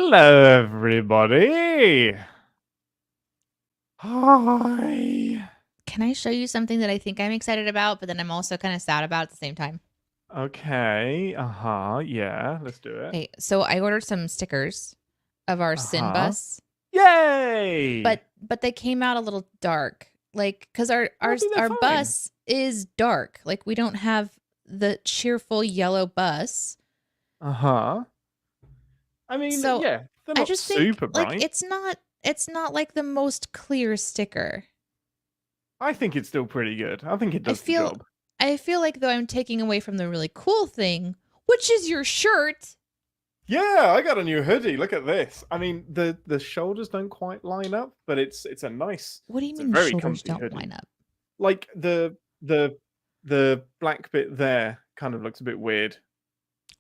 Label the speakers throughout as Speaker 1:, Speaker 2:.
Speaker 1: Hello, everybody. Hi.
Speaker 2: Can I show you something that I think I'm excited about, but then I'm also kind of sad about at the same time?
Speaker 1: Okay. Yeah, let's do it.
Speaker 2: Okay, so I ordered some stickers of our Sin
Speaker 1: Uh-huh.
Speaker 2: bus,
Speaker 1: Yay!
Speaker 2: but they came out a little dark. Like, because our
Speaker 1: I
Speaker 2: our
Speaker 1: think
Speaker 2: our
Speaker 1: they're fine.
Speaker 2: bus is dark. Like, we don't have the cheerful yellow bus.
Speaker 1: Uh-huh. I mean,
Speaker 2: So
Speaker 1: yeah, they're
Speaker 2: I
Speaker 1: not
Speaker 2: just think
Speaker 1: super
Speaker 2: like
Speaker 1: bright.
Speaker 2: it's not like the most clear sticker.
Speaker 1: I think it's still pretty good. I think it
Speaker 2: I
Speaker 1: does the
Speaker 2: feel
Speaker 1: job.
Speaker 2: I feel like though I'm taking away from the really cool thing, which is your shirt.
Speaker 1: Yeah, I got a new hoodie. Look at this. I mean, the shoulders don't quite line up, but it's a nice,
Speaker 2: What do you
Speaker 1: it's a
Speaker 2: mean
Speaker 1: very
Speaker 2: shoulders
Speaker 1: comfy
Speaker 2: don't
Speaker 1: hoodie.
Speaker 2: line up?
Speaker 1: Like the black bit there kind of looks a bit weird.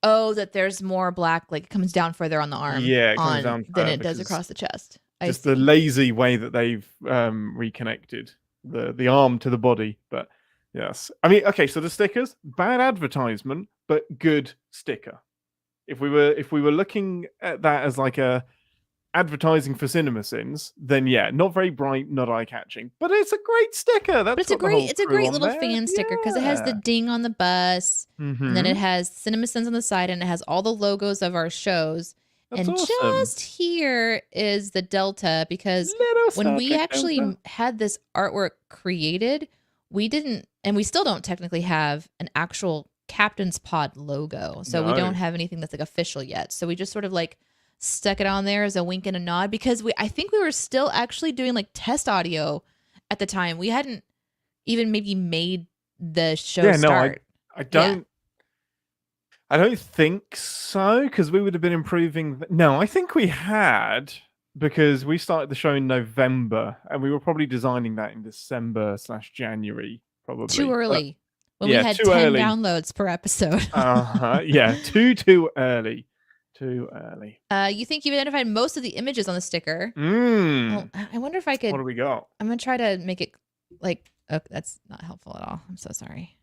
Speaker 2: Oh, that there's more black, like it comes down further on the arm
Speaker 1: Yeah, it comes
Speaker 2: on
Speaker 1: down
Speaker 2: than it
Speaker 1: further
Speaker 2: does
Speaker 1: because
Speaker 2: across the chest. I
Speaker 1: just the
Speaker 2: see.
Speaker 1: lazy way that they've reconnected the arm to the body. But yes, I mean, okay, so the stickers, bad advertisement, but good sticker. If we were looking at that as like a advertising for cinema sins, then yeah, not very bright, not eye catching, but it's a great sticker.
Speaker 2: But
Speaker 1: That's
Speaker 2: it's a
Speaker 1: got the
Speaker 2: great
Speaker 1: whole
Speaker 2: it's a
Speaker 1: crew
Speaker 2: great
Speaker 1: on
Speaker 2: little
Speaker 1: there.
Speaker 2: fan sticker because it has the
Speaker 1: Yeah.
Speaker 2: ding on the bus, and then
Speaker 1: Mm-hmm.
Speaker 2: it has CinemaSins on the side, and it has all the logos of our shows.
Speaker 1: That's
Speaker 2: And
Speaker 1: awesome.
Speaker 2: just here is the Delta because
Speaker 1: Little
Speaker 2: when
Speaker 1: Star
Speaker 2: we
Speaker 1: Trek
Speaker 2: actually
Speaker 1: Delta.
Speaker 2: had this artwork created, we didn't, and we still don't technically have an actual Captain's Pod logo. So we don't
Speaker 1: No.
Speaker 2: have anything that's like official yet. So we just sort of like stuck it on there as a wink and a nod because I think we were still actually doing like test audio at the time. We hadn't even maybe made the show
Speaker 1: Yeah, no, I
Speaker 2: start.
Speaker 1: I
Speaker 2: Yeah.
Speaker 1: don't I don't think so because we would have been improving. No, I think we had because we started the show in November and we were probably designing that in December/January,
Speaker 2: Too
Speaker 1: probably. But
Speaker 2: early when we
Speaker 1: yeah,
Speaker 2: had
Speaker 1: too
Speaker 2: 10
Speaker 1: early.
Speaker 2: downloads per episode.
Speaker 1: Yeah, too early, too early.
Speaker 2: You think you've identified most of the images on the sticker. Well,
Speaker 1: Mmm.
Speaker 2: I wonder if I
Speaker 1: What
Speaker 2: could.
Speaker 1: do we got?
Speaker 2: I'm going to try to make it like, oh, that's not helpful at all. I'm so sorry.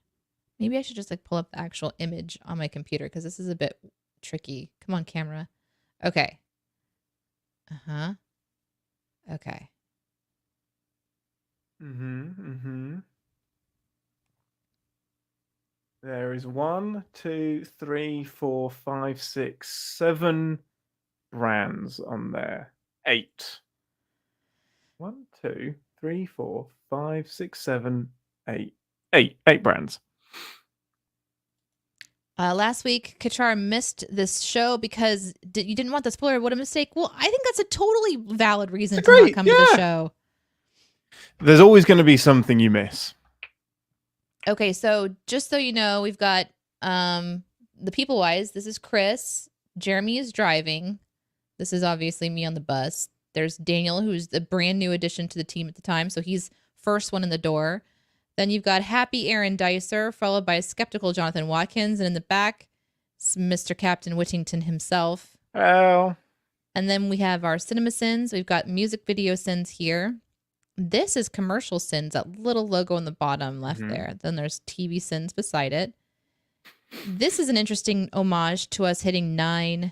Speaker 2: Maybe I should just like pull up the actual image on my computer because this is a bit tricky. Come on, camera. Okay. Uh huh. Okay.
Speaker 1: Mm-hmm. There is 1, 2, 3, 4, 5, 6, 7 brands on there. 8. 1, 2, 3, 4, 5, 6, 7, 8. 8 brands.
Speaker 2: Last week, Kachar missed this show because you didn't want the spoiler. What a mistake. Well, I think that's a totally valid reason to not
Speaker 1: Great.
Speaker 2: come to the
Speaker 1: Yeah.
Speaker 2: show.
Speaker 1: There's always going to be something you miss.
Speaker 2: Okay, so just so you know, we've got the people wise. This is Chris. Jeremy is driving. This is obviously me on the bus. There's Daniel, who's the brand new addition to the team at the time, so he's first one in the door. Then you've got happy Aaron Dicer, followed by skeptical Jonathan Watkins, and in the back, Mr. Captain Whittington himself.
Speaker 1: Well,
Speaker 2: And then we have our cinema sins. We've got music video sins here. This is commercial sins, that little logo on the bottom left there. Then there's TV sins beside it. This is an interesting homage to us hitting 9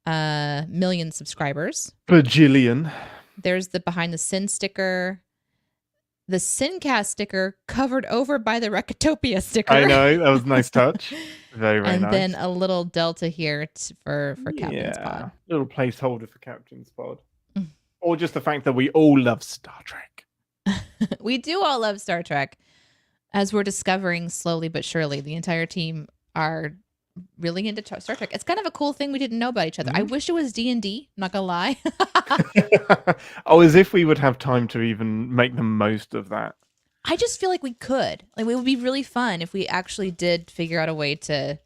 Speaker 2: million subscribers.
Speaker 1: bajillion.
Speaker 2: There's the behind the sin sticker, the Sincast sticker covered over by the Recotopia sticker.
Speaker 1: I know, that was a nice touch. Very
Speaker 2: and
Speaker 1: nice.
Speaker 2: then a little delta here for Captain's Pod.
Speaker 1: Little placeholder for Captain's Pod. Or just the fact that we all love Star Trek.
Speaker 2: We do all love Star Trek. As we're discovering slowly but surely, the entire team are really into Star Trek. It's kind of a cool thing we didn't know about each other. I wish it was D&D, not gonna lie.
Speaker 1: Oh, as if we would have time to even make the most of that.
Speaker 2: I just feel like we could. Like, it would be really fun if we actually did figure out a way to,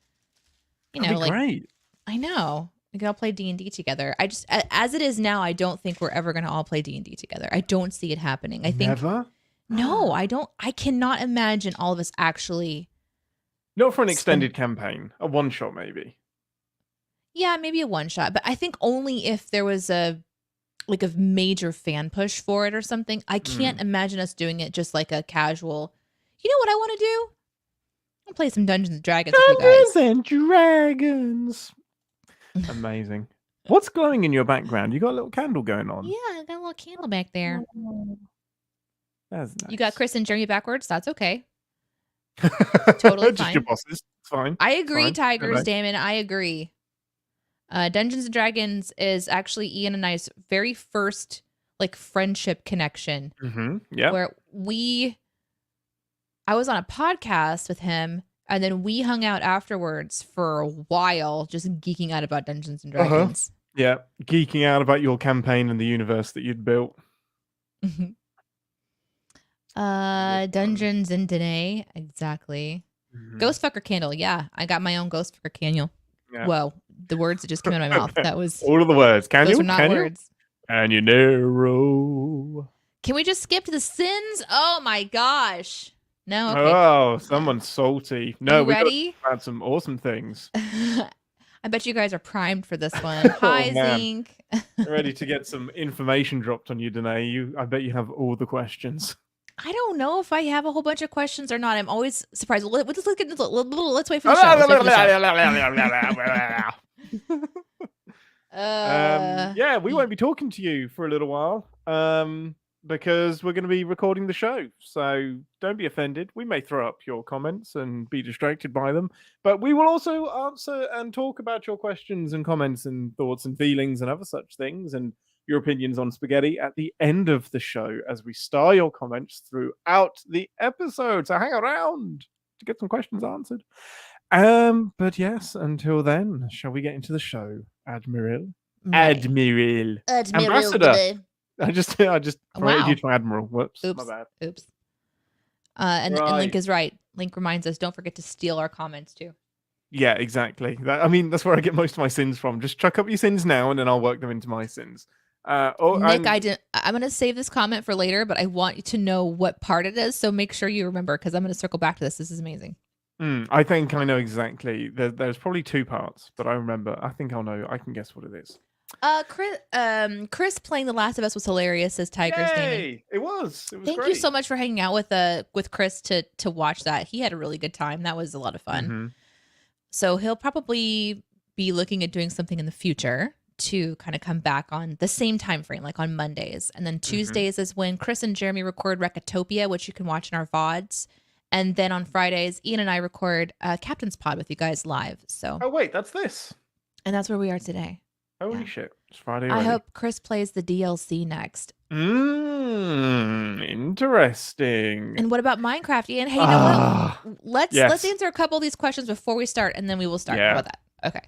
Speaker 1: That'd be
Speaker 2: like,
Speaker 1: great.
Speaker 2: I know. We could all play D&D together. I just, as it is now, I don't think we're ever going to all play D&D together. I don't see it happening. I think,
Speaker 1: Never?
Speaker 2: no, I don't. I cannot imagine all of us actually.
Speaker 1: Not for an extended campaign. A one shot, maybe.
Speaker 2: Yeah, maybe a one shot, but I think only if there was a major fan push for it or something. I can't imagine us doing it just like a casual. You know what I want to do? I'll play some Dungeons and Dragons with you guys.
Speaker 1: Dungeons and Dragons. Amazing. What's glowing in your background? You got a little candle going on.
Speaker 2: Yeah, I got a little candle back there.
Speaker 1: That's nice.
Speaker 2: You got Chris and Jeremy backwards. That's okay. Totally
Speaker 1: Just
Speaker 2: fine.
Speaker 1: your bosses. It's fine.
Speaker 2: I agree,
Speaker 1: fine.
Speaker 2: Tigers,
Speaker 1: Okay.
Speaker 2: Damon. I agree. Dungeons and Dragons is actually Ian and I's very first like friendship connection.
Speaker 1: Yeah.
Speaker 2: Where I was on a podcast with him, and then we hung out afterwards for a while, just geeking out about Dungeons and Dragons.
Speaker 1: Yeah, geeking out about your campaign and the universe that you'd built.
Speaker 2: Dungeons and Danae, exactly. Ghostfucker candle, yeah. I got my own Ghostfucker candle.
Speaker 1: Yeah.
Speaker 2: Whoa, the words that just came out of my mouth. That was
Speaker 1: all of the words.
Speaker 2: those were not words.
Speaker 1: And you narrow.
Speaker 2: Can we just skip to the sins? Oh my gosh. No, okay.
Speaker 1: Oh, someone's salty. No, we
Speaker 2: ready?
Speaker 1: had some awesome things.
Speaker 2: I bet you guys are primed for this one. Hi,
Speaker 1: man.
Speaker 2: Zink.
Speaker 1: Ready to get some information dropped on you, Danae. I bet you have all the questions.
Speaker 2: I don't know if I have a whole bunch of questions or not. I'm always surprised. Let's wait for the show.
Speaker 1: Yeah, we won't be talking to you for a little while because we're going to be recording the show. So don't be offended. We may throw up your comments and be distracted by them, but we will also answer and talk about your questions and comments and thoughts and feelings and other such things and your opinions on spaghetti at the end of the show as we star your comments throughout the episode. So hang around to get some questions answered. But yes, until then, shall we get into the show, Admiral? Admiral. Ambassador. I just promoted you to Admiral. Whoops.
Speaker 2: Oops.
Speaker 1: My bad.
Speaker 2: Oops. And Link is right. Link reminds us, don't forget to steal our comments too.
Speaker 1: Yeah, exactly. That's where I get most of my sins from. Just chuck up your sins now, and then I'll work them into my sins.
Speaker 2: Nick, I'm going to save this comment for later, but I want you to know what part it is. So make sure you remember, because I'm going to circle back to this. This is amazing.
Speaker 1: I think I know exactly. There's probably two parts, but I remember. I think I'll know. I can guess what it is.
Speaker 2: Chris playing The Last of Us was hilarious, says Tigers Gaming.
Speaker 1: It was.
Speaker 2: Thank
Speaker 1: great.
Speaker 2: you so much for hanging out with Chris to watch that. He had a really good time. That was a lot of fun. So he'll probably be looking at doing something in the future to kind of come back on the same time frame, like on Mondays. And then Tuesdays is when Chris and Jeremy record Recotopia, which you can watch in our VODs. And then on Fridays, Ian and I record Captain's Pod with you guys live. So
Speaker 1: wait, that's this.
Speaker 2: And that's where we are today.
Speaker 1: Holy shit. It's Friday already.
Speaker 2: I hope Chris plays the DLC next.
Speaker 1: Interesting.
Speaker 2: And what about Minecraft, Ian? Hey, you know what? Let's answer a couple of these questions before we start, and then we will start. How about that? Okay.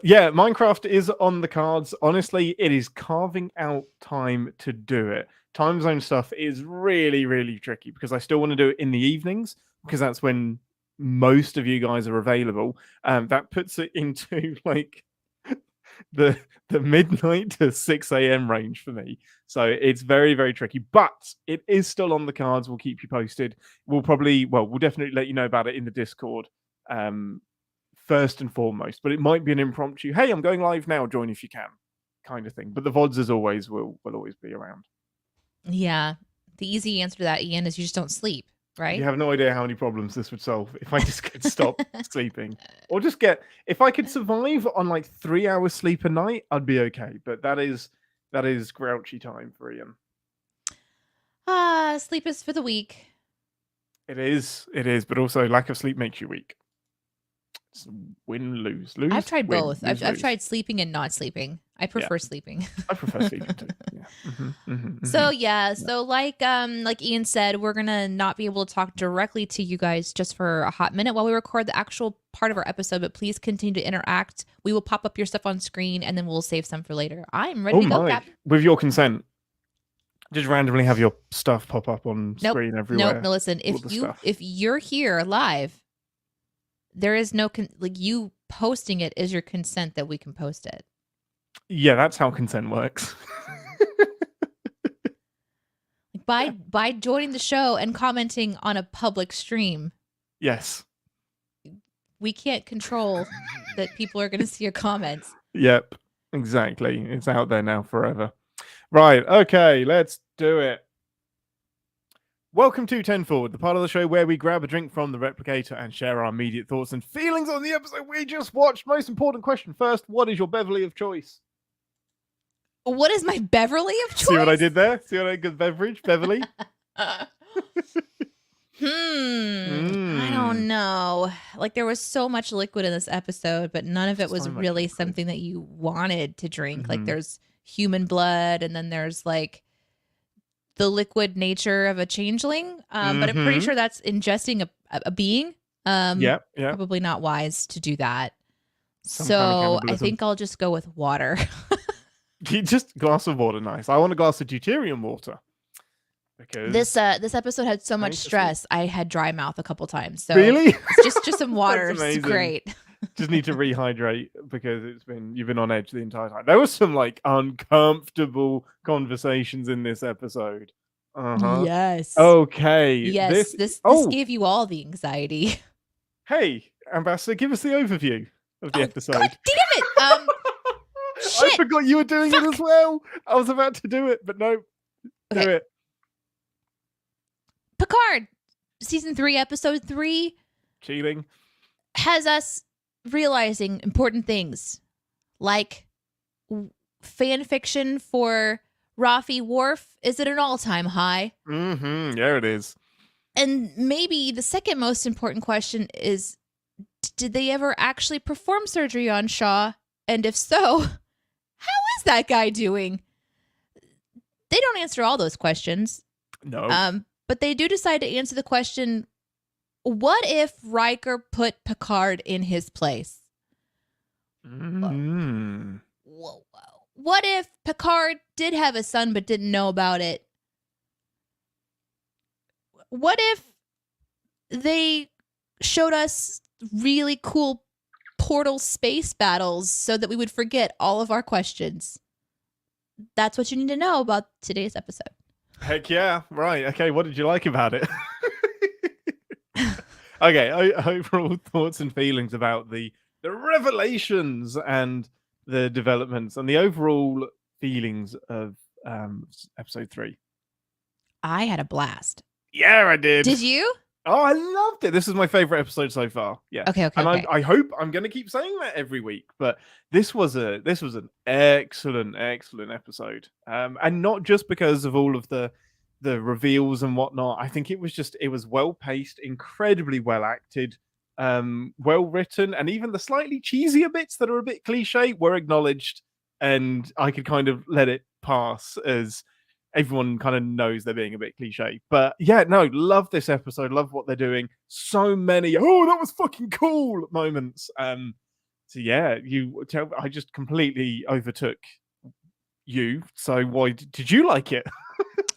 Speaker 1: Yeah, Minecraft is on the cards. Honestly, it is carving out time to do it. Time zone stuff is really, really tricky because I still want to do it in the evenings because that's when most of you guys are available. That puts it into like the midnight to 6 a.m. range for me. So it's very, very tricky, but it is still on the cards. We'll keep you posted. We'll definitely let you know about it in the Discord. First and foremost, but it might be an impromptu, hey, I'm going live now, join if you can, kind of thing. But the VODs, as always, will always be around. Yeah.
Speaker 2: The easy answer to that, Ian, is you just don't sleep, right?
Speaker 1: You have no idea how many problems this would solve if I just could stop sleeping. Or just if I could survive on like 3 hours sleep a night, I'd be okay. But that is grouchy time for Ian.
Speaker 2: Sleep is for the weak.
Speaker 1: It is, but also lack of sleep makes you weak. It's win, lose.
Speaker 2: I've tried
Speaker 1: win,
Speaker 2: both.
Speaker 1: lose,
Speaker 2: I've tried sleeping and not sleeping. I prefer sleeping.
Speaker 1: I prefer sleeping too. Yeah.
Speaker 2: So like Ian said, we're gonna not be able to talk directly to you guys just for a hot minute while we record the actual part of our episode. But please continue to interact. We will pop up your stuff on screen, and then we'll save some for later. I'm ready to go, Cap.
Speaker 1: With your consent. Just randomly have your stuff pop up on screen everywhere.
Speaker 2: Nope. No, listen. If you're here live, there is no you posting it is your consent that we can post it.
Speaker 1: Yeah, that's how consent works.
Speaker 2: by joining the show and commenting on a public stream.
Speaker 1: Yes.
Speaker 2: We can't control that people are going to see your comments.
Speaker 1: Yep, exactly. It's out there now forever. Right, okay, let's do it. Welcome to 10 Forward, the part of the show where we grab a drink from the replicator and share our immediate thoughts and feelings on the episode we just watched. Most important question first, what is your Beverly of choice?
Speaker 2: What is my Beverly of choice?
Speaker 1: See what I did there? See what I did? Beverage, Beverly.
Speaker 2: I don't know. Like there was so much liquid in this episode, but none of it was
Speaker 1: So much
Speaker 2: really
Speaker 1: liquid.
Speaker 2: something that you wanted to drink. Like
Speaker 1: Mhm.
Speaker 2: there's human blood, and then there's like the liquid nature of a changeling. But I'm pretty sure that's ingesting a being.
Speaker 1: Yeah.
Speaker 2: Probably not wise to do that.
Speaker 1: Some kind of
Speaker 2: So I
Speaker 1: cannibalism.
Speaker 2: think I'll just go with water.
Speaker 1: Just glass of water, nice. I want a glass of deuterium water. Because
Speaker 2: This episode had so much
Speaker 1: to see.
Speaker 2: stress. I had dry mouth a couple times. So
Speaker 1: really,
Speaker 2: it's just some water.
Speaker 1: That's
Speaker 2: It's
Speaker 1: amazing.
Speaker 2: great.
Speaker 1: Just need to rehydrate because you've been on edge the entire time. There was some like uncomfortable conversations in this episode.
Speaker 2: Yes.
Speaker 1: Okay.
Speaker 2: Yes. This gave you all the anxiety.
Speaker 1: Hey, Ambassador, give us the overview of the episode.
Speaker 2: God damn it! Shit.
Speaker 1: I forgot you were doing it as well. I was about to do it, but no.
Speaker 2: Okay.
Speaker 1: Do it.
Speaker 2: Picard, season 3, episode 3,
Speaker 1: Cheating.
Speaker 2: has us realizing important things like fan fiction for Rafi Worf is at an all-time high.
Speaker 1: Yeah, it is.
Speaker 2: And maybe the second most important question is, did they ever actually perform surgery on Shaw? And if so, how is that guy doing? They don't answer all those questions.
Speaker 1: No.
Speaker 2: But they do decide to answer the question, what if Riker put Picard in his place? What if Picard did have a son but didn't know about it? What if they showed us really cool portal space battles so that we would forget all of our questions? That's what you need to know about today's episode.
Speaker 1: Heck yeah. Right. Okay. What did you like about it? Okay. Overall thoughts and feelings about the revelations and the developments and the overall feelings of episode 3.
Speaker 2: I had a blast.
Speaker 1: Yeah, I did.
Speaker 2: Did you?
Speaker 1: Oh, I loved it. This is my favorite episode so far. Yeah.
Speaker 2: Okay.
Speaker 1: And I hope I'm going to keep saying that every week. But this was an excellent episode. And not just because of all of the reveals and whatnot. I think it was well paced, incredibly well acted, well written, and even the slightly cheesier bits that are a bit cliche were acknowledged, and I could kind of let it pass as everyone kind of knows they're being a bit cliche. But yeah, no, love this episode, love what they're doing. So many that was fucking cool moments. So yeah, I just completely overtook you. So why did you like it?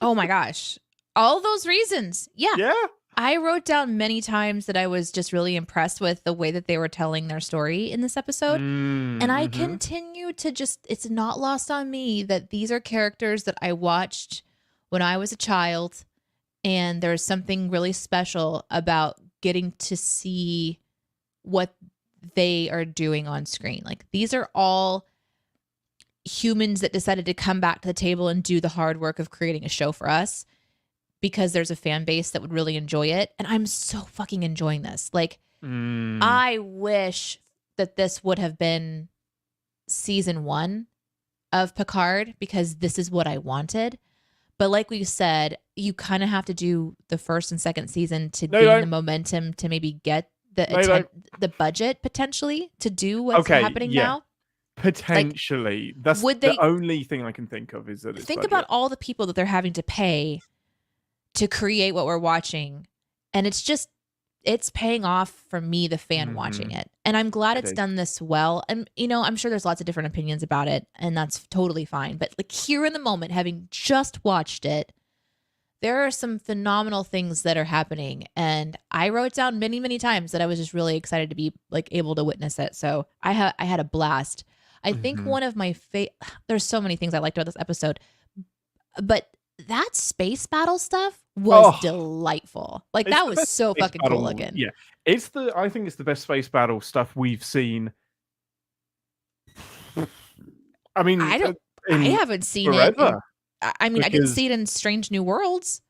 Speaker 2: Oh my gosh. All those reasons. Yeah.
Speaker 1: Yeah.
Speaker 2: I wrote down many times that I was just really impressed with the way that they were telling their story in this episode. And I continue to it's not lost on me that these are characters that I watched when I was a child. And there's something really special about getting to see what they are doing on screen. Like these are all humans that decided to come back to the table and do the hard work of creating a show for us because there's a fan base that would really enjoy it. And I'm so fucking enjoying this. Like, I wish that this would have been season 1 of Picard because this is what I wanted. But like we said, you kind of have to do the first and second season to gain the momentum to maybe get the budget potentially to do what's happening now.
Speaker 1: Potentially. That's the only thing I can think of is that it's
Speaker 2: think about all the people that they're having to pay to create what we're watching. And it's paying off for me, the fan watching it. And I'm glad it's done this well. And, I'm sure there's lots of different opinions about it and that's totally fine. But like here in the moment, having just watched it, there are some phenomenal things that are happening. And I wrote down many, many times that I was just really excited to be like able to witness it. So I had a blast. I think one of my there's so many things I liked about this episode, but that space battle stuff was delightful. Like that was so fucking cool looking.
Speaker 1: Yeah, I think it's the best space battle stuff we've seen. I mean,
Speaker 2: I haven't seen
Speaker 1: forever.
Speaker 2: I mean, I didn't see it in Strange New Worlds.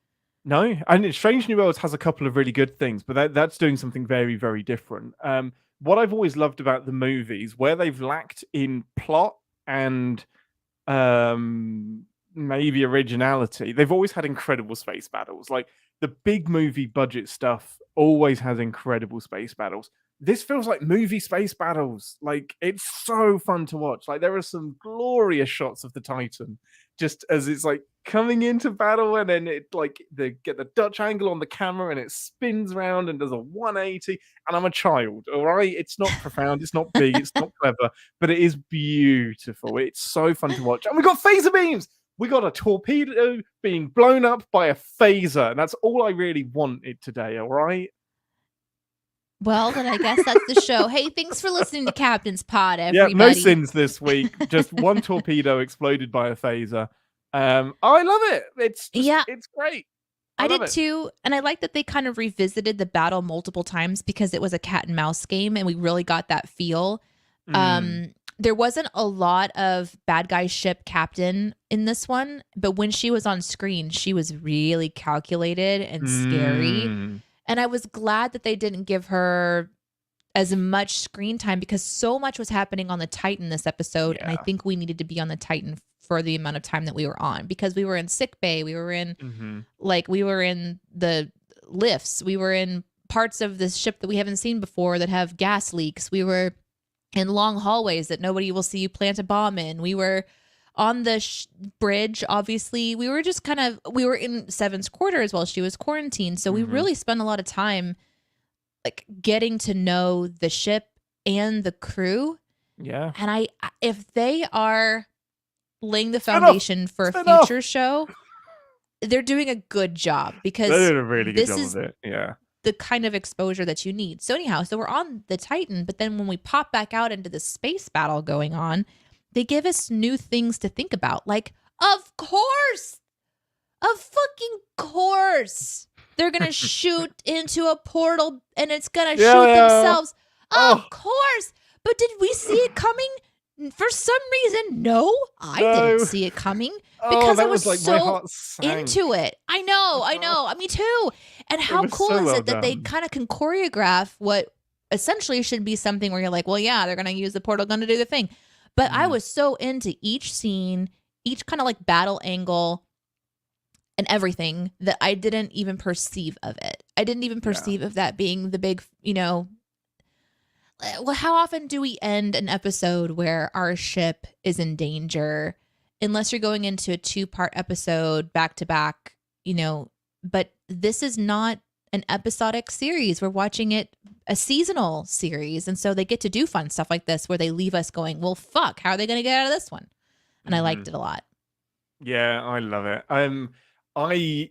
Speaker 1: No, and Strange New Worlds has a couple of really good things, but that's doing something very, very different. What I've always loved about the movies, where they've lacked in plot and um, maybe originality. They've always had incredible space battles. Like the big movie budget stuff always has incredible space battles. This feels like movie space battles. Like it's so fun to watch. Like there are some glorious shots of the Titan just as it's like coming into battle, and then it like they get the Dutch angle on the camera and it spins around and does a 180. And I'm a child, all right? It's not profound, it's not big, it's not clever, but it is beautiful. It's so fun to watch. And we got phaser beams. We got a torpedo being blown up by a phaser, and that's all I really wanted today, all right?
Speaker 2: Well, then I guess that's the show. Hey, thanks for listening to Captain's Pod, everybody.
Speaker 1: Yeah, no sins this week. Just one torpedo exploded by a phaser. I love it. It's great.
Speaker 2: I did too, and I like that they kind of revisited the battle multiple times because it was a cat and mouse game, and we really got that feel. There wasn't a lot of bad guy ship captain in this one, but when she was on screen, she was really calculated and scary. And I was glad that they didn't give her as much screen time because so much was happening on the Titan this episode. Yeah. And I think we needed to be on the Titan for the amount of time that we were on because we were in sick bay. We were in we were in the lifts. We were in parts of this ship that we haven't seen before that have gas leaks. We were in long hallways that nobody will see you plant a bomb in. We were on the bridge, obviously. We were just we were in Seven's quarters while she was quarantined. So we really spent a lot of time like getting to know the ship and the crew.
Speaker 1: Yeah.
Speaker 2: And if they are laying the foundation for a future show, they're doing a good job because
Speaker 1: they did a really good job of it. Yeah.
Speaker 2: The kind of exposure that you need. So anyhow, so we're on the Titan, but then when we pop back out into the space battle going on, they give us new things to think about. Like, of fucking course, they're going to shoot into a portal and it's going to shoot themselves. Of course. But did we see it coming? For some reason, no, I didn't see it coming because I was like, so into it. I know. Me too. And how cool is it that they kind of can choreograph what essentially should be something where you're like, well, yeah, they're going to use the portal gun to do the thing. But I was so into each scene, each kind of like battle angle and everything that I didn't even perceive of it. I didn't even perceive of that being the big, well, how often do we end an episode where our ship is in danger? Unless you're going into a 2-part episode back to back, but this is not an episodic series. We're watching it a seasonal series. And so they get to do fun stuff like this where they leave us going, well, fuck, how are they going to get out of this one? And I liked it a lot.
Speaker 1: Yeah, I love it.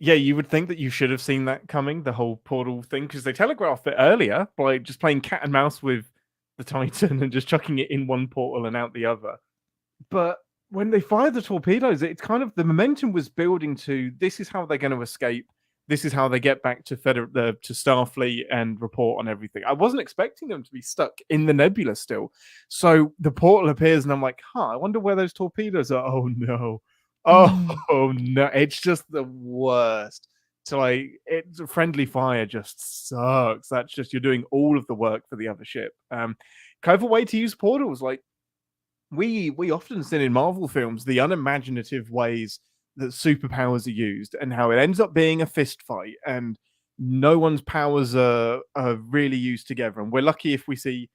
Speaker 1: You would think that you should have seen that coming, the whole portal thing, because they telegraphed it earlier by just playing cat and mouse with the Titan and just chucking it in one portal and out the other. But when they fired the torpedoes, it's kind of the momentum was building to this is how they're going to escape. This is how they get back to Starfleet and report on everything. I wasn't expecting them to be stuck in the nebula still. So the portal appears and I'm like, I wonder where those torpedoes are. Oh no. Oh no. It's just the worst. So friendly fire just sucks. That's just, you're doing all of the work for the other ship. Clever way to use portals. Like we often see in Marvel films, the unimaginative ways that superpowers are used and how it ends up being a fist fight and no one's powers are really used together. And we're lucky if we see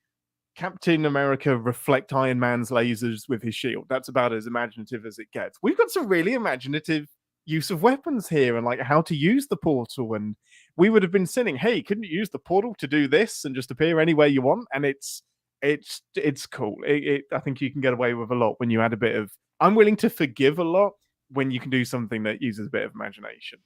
Speaker 1: Captain America reflect Iron Man's lasers with his shield. That's about as imaginative as it gets. We've got some really imaginative use of weapons here and like how to use the portal. And we would have been saying, hey, couldn't you use the portal to do this and just appear anywhere you want? And it's cool. I think you can get away with a lot when you add a bit of, I'm willing to forgive a lot when you can do something that uses a bit of imagination.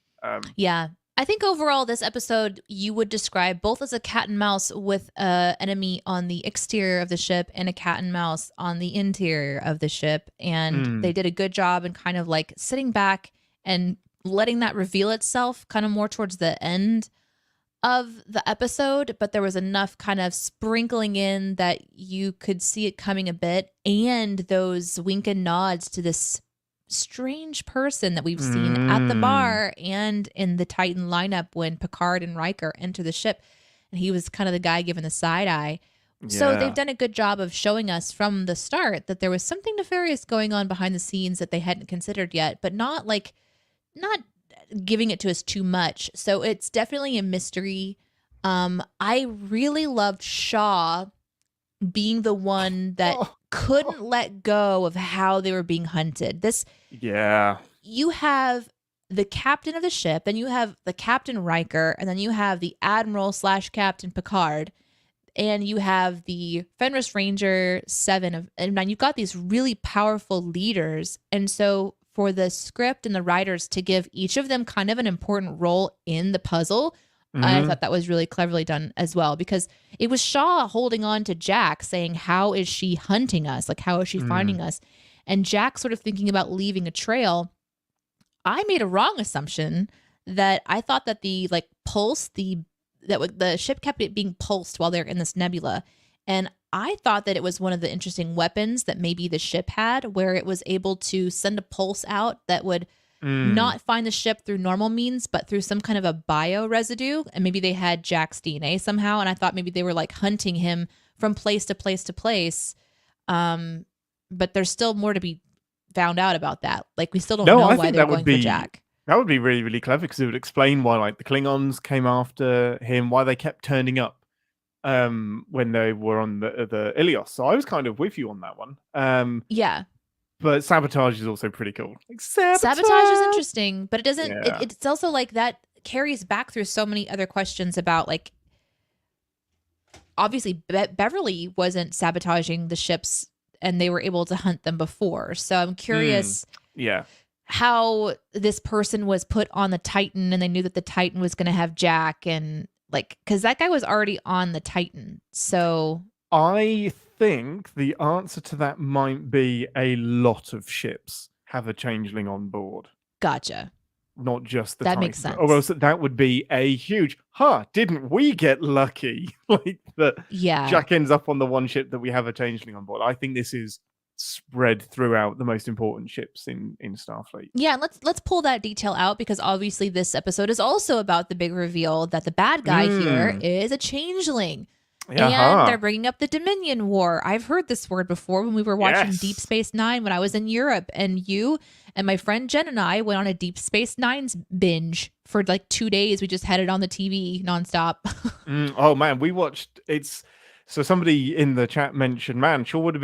Speaker 2: Yeah. I think overall this episode you would describe both as a cat and mouse with an enemy on the exterior of the ship and a cat and mouse on the interior of the ship. And they did a good job in kind of like sitting back and letting that reveal itself kind of more towards the end of the episode. But there was enough kind of sprinkling in that you could see it coming a bit and those wink and nods to this strange person that we've seen at the bar and in the Titan lineup when Picard and Riker enter the ship, and he was kind of the guy giving the side eye. So they've
Speaker 1: Yeah.
Speaker 2: done a good job of showing us from the start that there was something nefarious going on behind the scenes that they hadn't considered yet, but not giving it to us too much. So it's definitely a mystery. I really loved Shaw being the one that
Speaker 1: Oh,
Speaker 2: couldn't let go of how they were being hunted.
Speaker 1: yeah.
Speaker 2: You have the captain of the ship, then you have the Captain Riker, and then you have the Admiral / Captain Picard, and you have the Fenris Ranger 7 and you've got these really powerful leaders. And so for the script and the writers to give each of them kind of an important role in the puzzle, I
Speaker 1: Hmm.
Speaker 2: thought that was really cleverly done as well, because it was Shaw holding on to Jack saying, how is she hunting us? Like, how is she finding us? And Jack sort of thinking about leaving a trail. I made a wrong assumption that I thought that the like pulse, the ship kept it being pulsed while they're in this nebula, and I thought that it was one of the interesting weapons that maybe the ship had, where it was able to send a pulse out that would
Speaker 1: Mm.
Speaker 2: not find the ship through normal means, but through some kind of a bio residue, and maybe they had Jack's DNA somehow, and I thought maybe they were like hunting him from place to place to place. Um, but there's still more to be found out about that. Like, we still don't
Speaker 1: No,
Speaker 2: know
Speaker 1: I
Speaker 2: why
Speaker 1: think
Speaker 2: they're going for Jack.
Speaker 1: that would be really, really clever because it would explain why like the Klingons came after him, why they kept turning up when they were on the Ilios. So I was kind of with you on that one.
Speaker 2: Yeah.
Speaker 1: But sabotage is also pretty cool. Like
Speaker 2: Sabotage is
Speaker 1: sabotage.
Speaker 2: interesting, but it doesn't
Speaker 1: Yeah.
Speaker 2: it's also like that carries back through so many other questions about, like, obviously Beverly wasn't sabotaging the ships and they were able to hunt them before. So I'm
Speaker 1: Mm.
Speaker 2: curious
Speaker 1: Yeah.
Speaker 2: how this person was put on the Titan and they knew that the Titan was going to have Jack, and like, cuz that guy was already on the Titan. So
Speaker 1: I think the answer to that might be a lot of ships have a changeling on board,
Speaker 2: gotcha.
Speaker 1: not just the
Speaker 2: That makes
Speaker 1: Titan. Or else
Speaker 2: sense.
Speaker 1: that would be a huge, didn't we get lucky? Like that
Speaker 2: Yeah.
Speaker 1: Jack ends up on the one ship that we have a changeling on board. I think this is spread throughout the most important ships in Starfleet.
Speaker 2: Yeah, and let's pull that detail out, because obviously this episode is also about the big reveal that the bad guy here
Speaker 1: Mm.
Speaker 2: is a changeling. And
Speaker 1: Aha.
Speaker 2: they're bringing up the Dominion War. I've heard this word before when we were watching Deep
Speaker 1: Yes.
Speaker 2: Space Nine when I was in Europe, and you and my friend Jen and I went on a Deep Space Nine's binge for like 2 days. We just had it on the TV nonstop.
Speaker 1: Oh man, we watched it's so somebody in the chat mentioned, man, sure wouldn't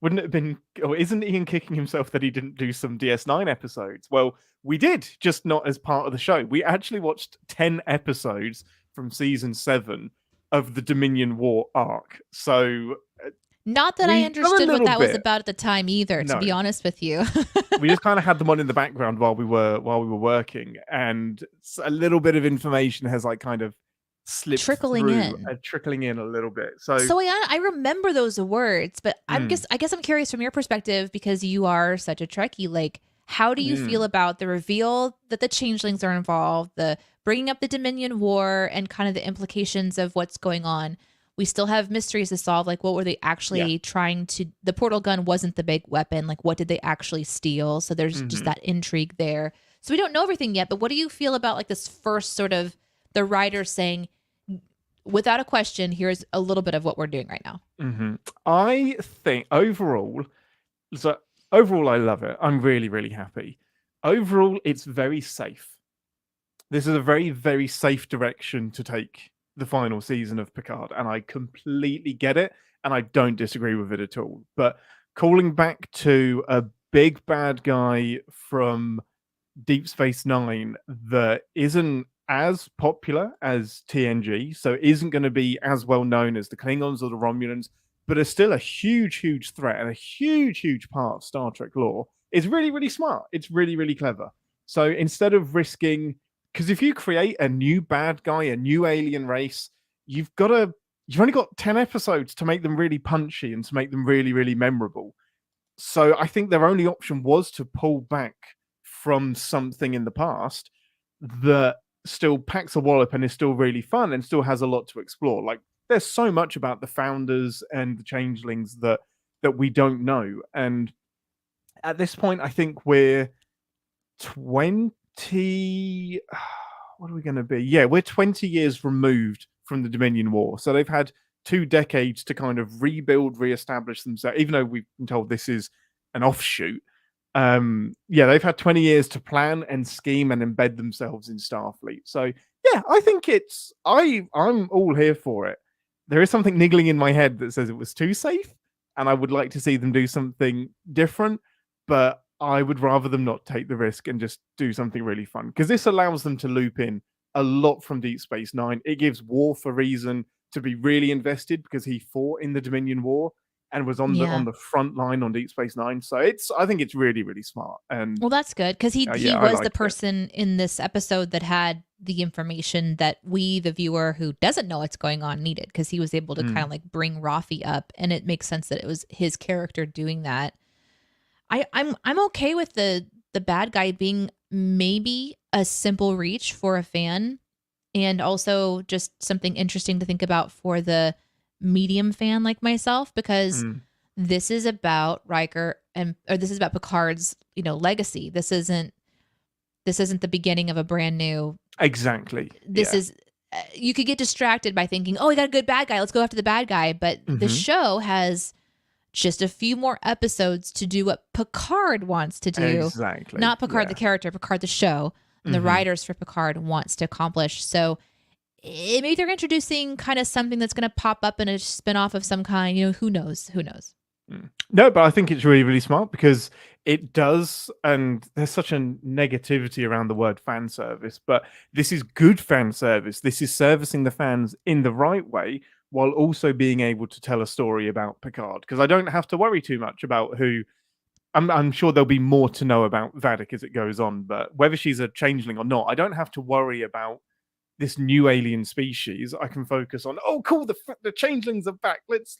Speaker 1: it have been, or isn't Ian kicking himself that he didn't do some DS9 episodes? Well, we did, just not as part of the show. We actually watched 10 episodes from season 7 of the Dominion War arc. So
Speaker 2: Not that I
Speaker 1: we've done a
Speaker 2: understood what
Speaker 1: little
Speaker 2: that was
Speaker 1: bit.
Speaker 2: about at the time either, to
Speaker 1: No.
Speaker 2: be honest with you.
Speaker 1: We just kind of had them on in the background while we were working, and a little bit of information has like kind of slipped
Speaker 2: Trickling
Speaker 1: through,
Speaker 2: in.
Speaker 1: trickling in a little bit. So
Speaker 2: So I remember those words, but
Speaker 1: mm,
Speaker 2: I guess I'm curious from your perspective, because you are such a Trekkie. Like, how do you feel
Speaker 1: mm,
Speaker 2: about the reveal that the changelings are involved, the bringing up the Dominion War, and kind of the implications of what's going on? We still have mysteries to solve. Like, what were they
Speaker 1: yeah.
Speaker 2: actually trying to? The portal gun wasn't the big weapon. Like, what did they actually steal? So there's just
Speaker 1: Hmm.
Speaker 2: that intrigue there. So we don't know everything yet. But what do you feel about like this first sort of the writer saying, without a question, here's a little bit of what we're doing right now?
Speaker 1: Hmm. I think so overall, I love it. I'm really, really happy. Overall, it's very safe. This is a very, very safe direction to take the final season of Picard, and I completely get it, and I don't disagree with it at all. But calling back to a big bad guy from Deep Space Nine that isn't as popular as TNG, so isn't going to be as well known as the Klingons or the Romulans, but are still a huge, huge threat and a huge, huge part of Star Trek lore, is really, really smart. It's really, really clever. So instead of risking, because if you create a new bad guy, a new alien race, you've only got 10 episodes to make them really punchy and to make them really, really memorable. So I think their only option was to pull back from something in the past that still packs a wallop and is still really fun and still has a lot to explore. Like there's so much about the founders and the changelings that we don't know. And at this point, I think we're 20 what are we going to be? Yeah, we're 20 years removed from the Dominion War. So they've had 2 decades to kind of rebuild, reestablish themselves, even though we've been told this is an offshoot. Yeah, they've had 20 years to plan and scheme and embed themselves in Starfleet. So yeah, I think I'm all here for it. There is something niggling in my head that says it was too safe, and I would like to see them do something different, but I would rather them not take the risk and just do something really fun, because this allows them to loop in a lot from Deep Space Nine. It gives Worf a reason to be really invested because he fought in the Dominion War and was on
Speaker 2: Yeah.
Speaker 1: the front line on Deep Space Nine. So I think it's really, really smart. And
Speaker 2: Well, that's good because he
Speaker 1: yeah, I
Speaker 2: was the
Speaker 1: liked it.
Speaker 2: person in this episode that had the information that we, the viewer who doesn't know what's going on, needed, because he was able to kind of like bring Rafi up, and it makes sense that it was his character doing that. I'm okay with the bad guy being maybe a simple reach for a fan, and also just something interesting to think about for the medium fan like myself, because this is about Riker or this is about Picard's, legacy. This isn't the beginning of a brand new.
Speaker 1: Exactly.
Speaker 2: This is you could get distracted by thinking, oh, we got a good bad guy, let's go after the bad guy. But the show has just a few more episodes to do what Picard wants to do.
Speaker 1: Exactly.
Speaker 2: Not Picard the character, Picard the show, and the writers for Picard wants to accomplish. So maybe they're introducing kind of something that's going to pop up in a spinoff of some kind. Who knows?
Speaker 1: No, but I think it's really, really smart because it does, and there's such a negativity around the word fan service, but this is good fan service. This is servicing the fans in the right way while also being able to tell a story about Picard, because I don't have to worry too much about who. I'm sure there'll be more to know about Vadic as it goes on, but whether she's a changeling or not, I don't have to worry about this new alien species. I can focus on, oh, cool, the changelings are back. Let's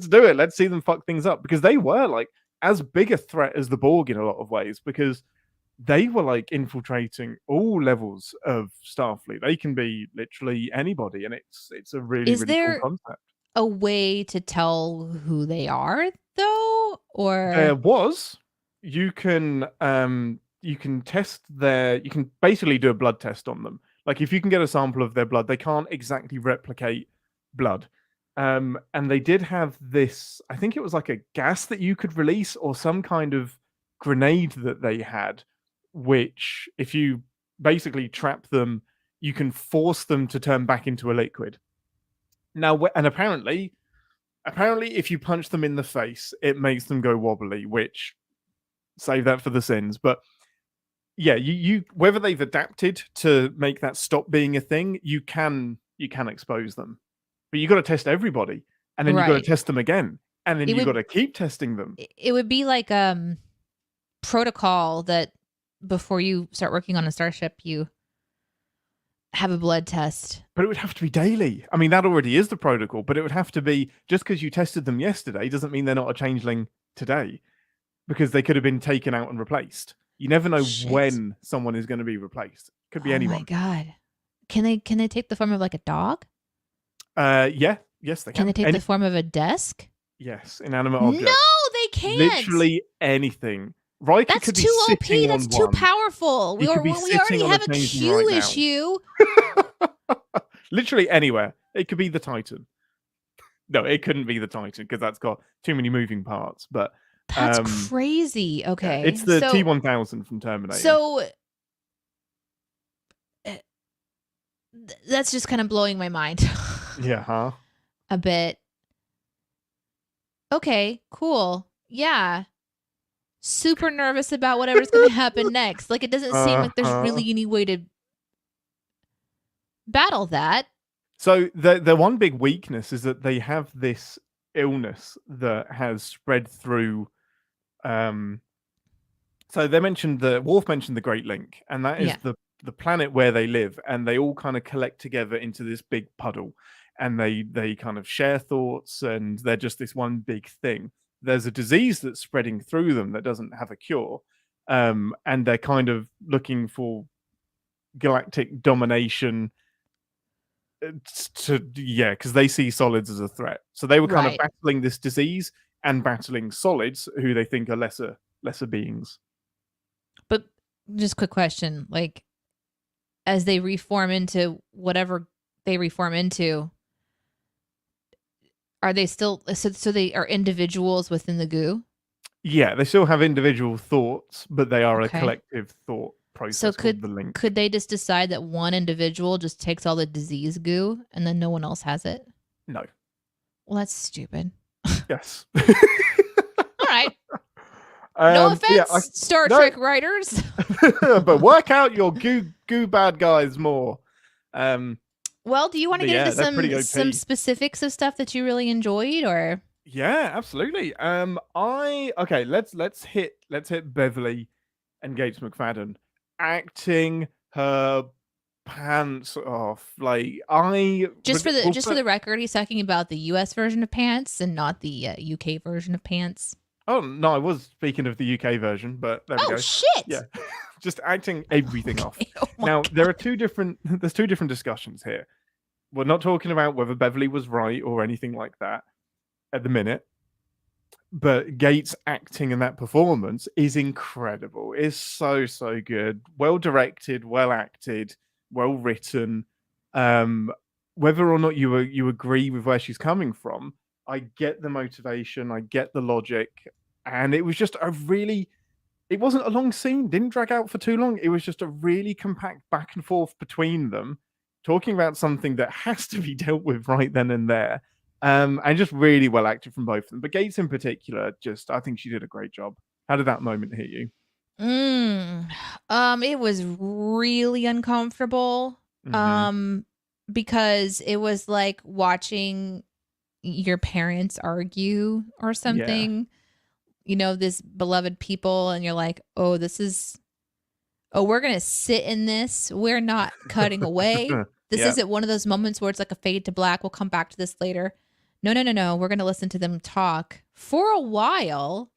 Speaker 1: do it. Let's see them fuck things up, because they were like as big a threat as the Borg in a lot of ways, because they were like infiltrating all levels of Starfleet. They can be literally anybody, and it's a really, really cool concept.
Speaker 2: A way to tell who they are though, or
Speaker 1: there was, you can test you can basically do a blood test on them. Like if you can get a sample of their blood, they can't exactly replicate blood. And they did have this, I think it was like a gas that you could release or some kind of grenade that they had, which if you basically trap them, you can force them to turn back into a liquid. Now, and apparently if you punch them in the face, it makes them go wobbly, which save that for the sins. But yeah, you whether they've adapted to make that stop being a thing, you can expose them. But you got to test everybody, and then you got to test them again, and then you got to keep testing them.
Speaker 2: It would be like protocol that before you start working on a starship, you have a blood test.
Speaker 1: But it would have to be daily. I mean, that already is the protocol, but it would have to be, just because you tested them yesterday doesn't mean they're not a changeling today, because they could have been taken out and replaced. You never know when someone is going to be replaced. Could be anyone.
Speaker 2: Oh my God. Can they take the form of like a dog?
Speaker 1: Yeah. Yes, they can.
Speaker 2: Can they take the form of a desk?
Speaker 1: Yes, inanimate objects.
Speaker 2: No, they can't.
Speaker 1: Literally anything. Riker
Speaker 2: that's
Speaker 1: could be
Speaker 2: too OP.
Speaker 1: sitting
Speaker 2: That's
Speaker 1: on
Speaker 2: too
Speaker 1: one.
Speaker 2: powerful. We already have a Q issue.
Speaker 1: Literally anywhere. It could be the Titan. No, it couldn't be the Titan because that's got too many moving parts. But
Speaker 2: that's crazy. Okay,
Speaker 1: yeah, it's the T-1000 from Terminator.
Speaker 2: So that's just kind of blowing my mind.
Speaker 1: Yeah,
Speaker 2: a bit. Okay, cool. Yeah. Super nervous about whatever's going to happen next. Like, it doesn't seem like there's really any way to battle that.
Speaker 1: So the one big weakness is that they have this illness that has spread through. So Worf mentioned the Great Link, and that is the planet where they live, and they all kind of collect together into this big puddle, and they kind of share thoughts, and they're just this one big thing. There's a disease that's spreading through them that doesn't have a cure, and they're kind of looking for galactic domination. Because they see solids as a threat. So they were kind of battling this disease and battling solids, who they think are lesser beings.
Speaker 2: But just quick question, like, as they reform into whatever they reform into, Are they still so they are individuals within the goo?
Speaker 1: Yeah, they still have individual thoughts, but they are a
Speaker 2: Okay.
Speaker 1: collective thought
Speaker 2: So
Speaker 1: process called the link.
Speaker 2: could they just decide that one individual just takes all the disease goo and then no one else has it?
Speaker 1: No.
Speaker 2: Well, that's stupid.
Speaker 1: Yes.
Speaker 2: All right. No offense,
Speaker 1: yeah,
Speaker 2: Star
Speaker 1: no.
Speaker 2: Trek writers.
Speaker 1: But work out your goo bad guys more.
Speaker 2: Well, do you want to get
Speaker 1: they're pretty
Speaker 2: into
Speaker 1: OP.
Speaker 2: some specifics of stuff that you really enjoyed, or?
Speaker 1: Yeah, absolutely. Let's hit Beverly and Gates McFadden acting her pants off. Like
Speaker 2: Just for the record, he's talking about the U.S. version of pants and not the UK version of pants.
Speaker 1: Oh no, I was speaking of the UK version, but there we go.
Speaker 2: Oh shit!
Speaker 1: Yeah, just acting everything off.
Speaker 2: Oh
Speaker 1: Now
Speaker 2: God.
Speaker 1: there are there's two different discussions here. We're not talking about whether Beverly was right or anything like that at the minute. But Gates' acting in that performance is incredible. It's so good. Well directed, well acted, well written. Whether or not you agree with where she's coming from, I get the motivation, I get the logic, and it was just it wasn't a long scene, didn't drag out for too long. It was just a really compact back and forth between them, talking about something that has to be dealt with right then and there. And just really well acted from both of them. But Gates in particular, I think she did a great job. How did that moment hit you?
Speaker 2: It was really uncomfortable.
Speaker 1: Mm-hmm.
Speaker 2: Because it was like watching your parents argue or something. Yeah. You know, this beloved people, and you're like, oh, we're gonna sit in this. We're not cutting away. This isn't one of those moments where it's like a fade to black. We'll come back to this later. No. We're going to listen to them talk for a while.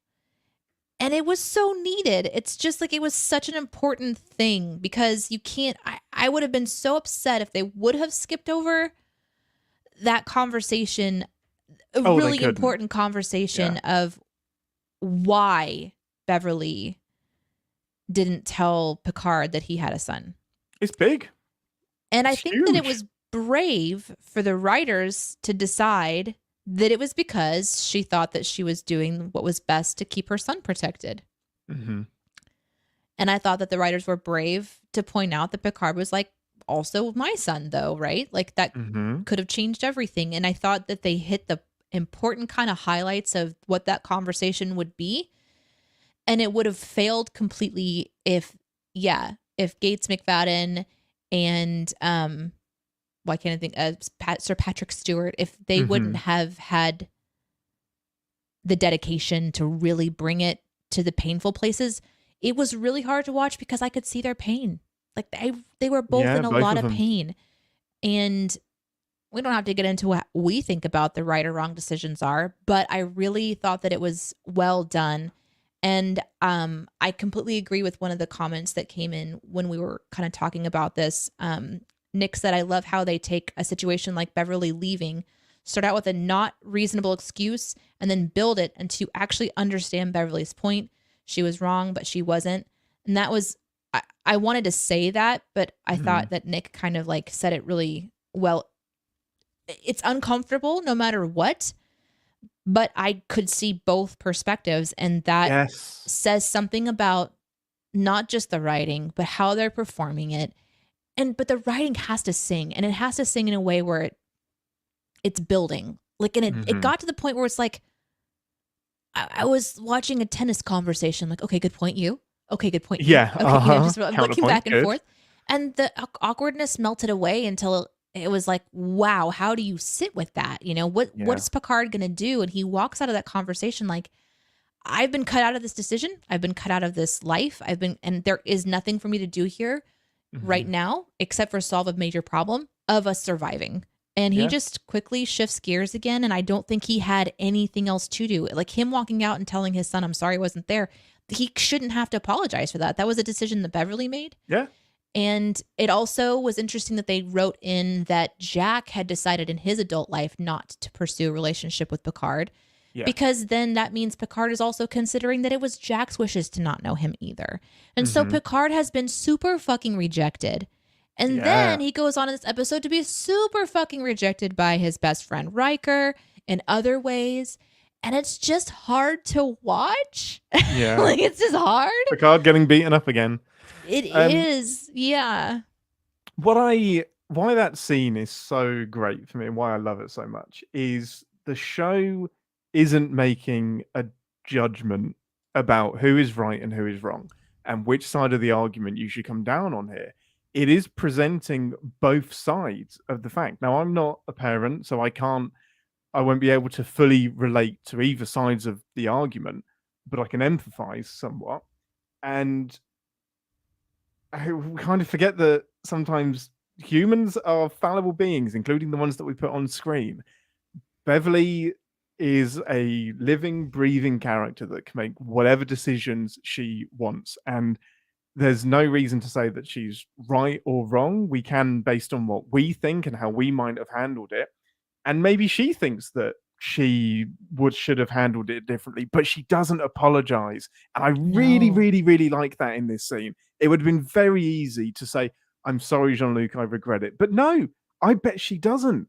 Speaker 2: And it was so needed. It's just like it was such an important thing because you can't. I would have been so upset if they would have skipped over that conversation, a really important conversation of why Beverly didn't tell Picard that he had a son.
Speaker 1: It's big.
Speaker 2: And I think that it was brave for the writers to decide that it was because she thought that she was doing what was best to keep her son protected.
Speaker 1: Mm-hmm.
Speaker 2: And I thought that the writers were brave to point out that Picard was like, also my son, though, right? Like that could have changed everything. And I thought that they hit the important kind of highlights of what that conversation would be. And it would have failed completely if Gates McFadden and why can't I think Sir Patrick Stewart, if they wouldn't have had the dedication to really bring it to the painful places. It was really hard to watch because I could see their pain. Like they were both in a lot of pain. And we don't have to get into what we think about the right or wrong decisions are, but I really thought that it was well done. And I completely agree with one of the comments that came in when we were kind of talking about this. Nick said, I love how they take a situation like Beverly leaving, start out with a not reasonable excuse, and then build it and to actually understand Beverly's point. She was wrong, but she wasn't. And that was, I wanted to say that, but I thought that Nick kind of like said it really well. It's uncomfortable no matter what, but I could see both perspectives. And that says something about not just the writing, but how they're performing it. But the writing has to sing, and it has to sing in a way where it's building. Like, and it got to the point where it's like, I was watching a tennis conversation. Like, okay, good point, you. Okay, good point.
Speaker 1: Yeah.
Speaker 2: Okay, just looking back and forth. And the awkwardness melted away until it was like, wow, how do you sit with that? You know, what's Picard going to do? And he walks out of that conversation like, I've been cut out of this decision. I've been cut out of this life. And there is nothing for me to do here right now, except for solve a major problem of us surviving. And he just quickly shifts gears again. And I don't think he had anything else to do. Like him walking out and telling his son, I'm sorry I wasn't there. He shouldn't have to apologize for that. That was a decision that Beverly made.
Speaker 1: Yeah.
Speaker 2: And it also was interesting that they wrote in that Jack had decided in his adult life not to pursue a relationship with Picard. Yeah. Because then that means Picard is also considering that it was Jack's wishes to not know him either. And so Picard has been super fucking rejected. And then he goes on in this episode to be super fucking rejected by his best friend Riker in other ways, and it's just hard to watch.
Speaker 1: Yeah.
Speaker 2: Like, it's just hard.
Speaker 1: Picard getting beaten up again.
Speaker 2: It is, yeah.
Speaker 1: Why that scene is so great for me and why I love it so much is the show isn't making a judgment about who is right and who is wrong and which side of the argument you should come down on here. It is presenting both sides of the fact. Now, I'm not a parent, so I won't be able to fully relate to either sides of the argument, but I can empathize somewhat. And I kind of forget that sometimes humans are fallible beings, including the ones that we put on screen. Beverly is a living, breathing character that can make whatever decisions she wants. And there's no reason to say that she's right or wrong. We can, based on what we think and how we might have handled it. And maybe she thinks that she should have handled it differently, but she doesn't apologize. And I really, really, really like that in this scene. It would have been very easy to say, I'm sorry, Jean-Luc, I regret it. But no, I bet she doesn't.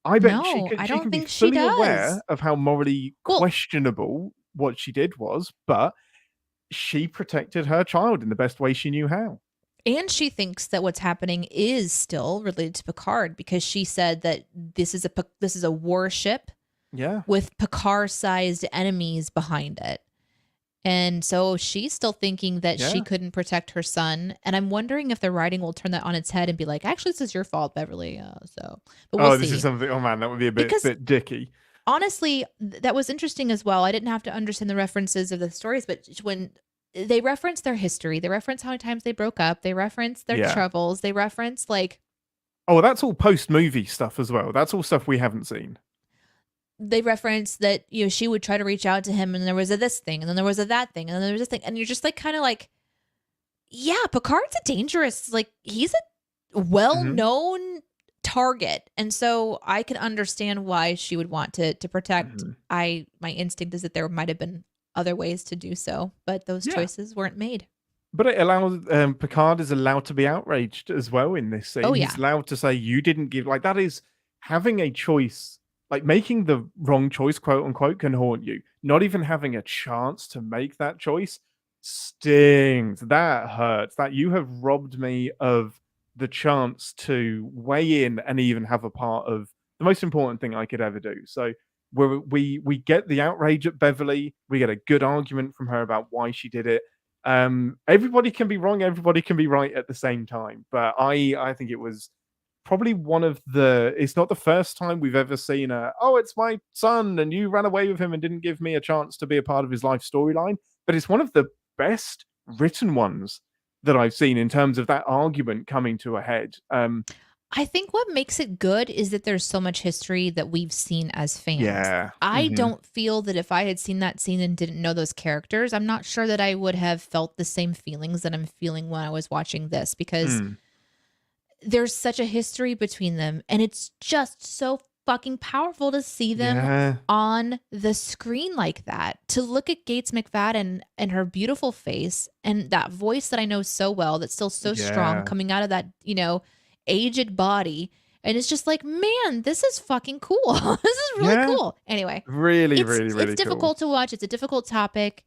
Speaker 1: I bet she can be fully aware of how morally questionable what she did was, but she protected her child in the best way she knew how.
Speaker 2: And she thinks that what's happening is still related to Picard because she said that this is a warship with Picard-sized enemies behind it. And so she's still thinking that she couldn't protect her son. And I'm wondering if the writing will turn that on its head and be like, actually, this is your fault, Beverly. But we'll see.
Speaker 1: This is something. Oh man, that would be a bit dicky.
Speaker 2: Honestly, that was interesting as well. I didn't have to understand the references of the stories, but when they reference their history, they reference how many times they broke up, they reference their troubles, they reference like.
Speaker 1: Oh, that's all post-movie stuff as well. That's all stuff we haven't seen.
Speaker 2: They reference that, you know, she would try to reach out to him and there was a this thing and then there was a that thing and then there was this thing. And you're just like, kind of like, yeah, Picard's a dangerous, like he's a well-known target. And so I can understand why she would want to protect. My instinct is that there might've been other ways to do so, but those choices weren't made.
Speaker 1: But it allows, Picard is allowed to be outraged as well in this scene. He's allowed to say, you didn't give, like that is having a choice. Like making the wrong choice, quote unquote, can haunt you. Not even having a chance to make that choice stings. That hurts. That you have robbed me of the chance to weigh in and even have a part of the most important thing I could ever do. So we get the outrage at Beverly. We get a good argument from her about why she did it. Everybody can be wrong. Everybody can be right at the same time. But I think it was probably it's not the first time we've ever seen it's my son and you ran away with him and didn't give me a chance to be a part of his life storyline, but it's one of the best written ones that I've seen in terms of that argument coming to a head.
Speaker 2: I think what makes it good is that there's so much history that we've seen as fans.
Speaker 1: Yeah.
Speaker 2: I don't feel that if I had seen that scene and didn't know those characters, I'm not sure that I would have felt the same feelings that I'm feeling when I was watching this because there's such a history between them and it's just so fucking powerful to see them on the screen like that. To look at Gates McFadden and her beautiful face and that voice that I know so well that's still so strong coming out of that, you know, aged body. And it's just like, man, this is fucking cool. This is really cool. Anyway.
Speaker 1: Really
Speaker 2: it's difficult to watch. It's a difficult topic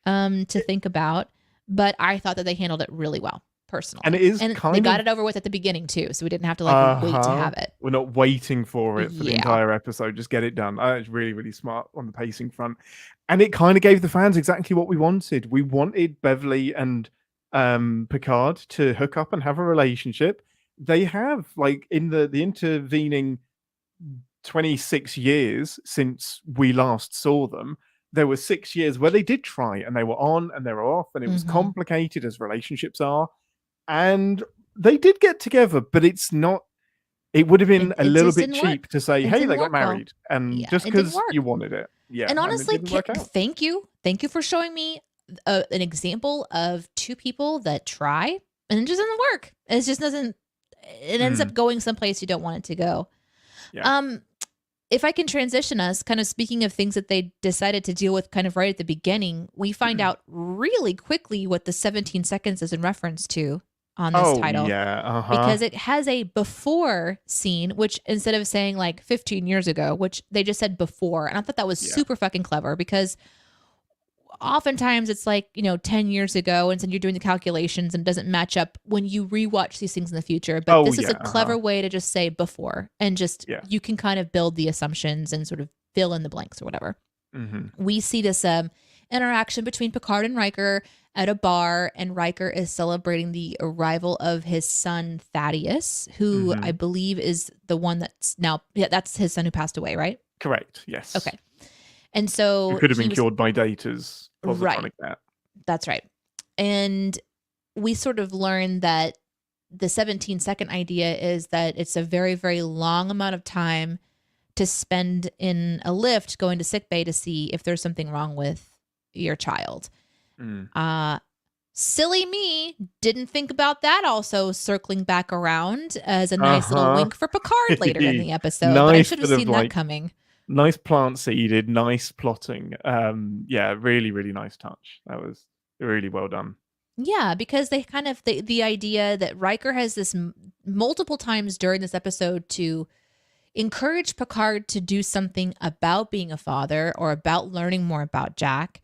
Speaker 2: to think about, but I thought that they handled it really well. Personally.
Speaker 1: And it is
Speaker 2: they got it over with at the beginning too, so we didn't have to like wait to have it.
Speaker 1: We're not waiting for it for the entire episode. Just get it done. It's really, really smart on the pacing front. And it kind of gave the fans exactly what we wanted. We wanted Beverly and Picard to hook up and have a relationship. They have, like, in the intervening 26 years since we last saw them, there were 6 years where they did try and they were on and they were off and it was complicated as relationships are. And they did get together, but it would have been a little bit cheap to say, hey, they got married. And just because you wanted it. Yeah.
Speaker 2: And honestly, thank you. Thank you for showing me an example of two people that try and it just doesn't work. It ends up going someplace you don't want it to go. Yeah. If I can transition us, kind of speaking of things that they decided to deal with kind of right at the beginning, we find out really quickly what the 17 seconds is in reference to. on this
Speaker 1: Oh
Speaker 2: title
Speaker 1: yeah, uh-huh.
Speaker 2: because it has a before scene, which instead of saying like 15 years ago, which they just said before. And I thought that was
Speaker 1: Yeah.
Speaker 2: super fucking clever because oftentimes it's like, 10 years ago. And so you're doing the calculations and it doesn't match up when you rewatch these things in the future. But
Speaker 1: Oh
Speaker 2: this is
Speaker 1: yeah,
Speaker 2: a
Speaker 1: uh-huh.
Speaker 2: clever way to just say before and just
Speaker 1: Yeah.
Speaker 2: you can kind of build the assumptions and sort of fill in the blanks or whatever.
Speaker 1: Mm-hmm.
Speaker 2: We see this interaction between Picard and Riker at a bar, and Riker is celebrating the arrival of his son Thaddeus, who I
Speaker 1: Mm-hmm.
Speaker 2: believe is the one that's now, yeah, that's his son who passed away, right?
Speaker 1: Correct, yes.
Speaker 2: Okay. And
Speaker 1: Who
Speaker 2: so
Speaker 1: could have
Speaker 2: he
Speaker 1: been
Speaker 2: was,
Speaker 1: cured by Data's
Speaker 2: right.
Speaker 1: positronic bat.
Speaker 2: That's right. And we sort of learned that the 17-second idea is that it's a very, very long amount of time to spend in a lift going to sickbay to see if there's something wrong with your child. Silly me didn't think about that also circling back around as a nice little
Speaker 1: Uh-huh.
Speaker 2: wink for Picard later in the episode, but I
Speaker 1: Nice
Speaker 2: should have
Speaker 1: bit of
Speaker 2: seen that
Speaker 1: like
Speaker 2: coming.
Speaker 1: nice plant seeded, nice plotting. Yeah, really, really nice touch. That was really well done.
Speaker 2: Yeah, because they kind of the idea that Riker has this multiple times during this episode to encourage Picard to do something about being a father or about learning more about Jack.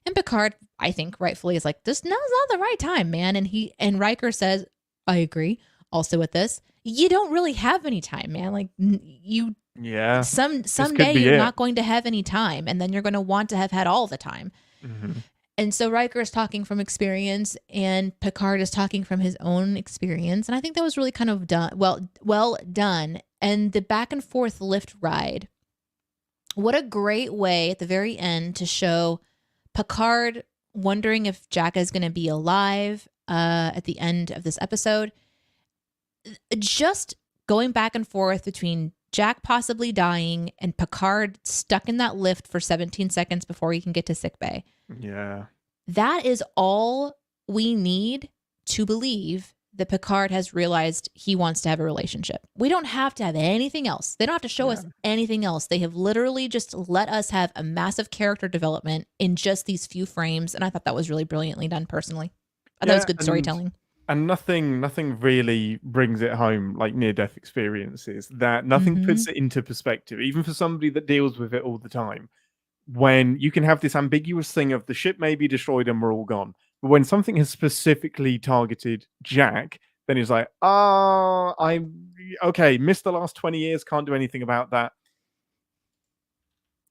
Speaker 2: And Picard, I think rightfully is like, this now's not the right time, man. And Riker says, I agree also with this. You don't really have any time, man. Like you
Speaker 1: Yeah. This could
Speaker 2: someday
Speaker 1: be
Speaker 2: you're
Speaker 1: it.
Speaker 2: not going to have any time and then you're going to want to have had all the time.
Speaker 1: Mm-hmm.
Speaker 2: And so Riker is talking from experience and Picard is talking from his own experience. And I think that was really kind of well done. And the back and forth lift ride. What a great way at the very end to show Picard wondering if Jack is going to be alive at the end of this episode. Just going back and forth between Jack possibly dying and Picard stuck in that lift for 17 seconds before he can get to sickbay.
Speaker 1: Yeah.
Speaker 2: That is all we need to believe that Picard has realized he wants to have a relationship. We don't have to have anything else. They don't have to show us anything else. They have literally just let us have a massive character development in just these few frames. And I thought that was really brilliantly done personally. I thought it was good storytelling.
Speaker 1: And nothing really brings it home like near-death experiences. That nothing puts it into perspective, even for somebody that deals with it all the time. When you can have this ambiguous thing of the ship may be destroyed and we're all gone. But when something has specifically targeted Jack, then it's like, I'm okay, missed the last 20 years, can't do anything about that.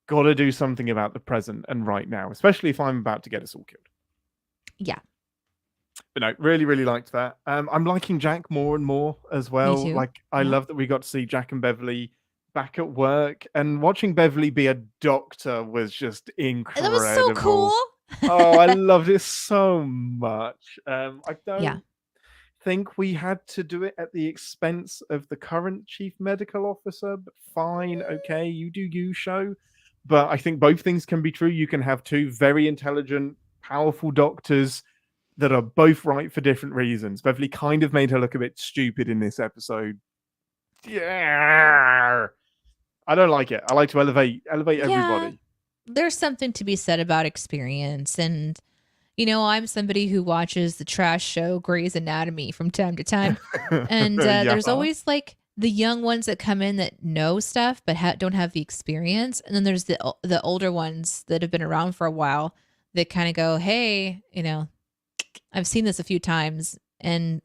Speaker 1: Gotta do something about the present and right now, especially if I'm about to get us all killed.
Speaker 2: Yeah.
Speaker 1: But no, really, really liked that. I'm liking Jack more and more as well.
Speaker 2: Me too.
Speaker 1: Like, I love that we got to see Jack and Beverly back at work, and watching Beverly be a doctor was just incredible.
Speaker 2: That was so cool.
Speaker 1: Oh, I loved it so much. I don't think we had to do it at the expense of the current chief medical officer, but fine, okay, you do you, show. But I think both things can be true. You can have two very intelligent, powerful doctors that are both right for different reasons. Beverly kind of made her look a bit stupid in this episode. Yeah, I don't like it. I like to elevate everybody.
Speaker 2: There's something to be said about experience. And, I'm somebody who watches the trash show Grey's Anatomy from time to time. And there's always like the young ones that come in that know stuff but don't have the experience. And then there's the older ones that have been around for a while that kind of go, hey, I've seen this a few times. And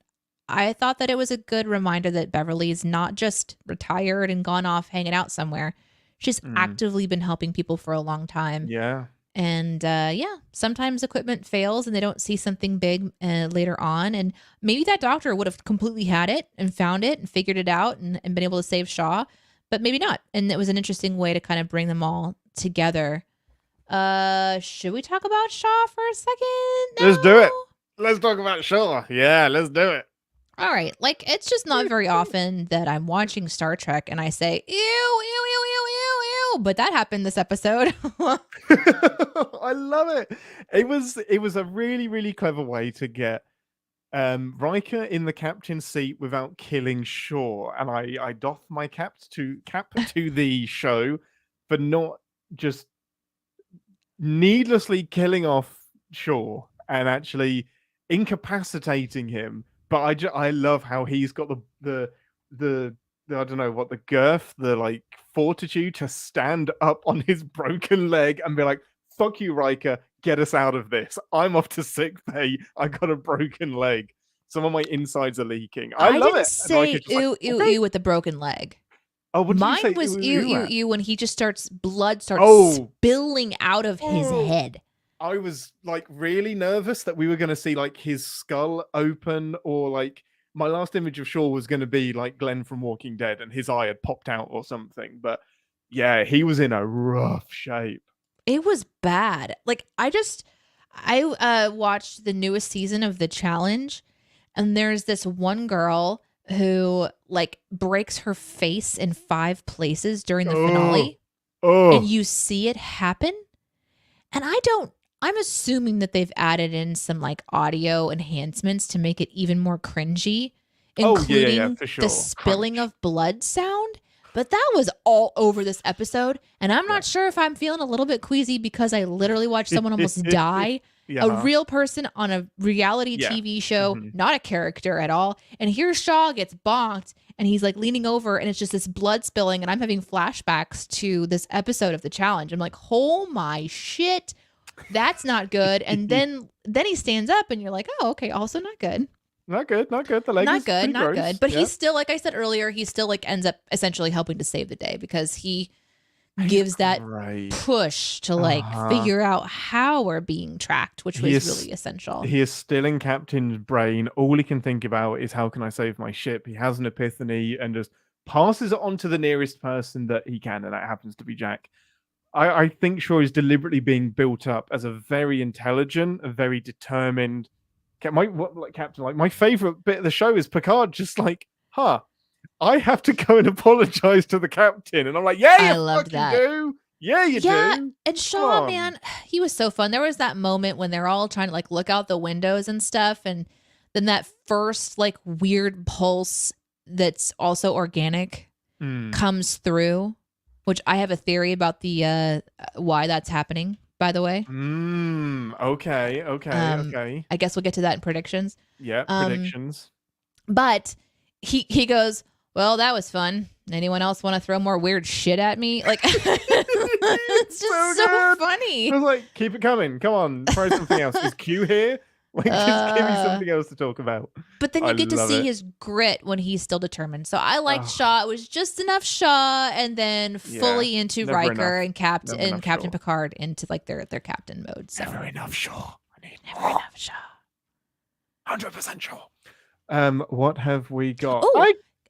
Speaker 2: I thought that it was a good reminder that Beverly's not just retired and gone off hanging out somewhere. She's actively been helping people for a long time.
Speaker 1: Yeah.
Speaker 2: And sometimes equipment fails and they don't see something big later on. And maybe that doctor would have completely had it and found it and figured it out and been able to save Shaw, but maybe not. And it was an interesting way to kind of bring them all together. Should we talk about Shaw for a second?
Speaker 1: No? Let's do it. Let's talk about Shaw. Yeah, let's do it.
Speaker 2: All right. Like, it's just not very often that I'm watching Star Trek and I say, ew, ew, ew, ew, ew, ew. But that happened this episode.
Speaker 1: I love it. It was a really, really clever way to get Riker in the captain's seat without killing Shaw. And I doff my cap to the show for not just needlessly killing off Shaw and actually incapacitating him but I love how he's got the I don't know what the girth, the like fortitude to stand up on his broken leg and be like, "Fuck you, Riker, get us out of this. I'm off to sick bay. I got a broken leg. Some of my insides are leaking." I
Speaker 2: I
Speaker 1: love
Speaker 2: didn't
Speaker 1: it. And Riker's
Speaker 2: say
Speaker 1: just like,
Speaker 2: ew, ew,
Speaker 1: okay.
Speaker 2: ew with the broken leg.
Speaker 1: Oh, what did you
Speaker 2: Mine
Speaker 1: say?
Speaker 2: was
Speaker 1: Ooh,
Speaker 2: ew,
Speaker 1: ooh,
Speaker 2: ew,
Speaker 1: at?
Speaker 2: ew when he just blood starts
Speaker 1: Oh,
Speaker 2: spilling out of his
Speaker 1: oh.
Speaker 2: head.
Speaker 1: I was like really nervous that we were going to see like his skull open, or like my last image of Shaw was going to be like Glenn from Walking Dead and his eye had popped out or something. But yeah, he was in a rough shape.
Speaker 2: It was bad. Like I watched the newest season of The Challenge, and there's this one girl who like breaks her face in 5 places during the finale, and you see it happen. And I'm assuming that they've added in some like audio enhancements to make it even more cringy, including
Speaker 1: for sure.
Speaker 2: the spilling of blood sound. But that was all over this episode. And I'm not sure if I'm feeling a little bit queasy because I literally watched someone almost die. A real person on a reality TV show, not a character at all. And here Shaw gets bonked and he's like leaning over and it's just this blood spilling. And I'm having flashbacks to this episode of The Challenge. I'm like, oh my shit, that's not good. And then he stands up and you're like, oh, okay, also not good.
Speaker 1: Not good. The leg
Speaker 2: not good. But
Speaker 1: yeah.
Speaker 2: he's still, like I said earlier, he still like ends up essentially helping to save the day because he gives that push to like figure out how we're being tracked, which was really essential.
Speaker 1: He is still in Captain's brain. All he can think about is how can I save my ship. He has an epiphany and just passes it on to the nearest person that he can, and that happens to be Jack. I think Shaw is deliberately being built up as a very intelligent, a very determined captain. Like my favorite bit of the show is Picard just like, I have to go and apologize to the captain. And I'm like, yeah,
Speaker 2: I loved that.
Speaker 1: Do. Yeah, you do.
Speaker 2: And Shaw, man, he was so fun. There was that moment when they're all trying to like look out the windows and stuff. And then that first like weird pulse that's also organic comes through, which I have a theory about the why that's happening, by the way.
Speaker 1: Okay.
Speaker 2: I guess we'll get to that in predictions.
Speaker 1: Yeah, predictions.
Speaker 2: But he goes, well, that was fun. Anyone else want to throw more weird shit at me? Like, it's just so funny.
Speaker 1: I was like, keep it coming. Come on, try something else. Is Q here? Like, just give me something else to talk about.
Speaker 2: But then you get to see his grit when he's still determined. So I liked Shaw. It was just enough Shaw, and then fully into Riker and Captain Picard into like their captain mode. So
Speaker 1: never enough Shaw. I need
Speaker 2: never enough Shaw.
Speaker 1: 100% Shaw. What have we got?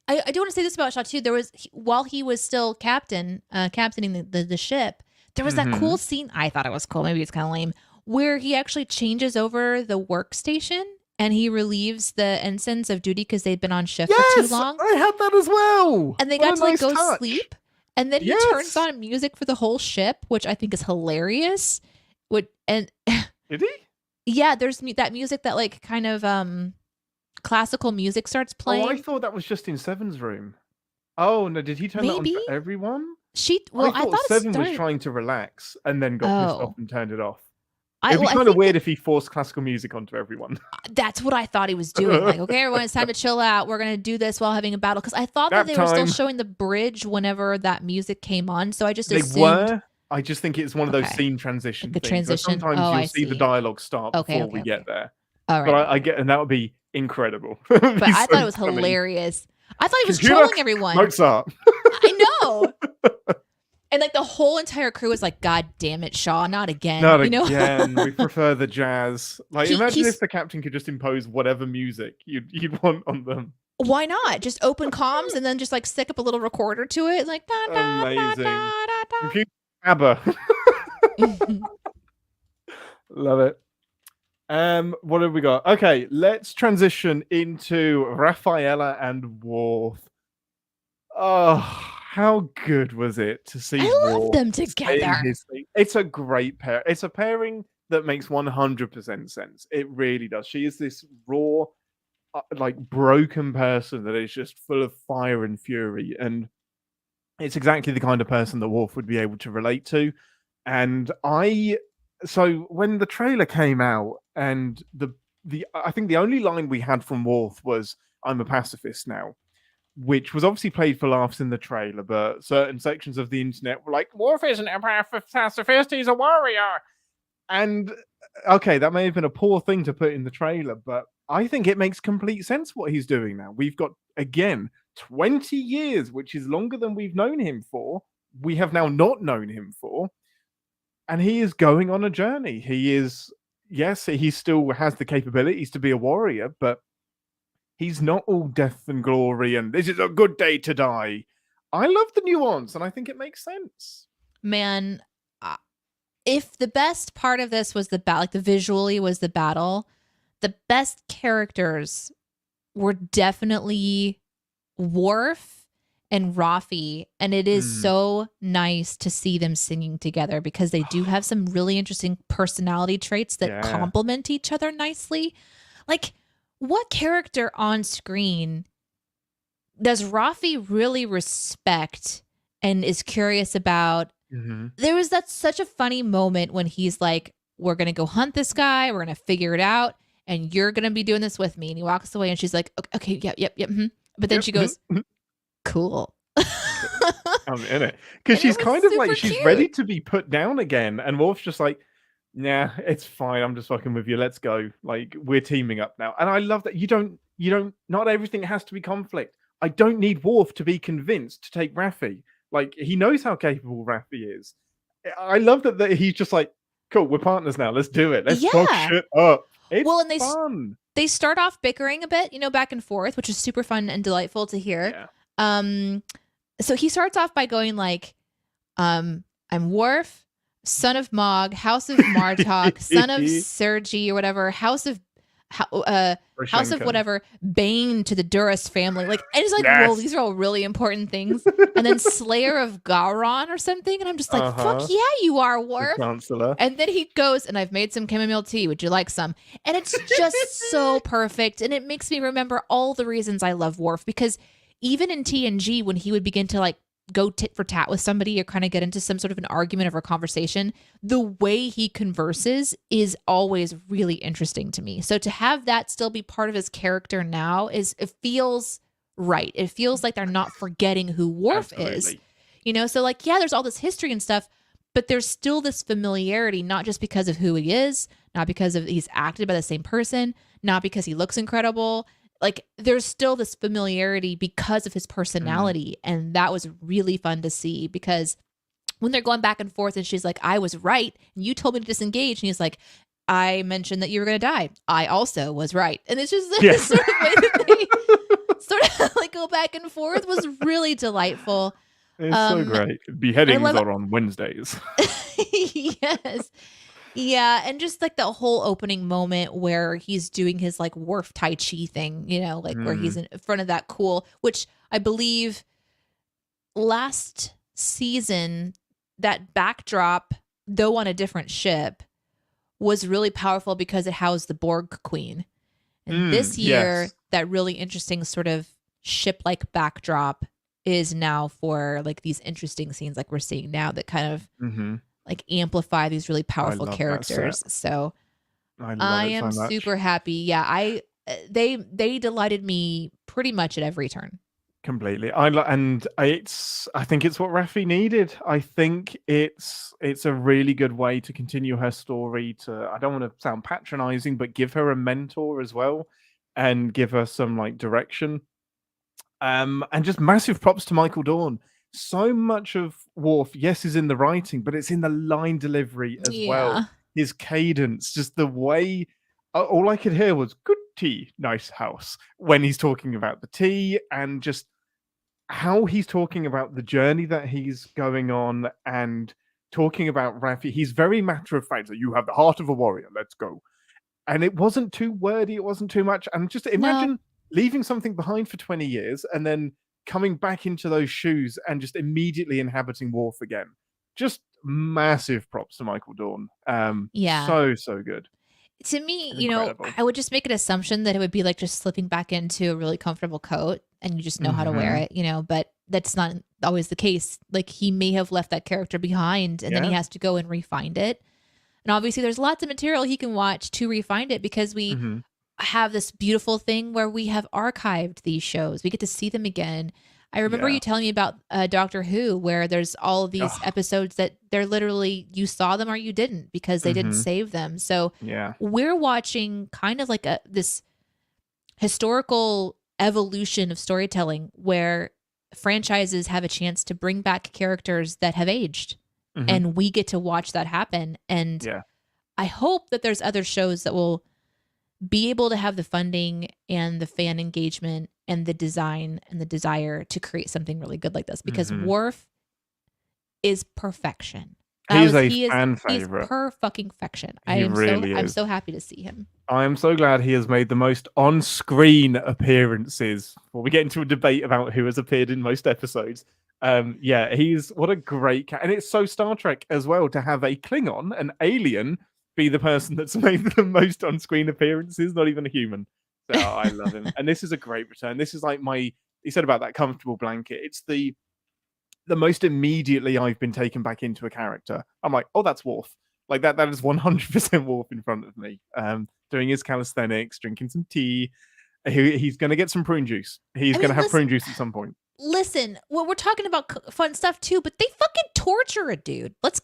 Speaker 2: I do want to say this about Shaw too. There was while he was still captaining the ship, there was that cool scene. I thought it was cool. Maybe it's kind of lame, where he actually changes over the workstation and he relieves the ensigns of duty because they'd been on shift for too long.
Speaker 1: I had that as well.
Speaker 2: And they got to like go sleep. And then he turns on music for the whole ship, which I think is hilarious. Did
Speaker 1: he?
Speaker 2: Yeah, there's that music that like kind of classical music starts playing.
Speaker 1: Oh, I thought that was just in Seven's room. Oh no, did he turn that on for everyone?
Speaker 2: I thought
Speaker 1: Seven was trying to relax and then got pissed off and turned it off. It'd be kind of weird if he forced classical music onto everyone.
Speaker 2: That's what I thought he was doing. Like, okay, everyone, it's time to chill out. We're going to do this while having a battle. Because I thought that they were still showing the bridge whenever that music came on. So I just assumed. They were.
Speaker 1: I just think it's one of those scene transition things.
Speaker 2: Transition.
Speaker 1: Sometimes you'll see the dialogue start before we get there.
Speaker 2: All right.
Speaker 1: But I get, and that would be incredible.
Speaker 2: But I thought it was hilarious. I thought he was trolling everyone.
Speaker 1: Mozart.
Speaker 2: I know. And like the whole entire crew was like, God damn it, Shaw, not again.
Speaker 1: Not again. We prefer the jazz. Like, imagine if the captain could just impose whatever music you'd want on them.
Speaker 2: Why not? Just open comms and then just like stick up a little recorder to it. Like,
Speaker 1: amazing. Computer ABBA. Love it. What have we got? Okay, let's transition into Rafaela and Worf. Oh, how good was it to see
Speaker 2: love them together.
Speaker 1: It's a great pair. It's a pairing that makes 100% sense. It really does. She is this raw, like broken person that is just full of fire and fury, and it's exactly the kind of person that Worf would be able to relate to. And so when the trailer came out and the I think the only line we had from Worf was "I'm a pacifist now," which was obviously played for laughs in the trailer, but certain sections of the internet were like, "Worf isn't a pacifist; he's a warrior." And okay, that may have been a poor thing to put in the trailer, but I think it makes complete sense what he's doing now. We've got, again, 20 years, which is longer than we've known him for. We have now not known him for. And he is going on a journey. He is, yes, he still has the capabilities to be a warrior, but he's not all death and glory and this is a good day to die. I love the nuance and I think it makes sense.
Speaker 2: Man, if the best part of this was the like the visually was the battle, the best characters were definitely Worf and Rafi, and it is so nice to see them singing together because they do have some really interesting personality traits that complement each other nicely. Like, what character on screen does Rafi really respect and is curious about? There was such a funny moment when he's like, we're going to go hunt this guy. We're going to figure it out. And you're going to be doing this with me. And he walks away and she's like, okay, yep. But then she goes, cool.
Speaker 1: I'm in it. Because she's kind of like, she's ready to be put down again. And Worf's just like, nah, it's fine. I'm just fucking with you. Let's go. Like, we're teaming up now. And I love that not everything has to be conflict. I don't need Worf to be convinced to take Raffi. Like, he knows how capable Raffi is. I love that he's just like, cool, we're partners now. Let's do it. Let's fuck shit up. It's fun.
Speaker 2: They start off bickering a bit, back and forth, which is super fun and delightful to hear. Yeah. So he starts off by going like, I'm Worf, son of Mog, House of Martok, son of Sergi or whatever, House of whatever, Bane to the Duras family. Like, and it's like, well, these are all really important things. And then Slayer of Gowron or something. And I'm just like, fuck yeah, you are, Worf. And then he goes, and I've made some chamomile tea. Would you like some? And it's just so perfect. And it makes me remember all the reasons I love Worf, because even in TNG, when he would begin to like go tit for tat with somebody or kind of get into some sort of an argument or a conversation, the way he converses is always really interesting to me. So to have that still be part of his character now it feels right. It feels like they're not forgetting who Worf is, so like, yeah, there's all this history and stuff, but there's still this familiarity, not just because of who he is, not because of he's acted by the same person, not because he looks incredible. Like, there's still this familiarity because of his personality. And that was really fun to see, because when they're going back and forth and she's like, I was right, and you told me to disengage. And he's like, I mentioned that you were going to die. I also was right. And it's just this sort of way that they sort of like go back and forth was really delightful.
Speaker 1: It's so great. Beheadings are on Wednesdays.
Speaker 2: Yes. Yeah, and just like the whole opening moment where he's doing his like Worf Tai Chi thing, like where he's in front of that cool, which I believe last season, that backdrop, though on a different ship, was really powerful because it housed the Borg Queen. And this year, that really interesting sort of ship-like backdrop is now for like these interesting scenes like we're seeing now that kind of like amplify these really powerful characters. So I am super happy. Yeah, they delighted me pretty much at every turn.
Speaker 1: Completely. I think it's what Raffi needed. I think it's a really good way to continue her story. I don't want to sound patronizing, but give her a mentor as well, and give her some like direction. And just massive props to Michael Dorn. So much of Worf, yes, is in the writing, but it's in the line delivery as well. His cadence, just the way. All I could hear was "good tea, nice house" when he's talking about the tea, and just how he's talking about the journey that he's going on and talking about Raffi. He's very matter of fact. So you have the heart of a warrior. Let's go. And it wasn't too wordy. It wasn't too much. And just imagine leaving something behind for 20 years and then coming back into those shoes and just immediately inhabiting Worf again. Just massive props to Michael Dorn. So good.
Speaker 2: To me, I would just make an assumption that it would be like just slipping back into a really comfortable coat and you just know how to wear it, but that's not always the case. Like, he may have left that character behind and then he has to go and refine it. And obviously there's lots of material he can watch to refine it, because we have this beautiful thing where we have archived these shows. We get to see them again. I remember
Speaker 1: Yeah.
Speaker 2: you telling me about Doctor Who, where there's all of these
Speaker 1: Oh,
Speaker 2: episodes that they're literally, you saw them or you didn't because they didn't
Speaker 1: hmm.
Speaker 2: save them. So
Speaker 1: Yeah.
Speaker 2: we're watching kind of like this historical evolution of storytelling where franchises have a chance to bring back characters that have aged,
Speaker 1: Hmm.
Speaker 2: and we get to watch that happen. And
Speaker 1: Yeah.
Speaker 2: I hope that there's other shows that will be able to have the funding and the fan engagement and the design and the desire to create something really good like this, because
Speaker 1: Hmm.
Speaker 2: Worf is perfection.
Speaker 1: He's a
Speaker 2: He
Speaker 1: fan
Speaker 2: is
Speaker 1: favorite.
Speaker 2: per fucking faction.
Speaker 1: He really
Speaker 2: I'm
Speaker 1: is.
Speaker 2: so happy to see him.
Speaker 1: I am so glad he has made the most on-screen appearances. Before we get into a debate about who has appeared in most episodes, yeah, he's what a great cat, and it's so Star Trek as well to have a Klingon, an alien, be the person that's made the most on-screen appearances, not even a human. So I love him, and this is a great return. This is like you said about that comfortable blanket. It's the most immediately I've been taken back into a character. I'm like, oh, that's Worf. Like that is 100% Worf in front of me. Doing his calisthenics, drinking some tea. He's going to get some prune juice. He's
Speaker 2: I
Speaker 1: going to
Speaker 2: mean,
Speaker 1: have prune juice at some point.
Speaker 2: listen, well, we're talking about fun stuff too, but they fucking torture a dude. Let's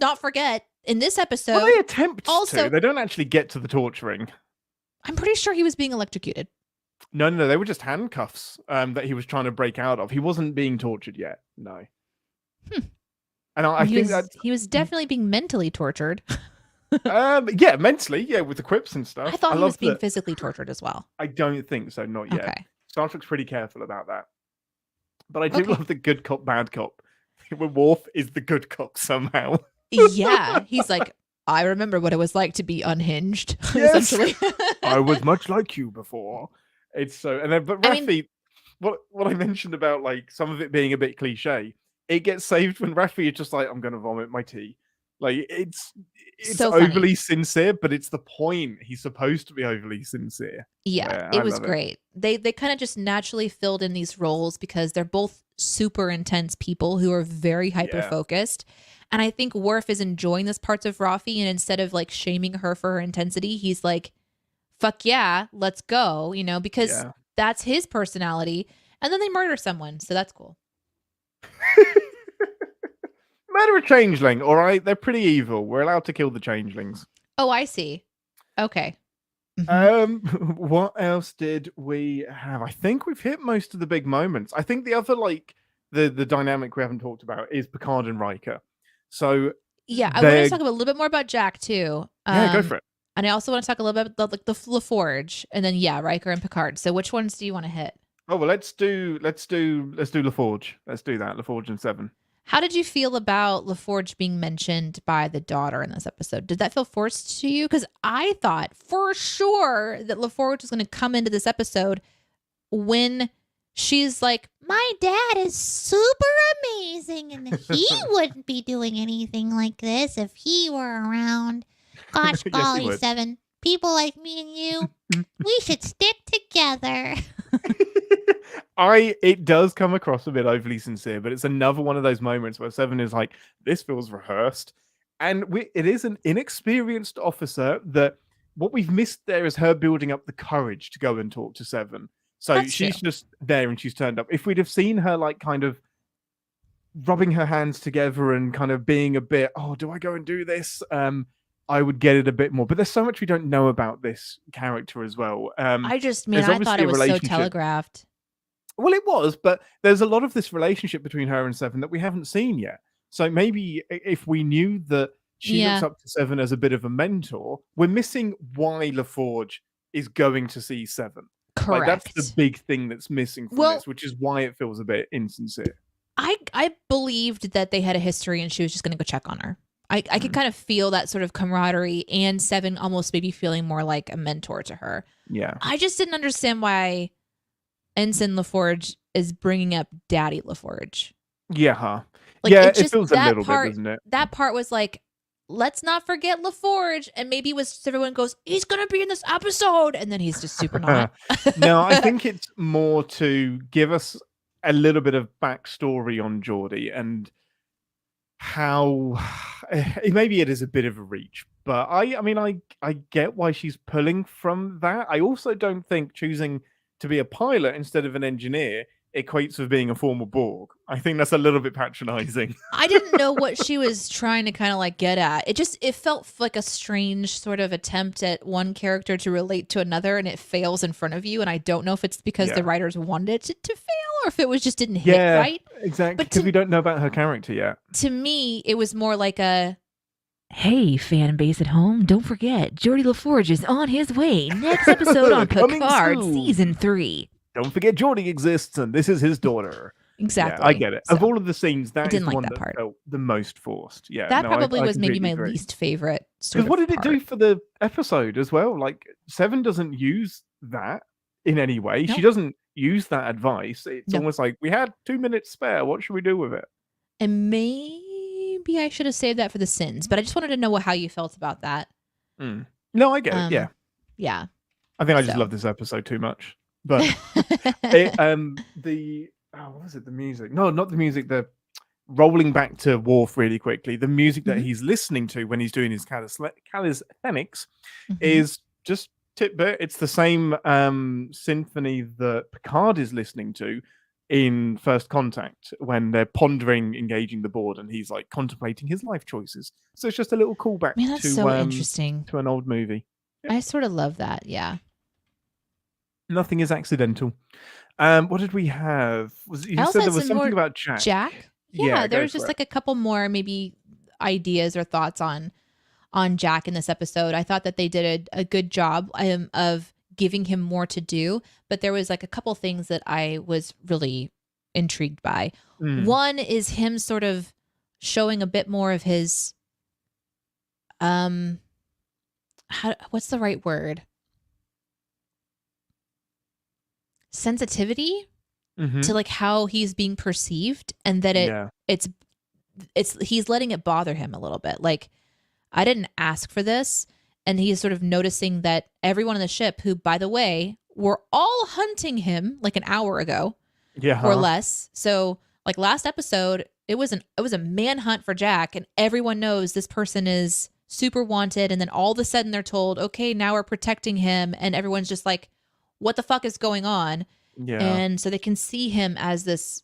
Speaker 2: not forget in this episode.
Speaker 1: Well, they attempt
Speaker 2: also,
Speaker 1: to. They don't actually get to the torturing.
Speaker 2: I'm pretty sure he was being electrocuted.
Speaker 1: No. They were just handcuffs that he was trying to break out of. He wasn't being tortured yet. No. And I think that
Speaker 2: he was definitely being mentally tortured.
Speaker 1: yeah, mentally, yeah, with the quips and stuff.
Speaker 2: I thought he was being
Speaker 1: that.
Speaker 2: physically tortured as well.
Speaker 1: I don't think so, not yet.
Speaker 2: Okay.
Speaker 1: Star Trek's pretty careful about that. But I do
Speaker 2: Okay.
Speaker 1: love the good cop, bad cop. When Worf is the good cop somehow.
Speaker 2: Yeah, he's like, I remember what it was like to be unhinged.
Speaker 1: Yes.
Speaker 2: Essentially,
Speaker 1: I was much like you before. It's so, and then but Raffi, what I mentioned about like some of it being a bit cliche, it gets saved when Raffi is just like, I'm gonna vomit my tea. Like it's
Speaker 2: so
Speaker 1: overly
Speaker 2: funny.
Speaker 1: sincere, but it's the point. He's supposed to be overly sincere.
Speaker 2: Yeah,
Speaker 1: I
Speaker 2: it was
Speaker 1: love
Speaker 2: great. They kind of just naturally filled in these roles because they're both super intense people who are very hyper focused. And I think Worf is enjoying this parts of Rafi, and instead of like shaming her for her intensity, he's like, fuck yeah, let's go, because that's his personality. And then they murder someone, so that's cool.
Speaker 1: Murder a changeling, all right? They're pretty evil. We're allowed to kill the changelings.
Speaker 2: Oh, I see. Okay.
Speaker 1: What else did we have? I think we've hit most of the big moments. I think the other like the dynamic we haven't talked about is Picard and Riker. So
Speaker 2: yeah, I want to talk a little bit more about Jack too.
Speaker 1: Yeah, go for it.
Speaker 2: And I also want to talk a little bit about like the LaForge, and then Riker and Picard. So which ones do you want to hit?
Speaker 1: Oh well, let's do LaForge. Let's do that. LaForge and Seven.
Speaker 2: How did you feel about LaForge being mentioned by the daughter in this episode? Did that feel forced to you? Because I thought for sure that LaForge was going to come into this episode when she's like,
Speaker 3: my dad is super amazing and he wouldn't be doing anything like this if he were around. Gosh, golly, Seven. People like me and you, we should stick together.
Speaker 1: It does come across a bit overly sincere, but it's another one of those moments where Seven is like, this feels rehearsed. And it is an inexperienced officer that what we've missed there is her building up the courage to go and talk to Seven. So she's just there and she's turned up. If we'd have seen her like kind of rubbing her hands together and kind of being a bit, oh, do I go and do this? I would get it a bit more. But there's so much we don't know about this character as well.
Speaker 2: I thought it was so telegraphed.
Speaker 1: Well, it was, but there's a lot of this relationship between her and Seven that we haven't seen yet. So maybe if we knew that she looks up to Seven as a bit of a mentor, we're missing why LaForge is going to see Seven.
Speaker 2: Correct.
Speaker 1: Like, that's the big thing that's missing from this, which is why it feels a bit insincere.
Speaker 2: I believed that they had a history and she was just going to go check on her. I could kind of feel that sort of camaraderie, and Seven almost maybe feeling more like a mentor to her.
Speaker 1: Yeah.
Speaker 2: I just didn't understand why Ensign LaForge is bringing up Daddy LaForge.
Speaker 1: Yeah, huh?
Speaker 2: Like,
Speaker 1: it feels a little bit, doesn't it?
Speaker 2: That part was like, let's not forget LaForge, and maybe everyone goes, he's gonna be in this episode, and then he's just super not.
Speaker 1: No, I think it's more to give us a little bit of backstory on Geordi, and how maybe it is a bit of a reach, but I mean I get why she's pulling from that. I also don't think choosing to be a pilot instead of an engineer equates with being a former Borg. I think that's a little bit patronizing.
Speaker 2: I didn't know what she was trying to kind of like get at. It felt like a strange sort of attempt at one character to relate to another, and it fails in front of you. And I don't know if it's because the writers wanted it to fail or if it was just didn't hit right.
Speaker 1: Exactly, because we don't know about her character yet.
Speaker 2: To me, it was more like a,
Speaker 4: hey, fan base at home, don't forget, Geordi LaForge is on his way. Next episode on Picard Season 3.
Speaker 1: Don't forget Geordi exists, and this is his daughter.
Speaker 2: Exactly.
Speaker 1: Yeah, I get it.
Speaker 2: So,
Speaker 1: of all of the scenes, that is the one
Speaker 2: that
Speaker 1: that felt the most forced. Yeah,
Speaker 2: that
Speaker 1: no,
Speaker 2: probably
Speaker 1: I
Speaker 2: was maybe my
Speaker 1: agree.
Speaker 2: least favorite.
Speaker 1: Because what did it do for the episode as well? Like, Seven doesn't use that in any way. Nope. She doesn't use that advice. It's almost like, we had 2 minutes spare. What should we do with it?
Speaker 2: And maybe I should have saved that for the sins, but I just wanted to know how you felt about that.
Speaker 1: No, I get it. Yeah.
Speaker 2: Yeah.
Speaker 1: I think I just love this episode too much. But what was it? The music? No, not the music. The rolling back to Worf really quickly. The music that he's listening to when he's doing his calisthenics is just tidbit. It's the same symphony that Picard is listening to in First Contact when they're pondering engaging the board, and he's like contemplating his life choices. So it's just a little callback
Speaker 2: interesting
Speaker 1: to an old movie.
Speaker 2: Yeah. I sort of love that. Yeah.
Speaker 1: Nothing is accidental. What did we have? You said there was something about Jack.
Speaker 2: Jack? Yeah, there was just like a couple more maybe ideas or thoughts on Jack in this episode. I thought that they did a good job of giving him more to do, but there was like a couple things that I was really intrigued by. One is him sort of showing a bit more of his what's the right word? Sensitivity to like how he's being perceived, and that it's he's letting it bother him a little bit. Like, I didn't ask for this, and he's sort of noticing that everyone on the ship, who by the way were all hunting him like an hour ago, or less. So like last episode, it was a manhunt for Jack, and everyone knows this person is super wanted, and then all of a sudden they're told, okay, now we're protecting him, and everyone's just like, what the fuck is going on? Yeah. And so they can see him as this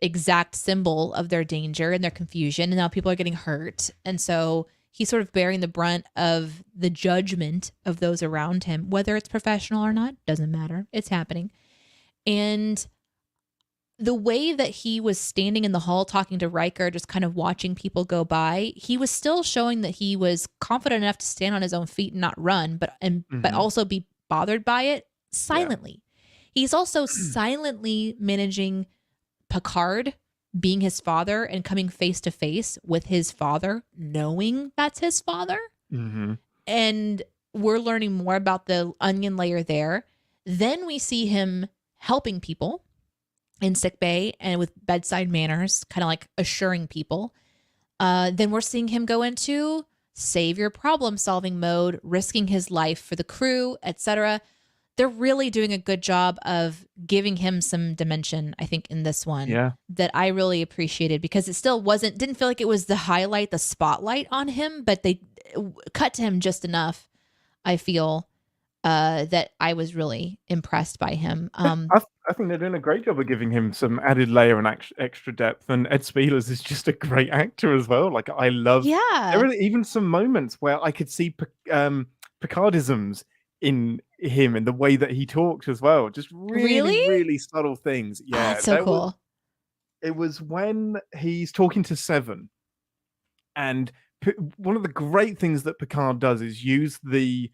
Speaker 2: exact symbol of their danger and their confusion. And now people are getting hurt. And so he's sort of bearing the brunt of the judgment of those around him, whether it's professional or not, doesn't matter. It's happening. And the way that he was standing in the hall talking to Riker, just kind of watching people go by, he was still showing that he was confident enough to stand on his own feet and not run, but also be bothered by it silently. He's also silently managing Picard being his father and coming face to face with his father, knowing that's his father. And we're learning more about the onion layer there. Then we see him helping people in sickbay and with bedside manners, kind of like assuring people. Then we're seeing him go into savior problem-solving mode, risking his life for the crew, etc. They're really doing a good job of giving him some dimension, I think, in this one that I really appreciated, because it still didn't feel like it was the highlight, the spotlight on him, but they cut to him just enough, I feel, that I was really impressed by him.
Speaker 1: I think they're doing a great job of giving him some added layer and extra depth. And Ed Spielers is just a great actor as well. Like, I love. There are even some moments where I could see Picardisms in him and the way that he talks as well. Just really subtle things. Yeah,
Speaker 2: that's so cool.
Speaker 1: It was when he's talking to Seven, and one of the great things that Picard does is use the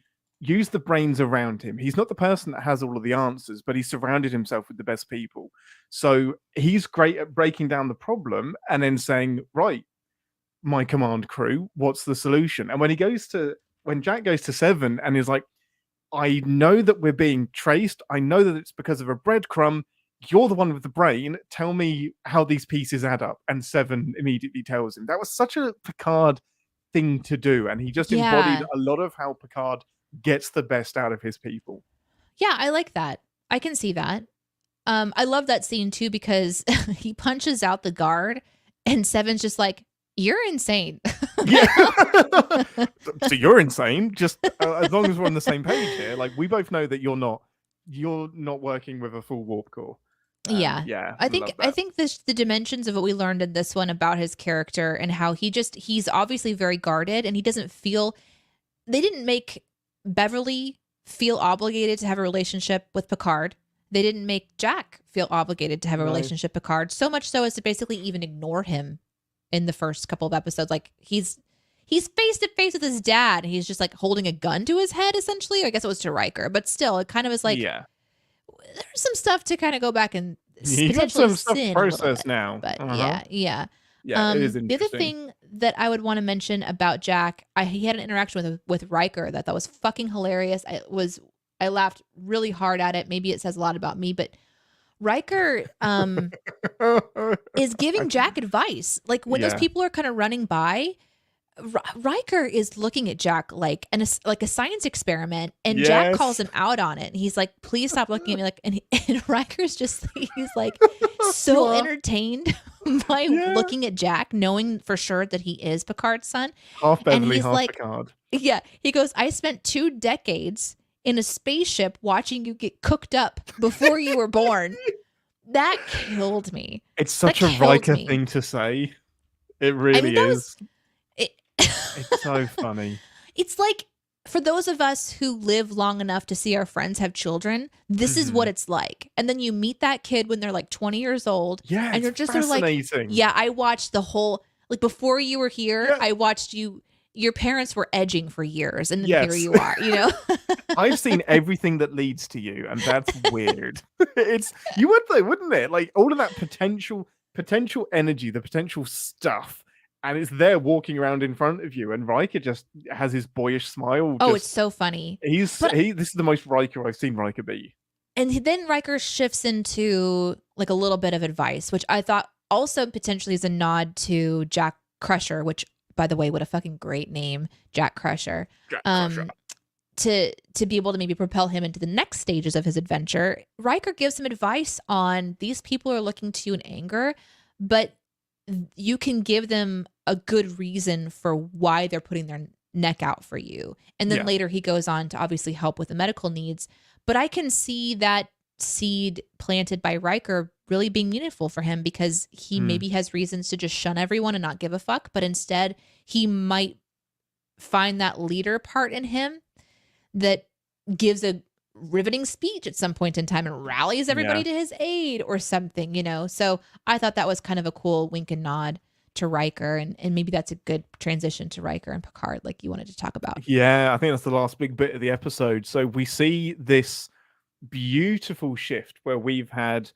Speaker 1: brains around him. He's not the person that has all of the answers, but he's surrounded himself with the best people. So he's great at breaking down the problem and then saying, right, my command crew, what's the solution? And when Jack goes to Seven and is like, I know that we're being traced. I know that it's because of a breadcrumb. You're the one with the brain. Tell me how these pieces add up. And Seven immediately tells him. That was such a Picard thing to do. And he just embodied a lot of how Picard gets the best out of his people.
Speaker 2: Yeah, I like that. I can see that. I love that scene too, because he punches out the guard And Seven's just like, you're insane.
Speaker 1: Yeah. So you're insane. Just as long as we're on the same page here, like we both know that you're not working with a full warp core.
Speaker 2: Yeah. I think the dimensions of what we learned in this one about his character and how he's obviously very guarded, and he doesn't feel, they didn't make Beverly feel obligated to have a relationship with Picard. They didn't make Jack feel obligated to have a relationship with Picard, so much so as to basically even ignore him in the first couple of episodes. Like he's face to face with his dad, and he's just like holding a gun to his head, essentially. I guess it was to Riker, but still, it kind of is like, there's some stuff to kind of go back and potentially sin process
Speaker 1: now.
Speaker 2: But
Speaker 1: yeah,
Speaker 2: it
Speaker 1: it is
Speaker 2: the
Speaker 1: interesting.
Speaker 2: other thing that I would want to mention about Jack, he had an interaction with Riker that was fucking hilarious. I laughed really hard at it. Maybe it says a lot about me, but Riker is giving Jack advice. Like when those people are kind of running by, Riker is looking at Jack like a science experiment, and Jack calls him out on it. And he's like, "Please stop looking at me!" Like, and Riker's just he's like so entertained by looking at Jack, knowing for sure that he is Picard's son.
Speaker 1: Half Beverly,
Speaker 2: and he's
Speaker 1: half
Speaker 2: like,
Speaker 1: Picard.
Speaker 2: Yeah, he goes, "I spent 2 decades in a spaceship watching you get cooked up before you were born." That killed me.
Speaker 1: It's such a Riker thing to say. It really is. It's so funny.
Speaker 2: It's like, for those of us who live long enough to see our friends have children, this is what it's like. And then you meet that kid when they're like 20 years old.
Speaker 1: Yeah,
Speaker 2: and you're just sort of like, yeah, I watched the whole, like before you were here, I watched you. Your parents were edging for years, and then here you are, you know?
Speaker 1: I've seen everything that leads to you, and that's weird. You would though, wouldn't it? Like all of that potential energy, the potential stuff, and it's there walking around in front of you, and Riker just has his boyish smile.
Speaker 2: Oh, it's so funny.
Speaker 1: This is the most Riker I've seen Riker be.
Speaker 2: And then Riker shifts into like a little bit of advice, which I thought also potentially is a nod to Jack Crusher, which, by the way, what a fucking great name, Jack Crusher.
Speaker 1: Jack Crusher.
Speaker 2: To be able to maybe propel him into the next stages of his adventure. Riker gives him advice on, these people are looking to you in anger, but you can give them a good reason for why they're putting their neck out for you. And then later he goes on to obviously help with the medical needs. But I can see that seed planted by Riker really being meaningful for him, because he maybe has reasons to just shun everyone and not give a fuck, but instead he might find that leader part in him that gives a riveting speech at some point in time and rallies everybody to his aid or something, you know? So I thought that was kind of a cool wink and nod to Riker, and maybe that's a good transition to Riker and Picard, like you wanted to talk about.
Speaker 1: Yeah, I think that's the last big bit of the episode. So we see this beautiful shift where we've had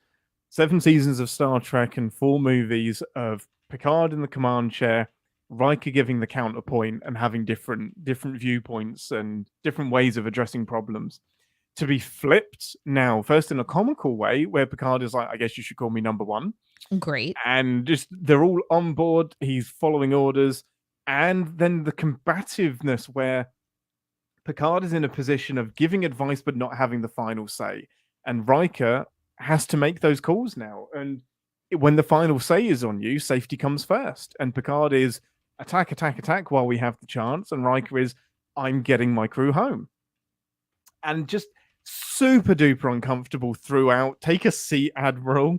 Speaker 1: 7 seasons of Star Trek and 4 movies of Picard in the command chair, Riker giving the counterpoint and having different viewpoints and different ways of addressing problems, to be flipped now, first in a comical way where Picard is like, I guess you should call me number 1.
Speaker 2: Great.
Speaker 1: And just they're all on board, he's following orders, and then the combativeness where Picard is in a position of giving advice but not having the final say, and Riker has to make those calls now. And when the final say is on you, safety comes first. And Picard is attack while we have the chance, and Riker is, I'm getting my crew home. And just super duper uncomfortable throughout. Take a seat, Admiral.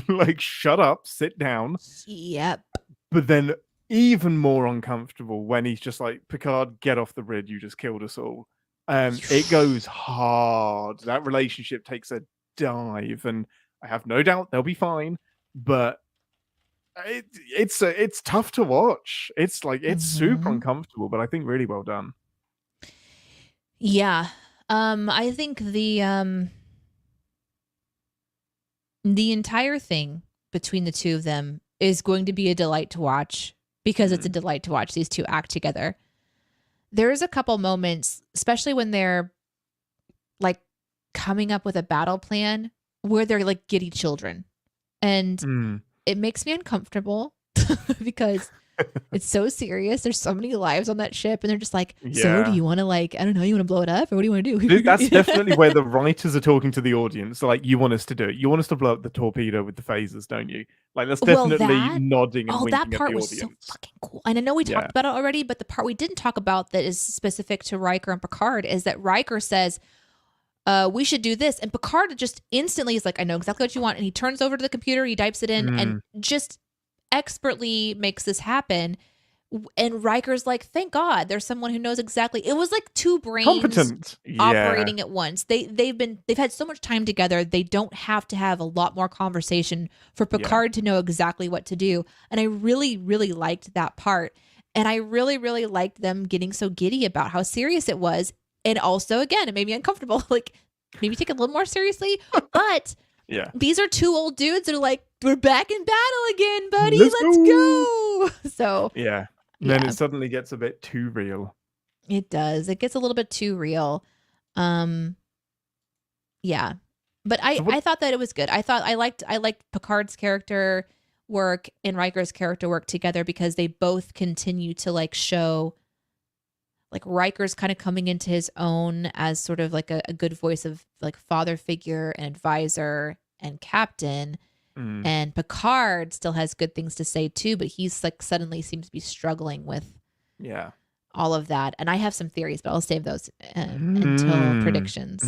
Speaker 1: Like, shut up, sit down.
Speaker 2: Yep.
Speaker 1: But then even more uncomfortable when he's just like, Picard, get off the grid, you just killed us all. It goes hard. That relationship takes a dive, and I have no doubt they'll be fine, but it's tough to watch. It's like, it's super uncomfortable, but I think really well done.
Speaker 2: Yeah. I think the entire thing between the two of them is going to be a delight to watch, because it's a delight to watch these two act together. There's a couple moments, especially when they're like coming up with a battle plan, where they're like giddy children, and it makes me uncomfortable because It's so serious. There's so many lives on that ship, and they're just like, so do you want to like, I don't know, you want to blow it up, or what do you want to do?
Speaker 1: That's definitely where the writers are talking to the audience. Like, you want us to do it. You want us to blow up the torpedo with the phasers, don't you? Like, that's definitely nodding and winking
Speaker 2: that part
Speaker 1: at the
Speaker 2: was
Speaker 1: audience.
Speaker 2: so fucking cool. And I know we talked about it already, but the part we didn't talk about that is specific to Riker and Picard is that Riker says, we should do this. And Picard just instantly is like, I know exactly what you want. And he turns over to the computer, he types it in, and just expertly makes this happen. And Riker's like, thank God there's someone who knows exactly. It was like two brains
Speaker 1: competent
Speaker 2: operating at once. They've had so much time together. They don't have to have a lot more conversation for Picard to know exactly what to do. And I really, really liked that part. And I really, really liked them getting so giddy about how serious it was. And also, again, it made me uncomfortable. Like, maybe take it a little more seriously. But these are two old dudes that are like, we're back in battle again, buddy. Let's go. So
Speaker 1: and then it suddenly gets a bit too real.
Speaker 2: It does. It gets a little bit too real. But I thought that it was good. I liked Picard's character work and Riker's character work together because they both continue to like show like Riker's kind of coming into his own as sort of like a good voice of like father figure and advisor and captain. And Picard still has good things to say too, but he's like suddenly seems to be struggling with all of that. And I have some theories, but I'll save those until predictions.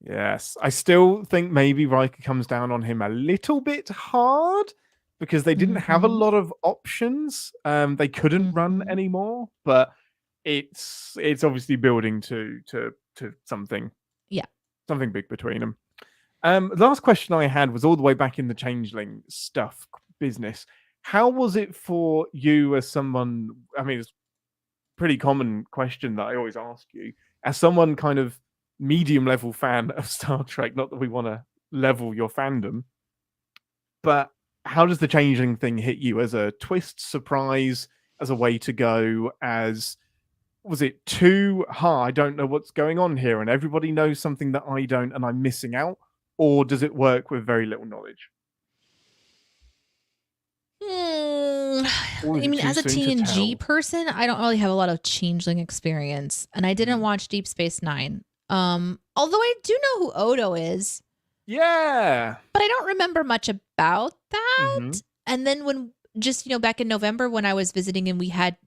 Speaker 1: Yes, I still think maybe Riker comes down on him a little bit hard because they didn't have a lot of options. They couldn't run anymore, but it's obviously building to something. Something big between them. The last question I had was all the way back in the changeling stuff business. How was it for you as someone? I mean, it's a pretty common question that I always ask you as someone kind of medium level fan of Star Trek. Not that we want to level your fandom, but how does the changeling thing hit you as a twist, surprise, as a way to go? As was it too hard? I don't know what's going on here, and everybody knows something that I don't, and I'm missing out. Or does it work with very little knowledge?
Speaker 2: I mean, as a TNG person, I don't really have a lot of changeling experience, and I didn't watch Deep Space Nine. Although I do know who Odo is.
Speaker 1: Yeah,
Speaker 2: but I don't remember much about that. And then when back in November when I was visiting and we had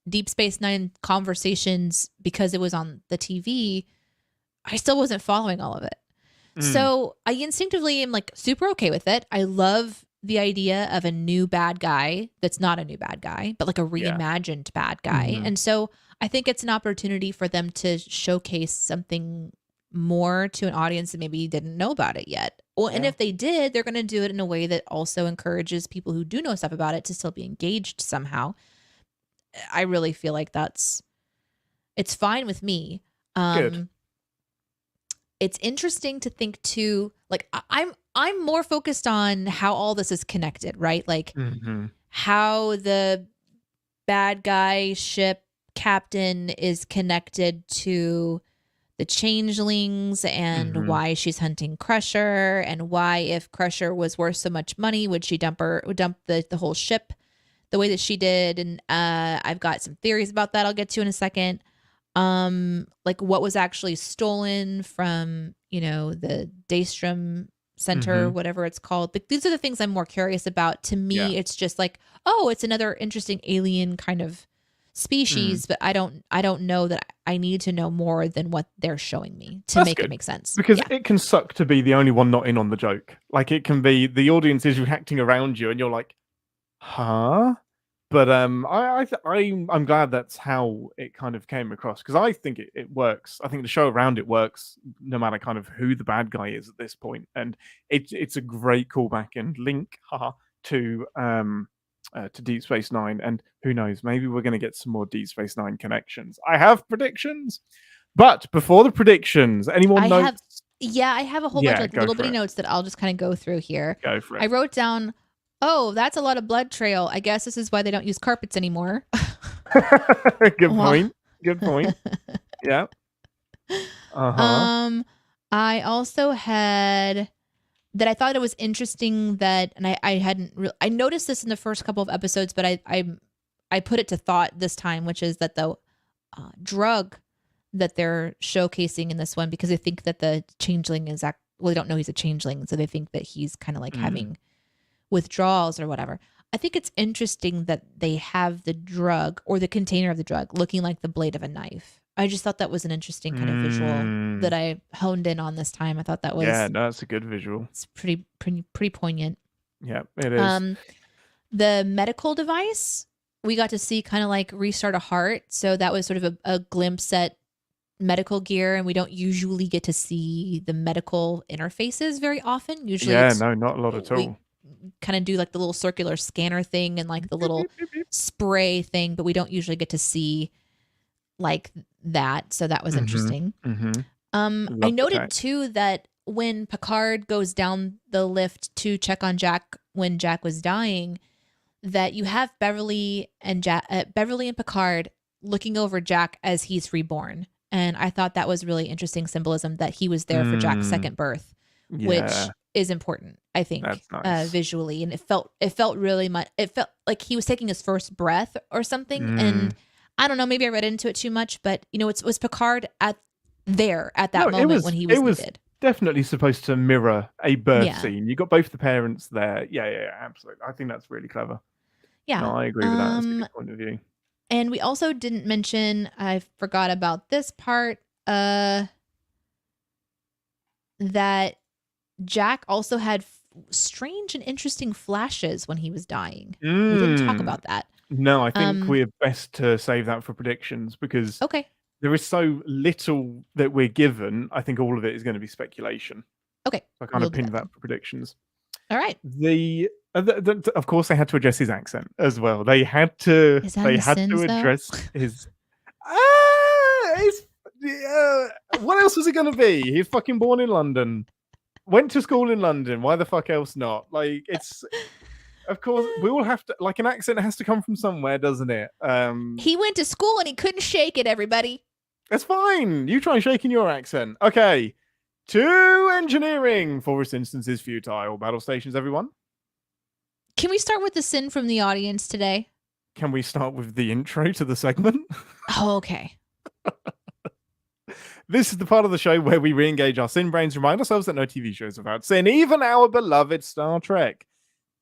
Speaker 2: Deep Space Nine conversations because it was on the TV, I still wasn't following all of it. So I instinctively am like super okay with it. I love the idea of a new bad guy that's not a new bad guy, but like a reimagined bad guy. And so I think it's an opportunity for them to showcase something more to an audience that maybe didn't know about it yet. Well, and if they did, they're going to do it in a way that also encourages people who do know stuff about it to still be engaged somehow. I really feel like it's fine with me.
Speaker 1: Good.
Speaker 2: It's interesting to think too, like I'm more focused on how all this is connected, right? Like how the bad guy ship captain is connected to the changelings and why she's hunting Crusher and why if Crusher was worth so much money, would she dump the whole ship the way that she did? And I've got some theories about that I'll get to in a second. Like what was actually stolen from, the Daystrom Center, whatever it's called. These are the things I'm more curious about. To me, it's just like, oh, it's another interesting alien kind of species, but I don't know that I need to know more than what they're showing me to make it make sense.
Speaker 1: Because it can suck to be the only one not in on the joke. Like it can be the audience is reacting around you and you're like, huh? But I'm glad that's how it kind of came across because I think it works. I think the show around it works no matter kind of who the bad guy is at this point, and it's a great callback and link to Deep Space Nine. And who knows, maybe we're going to get some more Deep Space Nine connections. I have predictions, but before the predictions, anyone knows?
Speaker 2: I have a whole bunch of little bitty notes that I'll just kind of go through here.
Speaker 1: Go for it.
Speaker 2: I wrote down. Oh, that's a lot of blood trail. I guess this is why they don't use carpets anymore.
Speaker 1: Good point. Good point. Yeah.
Speaker 2: I also had that I thought it was interesting that, and I hadn't I noticed this in the first couple of episodes, but I put it to thought this time, which is that the drug that they're showcasing in this one, because they think that the changeling is well, they don't know he's a changeling, so they think that he's kind of like having withdrawals or whatever. I think it's interesting that they have the drug or the container of the drug looking like the blade of a knife. I just thought that was an interesting kind of visual that I honed in on this time. I thought that was
Speaker 1: that's a good visual.
Speaker 2: It's pretty poignant.
Speaker 1: Yeah, it is.
Speaker 2: The medical device, we got to see kind of like restart a heart. So that was sort of a glimpse at medical gear, and we don't usually get to see the medical interfaces very often. Usually,
Speaker 1: not a lot at all.
Speaker 2: Kind of do like the little circular scanner thing and like the little spray thing, but we don't usually get to see like that. So that was interesting. I noted too that when Picard goes down the lift to check on Jack when Jack was dying, that you have Beverly and Picard looking over Jack as he's reborn. And I thought that was really interesting symbolism that he was there for Jack's second birth, which is important, I think, nice. Visually. And it felt really much, it felt like he was taking his first breath or something. And I don't know, maybe I read into it too much, but it was Picard at that moment when he was needed.
Speaker 1: Definitely supposed to mirror a birth scene. You got both the parents there. Yeah, absolutely. I think that's really clever.
Speaker 2: Yeah.
Speaker 1: No, I agree with that. That's a good point of view.
Speaker 2: And we also didn't mention, I forgot about this part, that Jack also had strange and interesting flashes when he was dying. We didn't talk about that.
Speaker 1: No, I think we're best to save that for predictions because there is so little that we're given. I think all of it is going to be speculation.
Speaker 2: Okay.
Speaker 1: So I kind of pinned that for predictions.
Speaker 2: All right.
Speaker 1: Of course, they had to address his accent as well. They had to. Address his. What else was it going to be? He's fucking born in London, went to school in London. Why the fuck else not? Like it's. Of course, we all have to. Like an accent has to come from somewhere, doesn't it?
Speaker 2: He went to school and he couldn't shake it. Everybody.
Speaker 1: That's fine. You try shaking your accent. Okay. To engineering. Forest instance is futile. Battle stations, everyone.
Speaker 2: Can we start with the sin from the audience today?
Speaker 1: Can we start with the intro to the segment?
Speaker 2: Oh, okay.
Speaker 1: This is the part of the show where we re-engage our sin brains, remind ourselves that no TV shows are about sin, even our beloved Star Trek.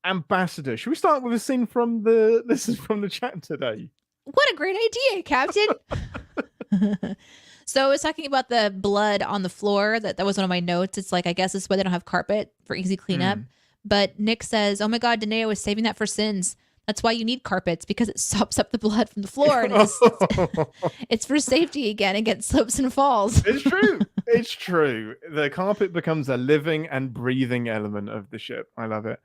Speaker 1: Ambassador. Should we start with a sin from the chat today?
Speaker 2: What a great idea, Captain. So I was talking about the blood on the floor. That was one of my notes. It's like, I guess this is why they don't have carpet for easy cleanup. But Nick says, oh my God, Danae was saving that for sins. That's why you need carpets, because it sops up the blood from the floor. And it's for safety again against slips and falls.
Speaker 1: It's true. It's true. The carpet becomes a living and breathing element of the ship. I love it.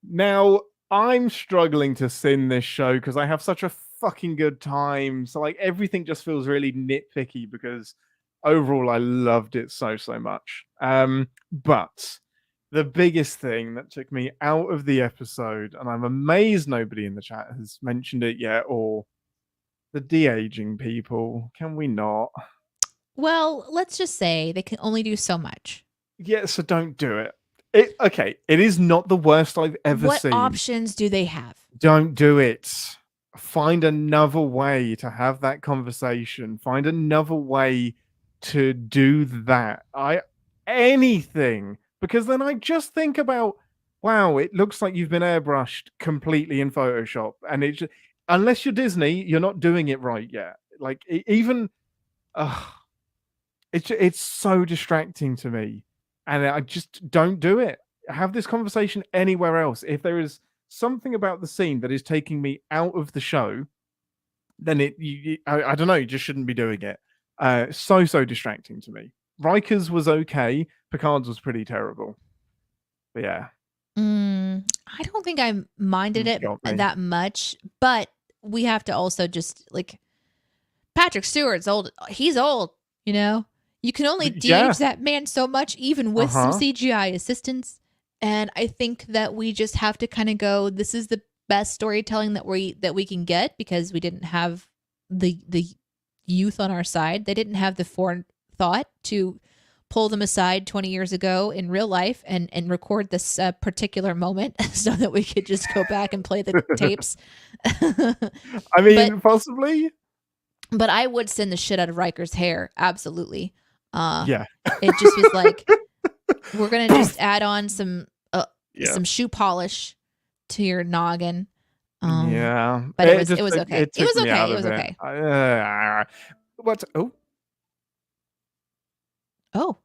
Speaker 1: Now, I'm struggling to sin this show because I have such a fucking good time. So like everything just feels really nitpicky because overall I loved it so much. But the biggest thing that took me out of the episode, and I'm amazed nobody in the chat has mentioned it yet, or the de-aging people. Can we not?
Speaker 2: Well, let's just say they can only do so much.
Speaker 1: Yeah, so don't do it. It is not the worst I've ever seen.
Speaker 2: What options do they have? Don't
Speaker 1: do it. Find another way to have that conversation. Find another way to do that. Anything. Because then I just think about, wow, it looks like you've been airbrushed completely in Photoshop. And unless you're Disney, you're not doing it right yet. Like, it's so distracting to me. And I just don't do it. Have this conversation anywhere else. If there is something about the scene that is taking me out of the show, then I don't know, you just shouldn't be doing it. So distracting to me. Riker's was okay. Picard's was pretty terrible. But yeah.
Speaker 2: I don't think I minded it that much, but we have to also just like Patrick Stewart's old. He's old, you know. You can only de-age that man so much, even with some CGI assistance. And I think that we just have to kind of go, this is the best storytelling that we can get, because we didn't have the youth on our side. They didn't have the forethought to pull them aside 20 years ago in real life and record this particular moment so that we could just go back and play the tapes.
Speaker 1: I mean, possibly.
Speaker 2: But I would send the shit out of Riker's hair. Absolutely.
Speaker 1: Yeah.
Speaker 2: It just was like, we're going to just add on some shoe polish to your noggin.
Speaker 1: Yeah.
Speaker 2: But it was okay. It was okay. It was okay.
Speaker 1: What?
Speaker 2: Oh.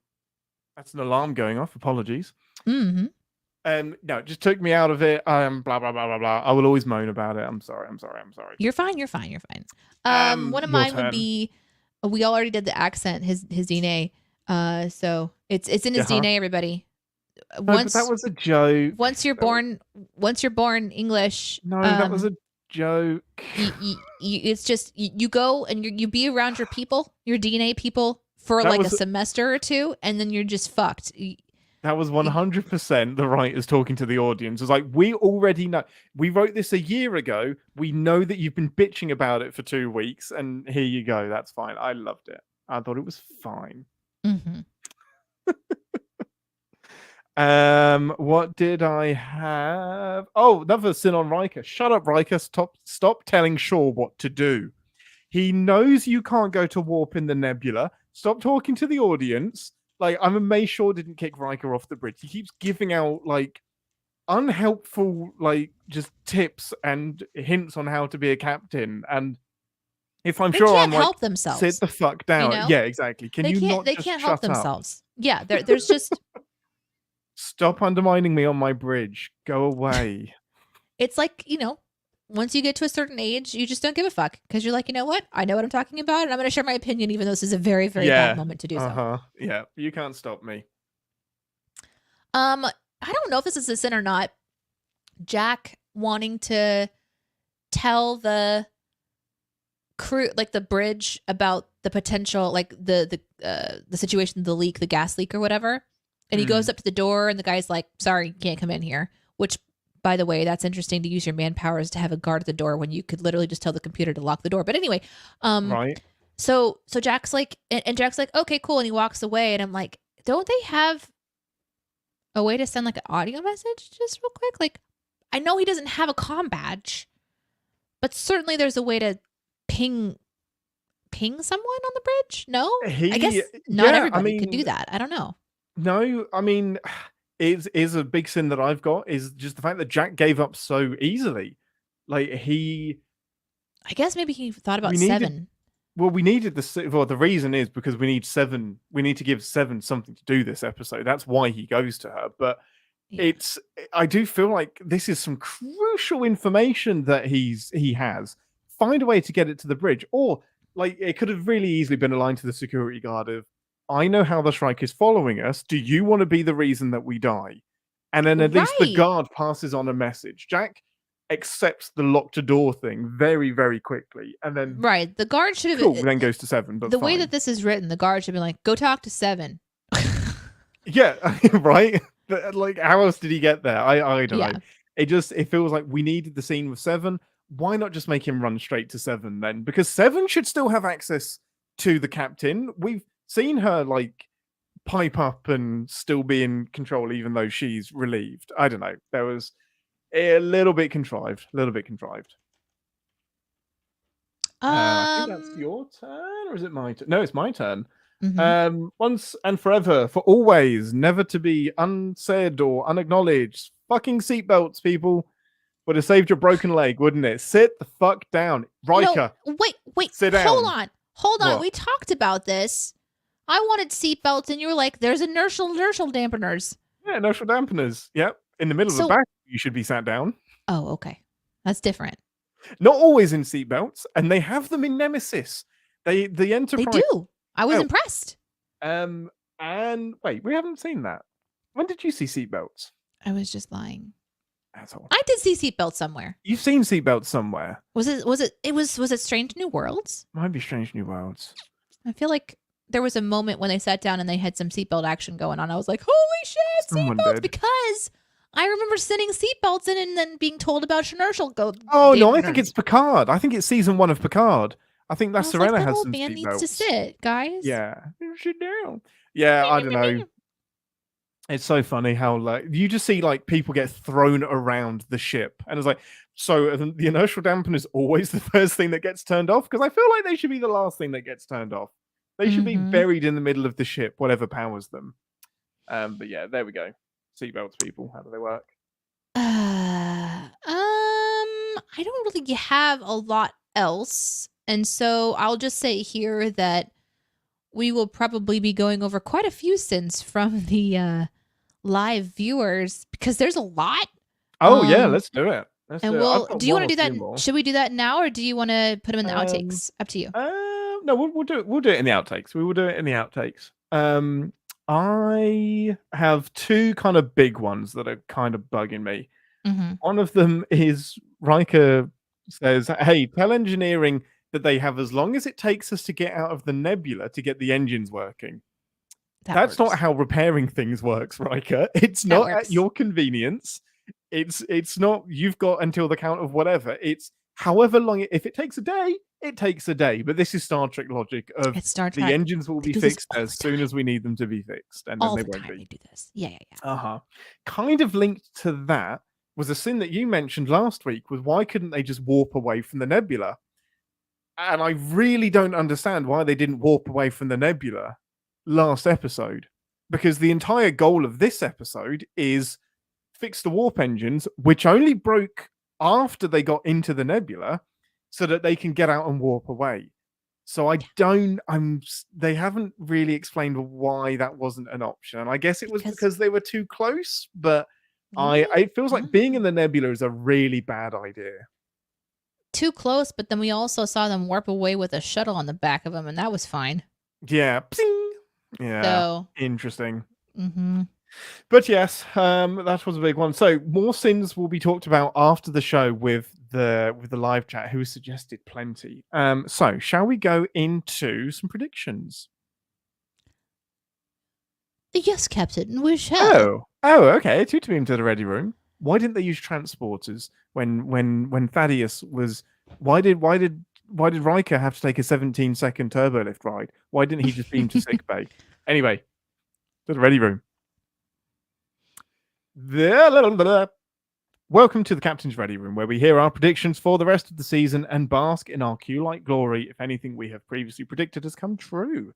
Speaker 1: That's an alarm going off. Apologies.
Speaker 2: Mm-hmm.
Speaker 1: No, it just took me out of it. Blah, blah, blah, blah, blah. I will always moan about it. I'm sorry.
Speaker 2: You're fine. One of mine would be, we already did the accent, his DNA. So it's in his DNA, everybody.
Speaker 1: But that was a joke.
Speaker 2: Once you're born English.
Speaker 1: No, that was a joke.
Speaker 2: It's just, you go and you be around your people, your DNA people for like a semester or two, and then you're just fucked.
Speaker 1: That was 100% the writers talking to the audience. It was like, we already know. We wrote this a year ago. We know that you've been bitching about it for 2 weeks, and here you go. That's fine. I loved it. I thought it was fine.
Speaker 2: Mm-hmm.
Speaker 1: What did I have? Oh, another sin on Riker. Shut up, Riker. Stop telling Shaw what to do. He knows you can't go to warp in the nebula. Stop talking to the audience. Like, I'm amazed Shaw didn't kick Riker off the bridge. He keeps giving out, like, unhelpful, like, just tips and hints on how to be a captain. And if I'm sure I'm
Speaker 2: help
Speaker 1: like,
Speaker 2: themselves.
Speaker 1: Sit the fuck down.
Speaker 2: You know?
Speaker 1: Yeah, exactly. They
Speaker 2: can't help themselves. Yeah, there's just...
Speaker 1: Stop undermining me on my bridge. Go away.
Speaker 2: It's like, once you get to a certain age, you just don't give a fuck because you're like, you know what? I know what I'm talking about, and I'm going to share my opinion, even though this is a very, very bad moment to do so.
Speaker 1: Yeah, you can't stop me.
Speaker 2: I don't know if this is a sin or not. Jack wanting to tell the crew, like the bridge, about the potential, like the situation, the leak, the gas leak or whatever. And he goes up to the door, and the guy's like, "Sorry, you can't come in here." Which, by the way, that's interesting to use your manpowers to have a guard at the door when you could literally just tell the computer to lock the door. But anyway,
Speaker 1: right.
Speaker 2: So Jack's like, and Jack's like, "Okay, cool," and he walks away. And I'm like, don't they have a way to send like an audio message just real quick? Like, I know he doesn't have a comm badge, but certainly there's a way to ping someone on the bridge. No, I guess not everybody can do that. I don't know.
Speaker 1: No, I mean, is a big sin that I've got is just the fact that Jack gave up so easily. Like I
Speaker 2: guess maybe he thought about Seven.
Speaker 1: We needed the reason is because we need Seven. We need to give Seven something to do this episode. That's why he goes to her. But I do feel like this is some crucial information that he has. Find a way to get it to the bridge, or like it could have really easily been aligned to the security guard of, I know how the Shrike is following us. Do you want to be the reason that we die? And then at least the guard passes on a message. Jack accepts the locked door thing very, very quickly. And then
Speaker 2: the guard should have
Speaker 1: then goes to Seven. But
Speaker 2: the way that this is written, the guard should be like, go talk to Seven.
Speaker 1: Yeah, right? Like, how else did he get there? I don't know. It feels like we needed the scene with Seven. Why not just make him run straight to Seven then? Because Seven should still have access to the captain. We've seen her like pipe up and still be in control even though she's relieved. I don't know. There was a little bit contrived. I think that's your turn, or is it my turn? No, it's my turn. Mm-hmm. Once and forever, for always, never to be unsaid or unacknowledged. Fucking seatbelts, people. Would have saved your broken leg, wouldn't it? Sit the fuck down. Riker.
Speaker 2: No, wait.
Speaker 1: Sit down.
Speaker 2: Hold on. What? We talked about this. I wanted seatbelts, and you were like, there's inertial dampeners.
Speaker 1: Yeah, inertial dampeners. Yep. In the middle of the back, you should be sat down.
Speaker 2: Oh, okay. That's different.
Speaker 1: Not always in seatbelts, and they have them in Nemesis. The Enterprise.
Speaker 2: They do. I was impressed.
Speaker 1: And wait, we haven't seen that. When did you see seatbelts?
Speaker 2: I was just lying.
Speaker 1: Asshole.
Speaker 2: I did see seatbelts somewhere.
Speaker 1: You've seen seatbelts somewhere.
Speaker 2: Was it Strange New Worlds?
Speaker 1: Might be Strange New Worlds.
Speaker 2: I feel like there was a moment when they sat down and they had some seatbelt action going on. I was like, holy shit, seatbelts! Because I remember sending seatbelts in and then being told about inertial go.
Speaker 1: Oh no, I think it's Picard. I think it's season 1 of Picard. I think that Serena has some
Speaker 2: man
Speaker 1: seatbelts.
Speaker 2: needs to sit, guys.
Speaker 1: Yeah, sit down. Yeah, I don't know. It's so funny how like you just see like people get thrown around the ship, and it's like, so the inertial dampener is always the first thing that gets turned off, because I feel like they should be the last thing that gets turned off. They should be buried in the middle of the ship, whatever powers them. But yeah, there we go. Seatbelts, people. How do they work?
Speaker 2: I don't really have a lot else, and so I'll just say here that we will probably be going over quite a few sins from the live viewers, because there's a lot.
Speaker 1: Oh yeah, let's do it.
Speaker 2: And do you want to do that? Should we do that now, or do you want to put them in the outtakes? Up to you.
Speaker 1: No, we'll do it. We'll do it in the outtakes. We will do it in the outtakes. I have two kind of big ones that are kind of bugging me. One of them is Riker says, "Hey, tell engineering that they have as long as it takes us to get out of the nebula to get the engines working." That's not how repairing things works, Riker. It's not at your convenience. It's not you've got until the count of whatever. It's however long. If it takes a day, it takes a day. But this is Star Trek logic of the engines will be fixed as soon as we need them to be fixed, and then they won't be.
Speaker 2: They do this. Yeah.
Speaker 1: Kind of linked to that was a sin that you mentioned last week. Was why couldn't they just warp away from the nebula? And I really don't understand why they didn't warp away from the nebula last episode, because the entire goal of this episode is fix the warp engines, which only broke after they got into the nebula, so that they can get out and warp away. So they haven't really explained why that wasn't an option. And I guess it was because they were too close, but it feels like being in the nebula is a really bad idea.
Speaker 2: Too close, but then we also saw them warp away with a shuttle on the back of them, and that was fine.
Speaker 1: Yeah. Psing! Yeah. So interesting.
Speaker 2: Mm-hmm.
Speaker 1: But yes, that was a big one. So more sins will be talked about after the show with the live chat, who suggested plenty. So shall we go into some predictions?
Speaker 2: Yes, Captain. We shall.
Speaker 1: Oh, okay. Toot me into the ready room. Why didn't they use transporters when Thaddeus was? Why did Riker have to take a 17-second turbo lift ride? Why didn't he just beam to sickbay? Anyway, to the ready room. Welcome to the Captain's Ready Room, where we hear our predictions for the rest of the season and bask in our Q-like glory if anything we have previously predicted has come true.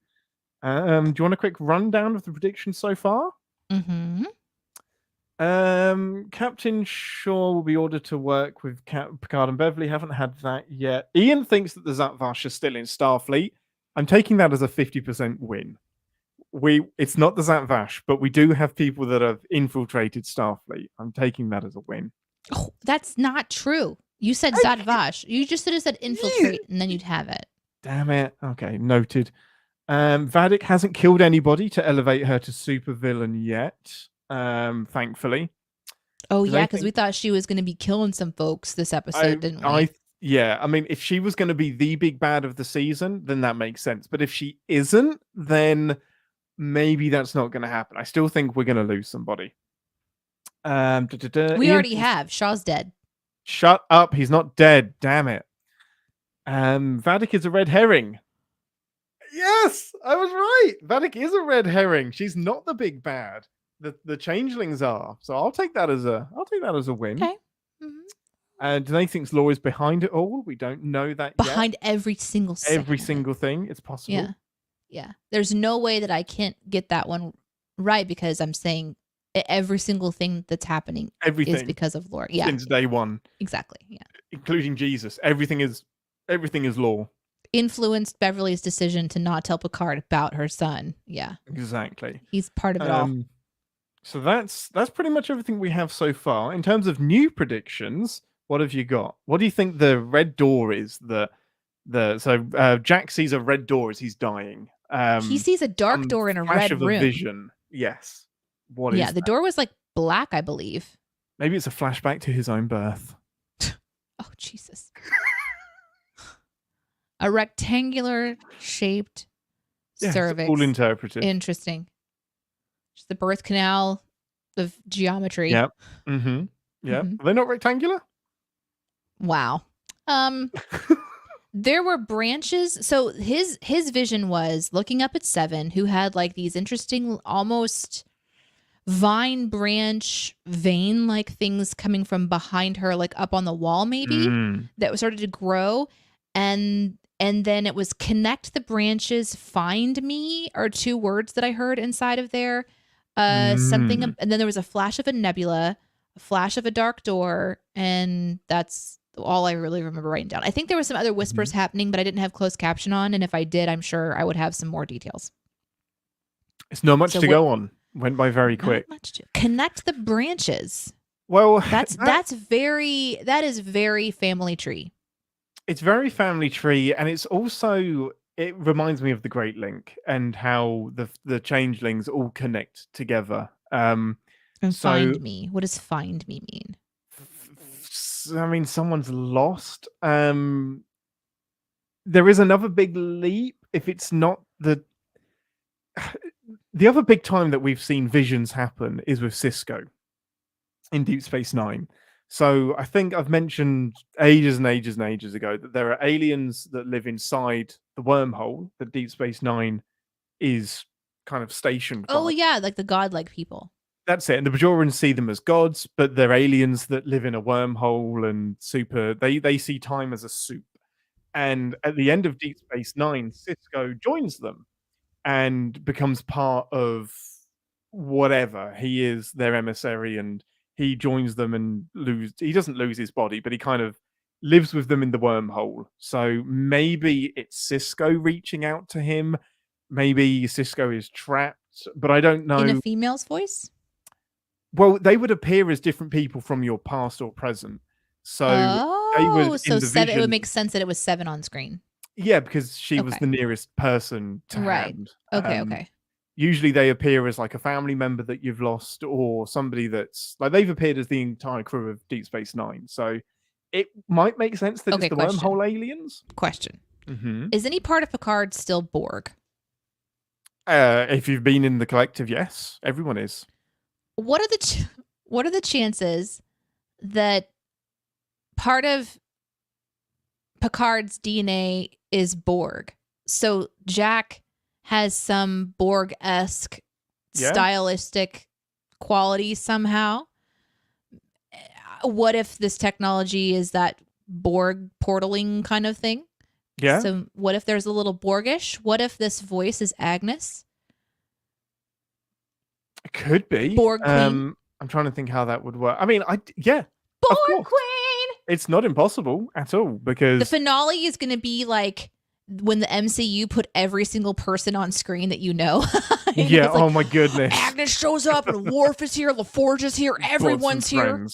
Speaker 1: Do you want a quick rundown of the predictions so far?
Speaker 2: Mm-hmm.
Speaker 1: Captain Shaw will be ordered to work with Picard and Beverly. Haven't had that yet. Ian thinks that the Zatvash are still in Starfleet. I'm taking that as a 50% win. It's not the Zatvash, but we do have people that have infiltrated Starfleet. I'm taking that as a win.
Speaker 2: Oh, that's not true. You said Zatvash. You just said infiltrate, and then you'd have it.
Speaker 1: Damn it. Okay, noted. Vadik hasn't killed anybody to elevate her to supervillain yet. Thankfully.
Speaker 2: Oh yeah, because we thought she was going to be killing some folks this episode, didn't we?
Speaker 1: Yeah, I mean, if she was going to be the big bad of the season, then that makes sense. But if she isn't, then maybe that's not going to happen. I still think we're going to lose somebody.
Speaker 2: We already have. Shaw's dead.
Speaker 1: Shut up. He's not dead. Damn it. Vadik is a red herring. Yes, I was right. Vadik is a red herring. She's not the big bad. The changelings are. So I'll take that as a win.
Speaker 2: Okay. Mm-hmm.
Speaker 1: Do they think Laura's behind it all? We don't know that
Speaker 2: behind every single
Speaker 1: thing. It's possible.
Speaker 2: Yeah. There's no way that I can't get that one right, because I'm saying every single thing that's happening is because of Laura. Yeah.
Speaker 1: Since day one.
Speaker 2: Exactly. Yeah.
Speaker 1: Including Jesus. Everything is law.
Speaker 2: Influenced Beverly's decision to not tell Picard about her son. Yeah.
Speaker 1: Exactly.
Speaker 2: He's part of it all.
Speaker 1: So that's pretty much everything we have so far. In terms of new predictions, what have you got? What do you think the red door is? Jack sees a red door as he's dying.
Speaker 2: He sees a dark door in a red room.
Speaker 1: A vision. Yes. What is
Speaker 2: the door was like black, I believe.
Speaker 1: Maybe it's a flashback to his own birth.
Speaker 2: Oh, Jesus. A rectangular shaped cervix.
Speaker 1: All interpreted.
Speaker 2: Interesting. Just the birth canal of geometry.
Speaker 1: Yep. Mm-hmm. Yep. Are they not rectangular?
Speaker 2: Wow. There were branches. So his vision was looking up at Seven, who had like these interesting, almost vine branch vein like things coming from behind her, like up on the wall, maybe that started to grow, and then it was connect the branches, find me, are 2 words that I heard inside of there. Something, and then there was a flash of a nebula, a flash of a dark door, and that's all I really remember writing down. I think there was some other whispers happening, but I didn't have closed caption on, and if I did, I'm sure I would have some more details.
Speaker 1: It's not much to go on. Went by very quick.
Speaker 2: Connect the branches.
Speaker 1: Well,
Speaker 2: that is very family tree.
Speaker 1: It's very family tree, and it's also, it reminds me of the Great Link and how the changelings all connect together.
Speaker 2: And find me. What does find me mean?
Speaker 1: I mean, someone's lost. There is another big leap. If it's not the other big time that we've seen visions happen is with Cisco in Deep Space Nine. So I think I've mentioned ages and ages and ages ago that there are aliens that live inside the wormhole that Deep Space Nine is kind of stationed by.
Speaker 2: Oh yeah, like the godlike people.
Speaker 1: That's it. And the Bajorans see them as gods, but they're aliens that live in a wormhole and they see time as a soup. And at the end of Deep Space Nine, Cisco joins them and becomes part of whatever. He is their emissary, and he joins them and he doesn't lose his body, but he kind of lives with them in the wormhole. So maybe it's Cisco reaching out to him. Maybe Cisco is trapped, but I don't know.
Speaker 2: In a female's voice?
Speaker 1: Well, they would appear as different people from your past or present. So they would,
Speaker 2: so Seven, it would make sense that it was Seven on screen.
Speaker 1: Yeah, because she was the nearest person to hand.
Speaker 2: Okay.
Speaker 1: Usually they appear as like a family member that you've lost, or somebody that's like, they've appeared as the entire crew of Deep Space Nine. So it might make sense that it's the wormhole aliens.
Speaker 2: Question. Is any part of Picard still Borg?
Speaker 1: If you've been in the collective, yes, everyone is.
Speaker 2: What are the chances that part of Picard's DNA is Borg? So Jack has some Borg-esque stylistic quality somehow. What if this technology is that Borg portaling kind of thing?
Speaker 1: Yeah.
Speaker 2: So what if there's a little Borgish? What if this voice is Agnes?
Speaker 1: It could be.
Speaker 2: Borg Queen.
Speaker 1: I'm trying to think how that would work. I mean,
Speaker 2: Borg Queen.
Speaker 1: It's not impossible at all, because
Speaker 2: the finale is going to be like when the MCU put every single person on screen that you know.
Speaker 1: Yeah. Oh my goodness.
Speaker 2: Agnes shows up, and Worf is here, LaForge is here, everyone's here.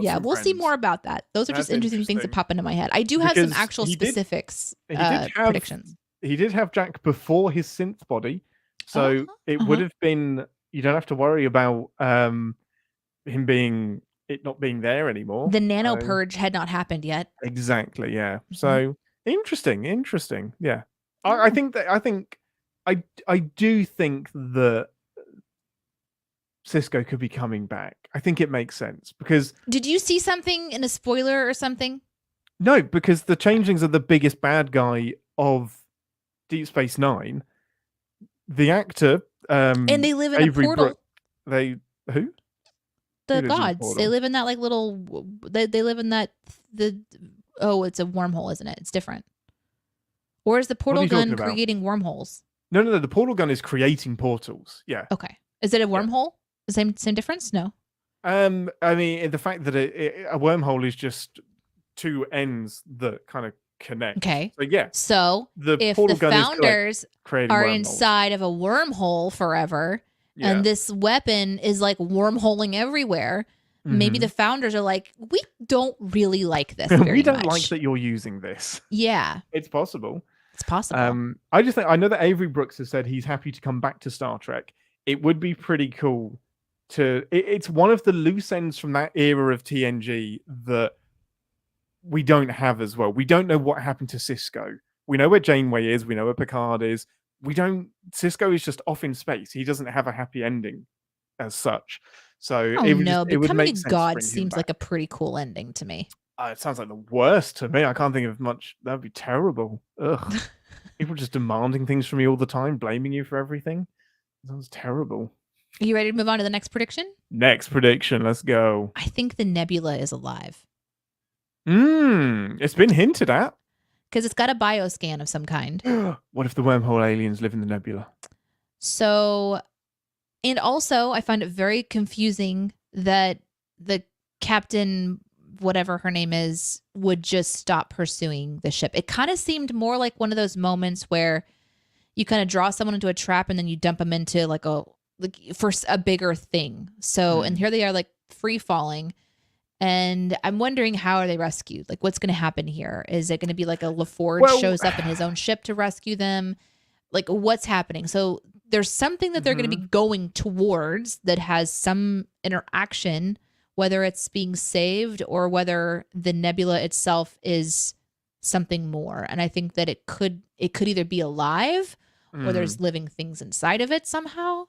Speaker 2: Yeah, we'll see more about that. Those are just interesting things that pop into my head. I do have some actual specifics predictions.
Speaker 1: He did have Jack before his synth body, so it would have been. You don't have to worry about him not being there anymore.
Speaker 2: The nano purge had not happened yet.
Speaker 1: Exactly. Yeah. So interesting. Yeah. I do think that Cisco could be coming back. I think it makes sense, because...
Speaker 2: Did you see something in a spoiler or something?
Speaker 1: No, because the Changelings are the biggest bad guy of Deep Space Nine. The actor...
Speaker 2: and they live in
Speaker 1: Avery
Speaker 2: a portal.
Speaker 1: Who?
Speaker 2: The gods. They live in that like little... They live in that... it's a wormhole, isn't it? It's different. Or is the portal gun creating wormholes?
Speaker 1: No. The portal gun is creating portals. Yeah.
Speaker 2: Okay. Is it a wormhole? The same difference? No.
Speaker 1: I mean, the fact that a wormhole is just two ends that kind of connect.
Speaker 2: Okay.
Speaker 1: So yeah.
Speaker 2: So if the founders are inside of a wormhole forever, and this weapon is like wormholing everywhere, maybe the founders are like, we don't really like this very
Speaker 1: we don't
Speaker 2: much.
Speaker 1: like that you're using this.
Speaker 2: Yeah.
Speaker 1: It's possible.
Speaker 2: It's possible.
Speaker 1: I know that Avery Brooks has said he's happy to come back to Star Trek. It would be pretty cool it's one of the loose ends from that era of TNG that we don't have as well. We don't know what happened to Cisco. We know where Janeway is. We know where Picard is. Cisco is just off in space. He doesn't have a happy ending as such. So
Speaker 2: becoming a god seems like a pretty cool ending to me.
Speaker 1: It sounds like the worst to me. I can't think of much. That'd be terrible. Ugh. People just demanding things from you all the time, blaming you for everything. Sounds terrible.
Speaker 2: Are you ready to move on to the next prediction?
Speaker 1: Next prediction. Let's go.
Speaker 2: I think the nebula is alive
Speaker 1: It's been hinted at.
Speaker 2: because it's got a bioscan of some kind.
Speaker 1: What if the wormhole aliens live in the nebula?
Speaker 2: So, and also I find it very confusing that the captain, whatever her name is, would just stop pursuing the ship. It kind of seemed more like one of those moments where you kind of draw someone into a trap and then you dump them into like for a bigger thing. So, and here they are like free falling. And I'm wondering, how are they rescued? Like, what's going to happen here? Is it going to be like a LaForge shows up in his own ship to rescue them? Like, what's happening? So there's something that they're going to be going towards that has some interaction, whether it's being saved or whether the nebula itself is something more. And I think that it could either be alive or there's living things inside of it somehow.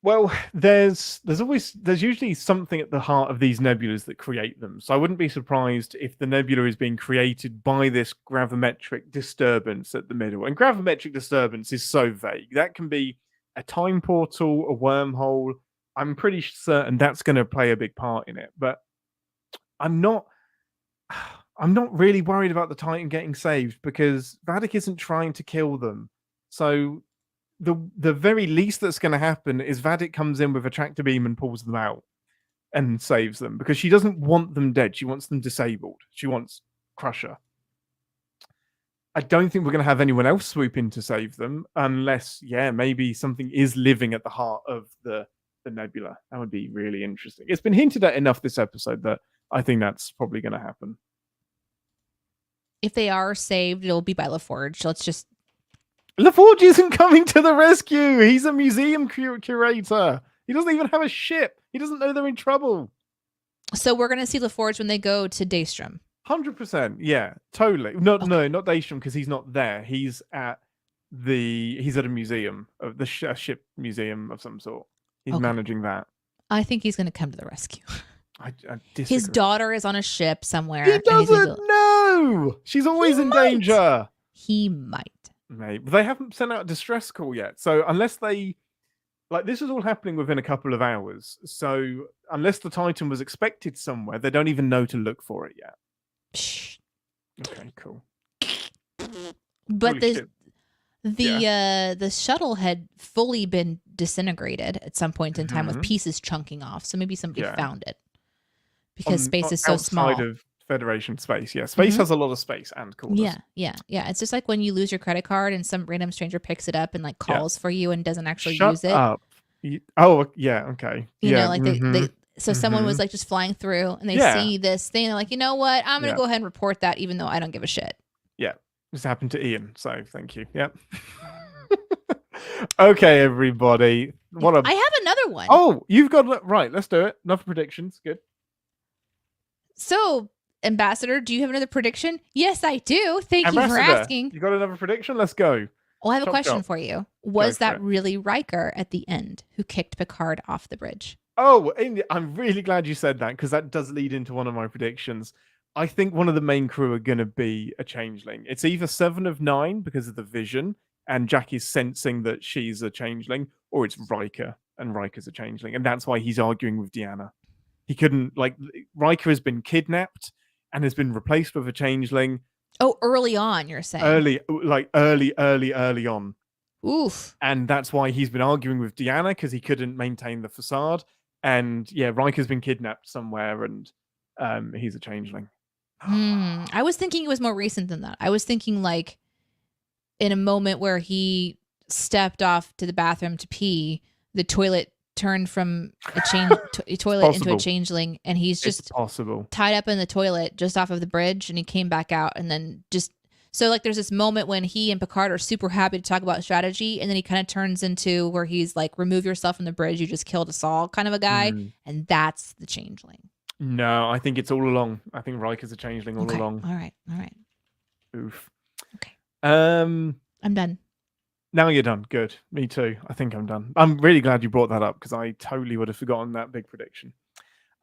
Speaker 1: Well, there's usually something at the heart of these nebulas that create them. So I wouldn't be surprised if the nebula is being created by this gravimetric disturbance at the middle. And gravimetric disturbance is so vague. That can be a time portal, a wormhole. I'm pretty certain that's going to play a big part in it. But I'm not really worried about the Titan getting saved because Vadic isn't trying to kill them. So the very least that's going to happen is Vadic comes in with a tractor beam and pulls them out and saves them because she doesn't want them dead. She wants them disabled. She wants Crusher. I don't think we're going to have anyone else swoop in to save them unless, maybe something is living at the heart of the nebula. That would be really interesting. It's been hinted at enough this episode that I think that's probably going to happen.
Speaker 2: If they are saved, it'll be by LaForge. Let's just...
Speaker 1: LaForge isn't coming to the rescue. He's a museum curator. He doesn't even have a ship. He doesn't know they're in trouble.
Speaker 2: So we're going to see LaForge when they go to Daystrom.
Speaker 1: 100%. Yeah, totally. No, not Daystrom because he's not there. He's at a museum, of the ship museum of some sort. He's managing that.
Speaker 2: I think he's going to come to the rescue.
Speaker 1: I disagree.
Speaker 2: His daughter is on a ship somewhere.
Speaker 1: He doesn't know. She's always in danger.
Speaker 2: He might.
Speaker 1: Maybe. But they haven't sent out a distress call yet. So unless they... this is all happening within a couple of hours. So unless the Titan was expected somewhere, they don't even know to look for it yet.
Speaker 2: Psh.
Speaker 1: Okay, cool.
Speaker 2: But the shuttle had fully been disintegrated at some point in time with pieces chunking off. So maybe somebody found it. Because space is so small.
Speaker 1: Outside of Federation space, space has a lot of space and coolness.
Speaker 2: Yeah. It's just like when you lose your credit card and some random stranger picks it up and like calls for you and doesn't actually use it.
Speaker 1: Up. Okay.
Speaker 2: You know, like they so someone was like just flying through and they see this thing and they're like, you know what? I'm gonna go ahead and report that even though I don't give a shit. Yeah.
Speaker 1: This happened to Ian, so thank you. Yep. Okay, everybody.
Speaker 2: I have another one.
Speaker 1: Oh, you've got right. Let's do it. Enough predictions. Good.
Speaker 2: So, Ambassador, do you have another prediction? Yes, I do. Thank you for asking.
Speaker 1: You got another prediction? Let's go.
Speaker 2: Well, I have a question for you. Was that really Riker at the end who kicked Picard off the bridge?
Speaker 1: Oh, I'm really glad you said that because that does lead into one of my predictions. I think one of the main crew are going to be a changeling. It's either 7 of 9 because of the vision and Jack is sensing that she's a changeling, or it's Riker and Riker's a changeling. And that's why he's arguing with Deanna. He couldn't, Riker has been kidnapped and has been replaced with a changeling.
Speaker 2: Oh, early on, you're saying?
Speaker 1: Early on.
Speaker 2: Oof.
Speaker 1: And that's why he's been arguing with Deanna because he couldn't maintain the facade. And Riker's been kidnapped somewhere and he's a changeling.
Speaker 2: I was thinking it was more recent than that. I was thinking like in a moment where he stepped off to the bathroom to pee, the toilet turned from a toilet into a changeling, and he's just tied up in the toilet just off of the bridge, and he came back out, and then just so like there's this moment when he and Picard are super happy to talk about strategy, and then he kind of turns into where he's like, remove yourself from the bridge, you just killed us all kind of a guy, and that's the changeling.
Speaker 1: No, I think it's all along. I think Riker's a changeling all along.
Speaker 2: All right.
Speaker 1: Oof.
Speaker 2: Okay.
Speaker 1: I'm
Speaker 2: done.
Speaker 1: Now you're done. Good. Me too. I think I'm done. I'm really glad you brought that up because I totally would have forgotten that big prediction.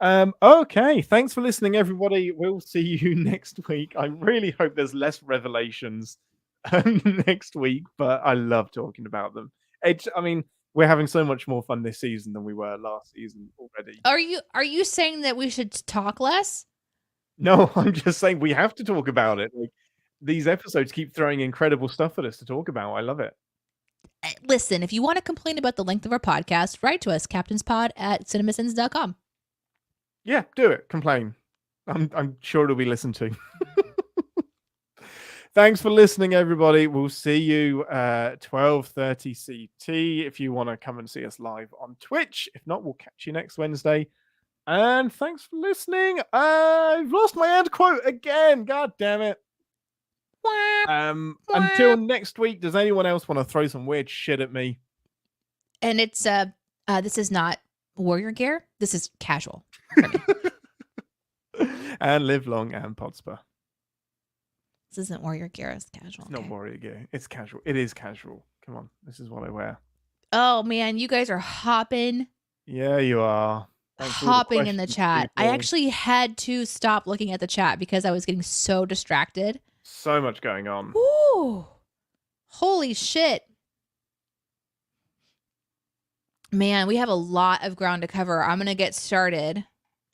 Speaker 1: Okay, thanks for listening, everybody. We'll see you next week. I really hope there's less revelations next week, but I love talking about them. I mean, we're having so much more fun this season than we were last season already.
Speaker 2: Are you saying that we should talk less?
Speaker 1: No, I'm just saying we have to talk about it. Like, these episodes keep throwing incredible stuff at us to talk about. I love it.
Speaker 2: Listen, if you want to complain about the length of our podcast, write to us, captainspod@cinemasins.com.
Speaker 1: Yeah, do it. Complain. I'm sure it'll be listened to. Thanks for listening, everybody. We'll see you 12:30 CT if you want to come and see us live on Twitch. If not, we'll catch you next Wednesday. And thanks for listening. I've lost my end quote again. God damn it. Until next week, does anyone else want to throw some weird shit at me?
Speaker 2: And it's this is not warrior gear. This is casual.
Speaker 1: And live long and Podspur.
Speaker 2: This isn't warrior gear. It's casual.
Speaker 1: It's not warrior gear. It's casual. It is casual. Come on. This is what I wear.
Speaker 2: Oh man, you guys are hopping.
Speaker 1: Yeah, you are.
Speaker 2: Hopping in the chat.
Speaker 1: People.
Speaker 2: I actually had to stop looking at the chat because I was getting so distracted.
Speaker 1: So much going on.
Speaker 2: Ooh. Holy shit. Man, we have a lot of ground to cover. I'm going to get started.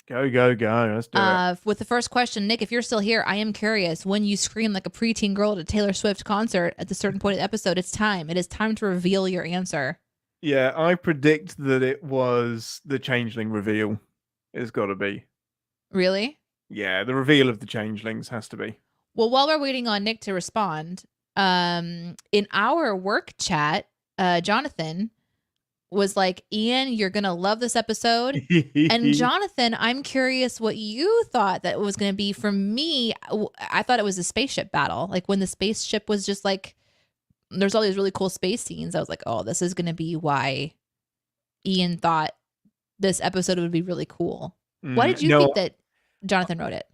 Speaker 1: Go. Let's do it.
Speaker 2: With the first question, Nick, if you're still here, I am curious. When you scream like a preteen girl at a Taylor Swift concert at a certain point of the episode, it's time. It is time to reveal your answer.
Speaker 1: Yeah, I predict that it was the changeling reveal. It's got to be.
Speaker 2: Really?
Speaker 1: Yeah, the reveal of the changelings has to be.
Speaker 2: Well, while we're waiting on Nick to respond, in our work chat, Jonathan was like, Ian, you're going to love this episode. And Jonathan, I'm curious what you thought that was going to be. For me, I thought it was a spaceship battle. Like when the spaceship was just like, there's all these really cool space scenes. I was like, oh, this is going to be why Ian thought this episode would be really cool. Why did you think that Jonathan wrote it?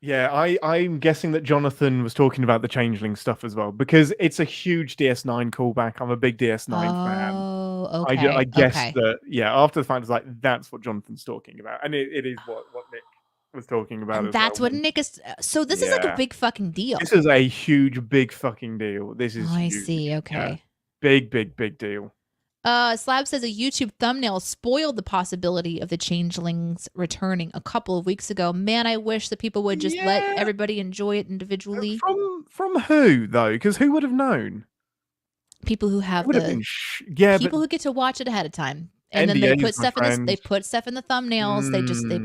Speaker 1: Yeah, I'm guessing that Jonathan was talking about the changeling stuff as well, because it's a huge DS9 callback. I'm a big DS9 fan.
Speaker 2: Oh, okay.
Speaker 1: I guess that, yeah, after the fact, it's like, that's what Jonathan's talking about. And it is what Nick was talking about.
Speaker 2: And that's what Nick is. So this is like a big fucking deal.
Speaker 1: This is a huge, big fucking deal. This is
Speaker 2: I
Speaker 1: huge.
Speaker 2: see. Okay.
Speaker 1: Yeah. Big deal.
Speaker 2: Slab says a YouTube thumbnail spoiled the possibility of the changelings returning a couple of weeks ago. Man, I wish that people would just let everybody enjoy it individually.
Speaker 1: From who though? Because who would have known?
Speaker 2: People who have people who get to watch it ahead of time, and then they put stuff in they put stuff in the thumbnails. They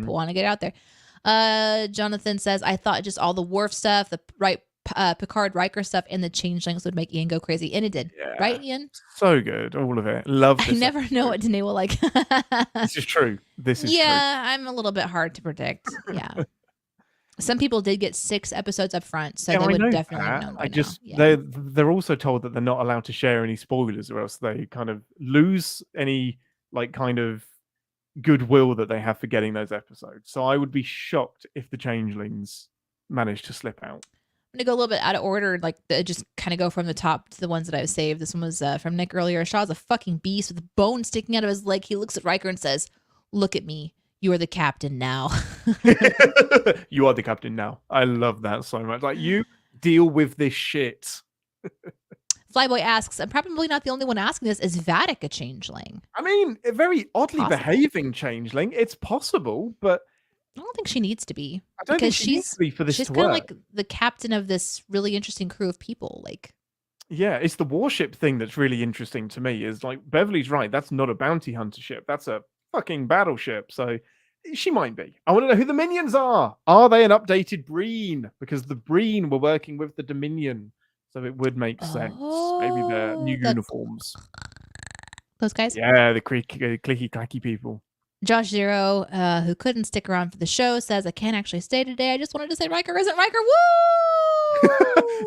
Speaker 2: want to get out there. Jonathan says, I thought just all the Worf stuff, the Picard Riker stuff, and the changelings would make Ian go crazy, and it did. Yeah. Right, Ian?
Speaker 1: So good, all of it. Love.
Speaker 2: I never know what Danae will like.
Speaker 1: This is true. This is
Speaker 2: true. I'm a little bit hard to predict. Yeah. Some people did get 6 episodes up front, so they would definitely know by now.
Speaker 1: They're also told that they're not allowed to share any spoilers, or else they kind of lose any kind of goodwill that they have for getting those episodes. So I would be shocked if the changelings managed to slip out.
Speaker 2: I'm going to go a little bit out of order, just kind of go from the top to the ones that I've saved. This one was from Nick earlier. Shaw's a fucking beast with a bone sticking out of his leg. He looks at Riker and says, look at me. You are the captain now.
Speaker 1: You are the captain now. I love that so much. Like, you deal with this shit.
Speaker 2: Flyboy asks, I'm probably not the only one asking this, is Vatic a changeling?
Speaker 1: I mean, a very oddly behaving changeling. It's possible, but
Speaker 2: I don't think she needs to be.
Speaker 1: I don't think she needs to be for this to work.
Speaker 2: She's kind of like the captain of this really interesting crew of people.
Speaker 1: Yeah, it's the warship thing that's really interesting to me. Is like, Beverly's right. That's not a bounty hunter ship. That's a fucking battleship. So she might be. I want to know who the minions are. Are they an updated Breen? Because the Breen were working with the Dominion. So it would make sense. Maybe they're new uniforms.
Speaker 2: Those guys?
Speaker 1: Yeah, the clicky clacky people.
Speaker 2: Josh Zero, who couldn't stick around for the show, says, I can't actually stay today. I just wanted to say Riker isn't Riker. Woo!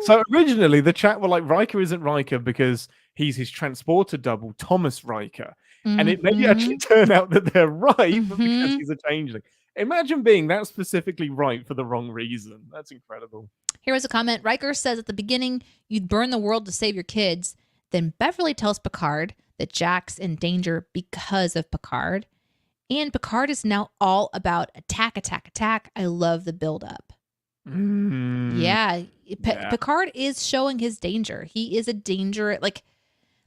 Speaker 1: So originally the chat were like, Riker isn't Riker because he's his transporter double, Thomas Riker. And it may actually turn out that they're right, but because he's a changeling. Imagine being that specifically right for the wrong reason. That's incredible.
Speaker 2: Here was a comment. Riker says at the beginning, you'd burn the world to save your kids. Then Beverly tells Picard that Jack's in danger because of Picard. And Picard is now all about attack, attack, attack. I love the buildup. Yeah. Picard is showing his danger. He is a danger. Like,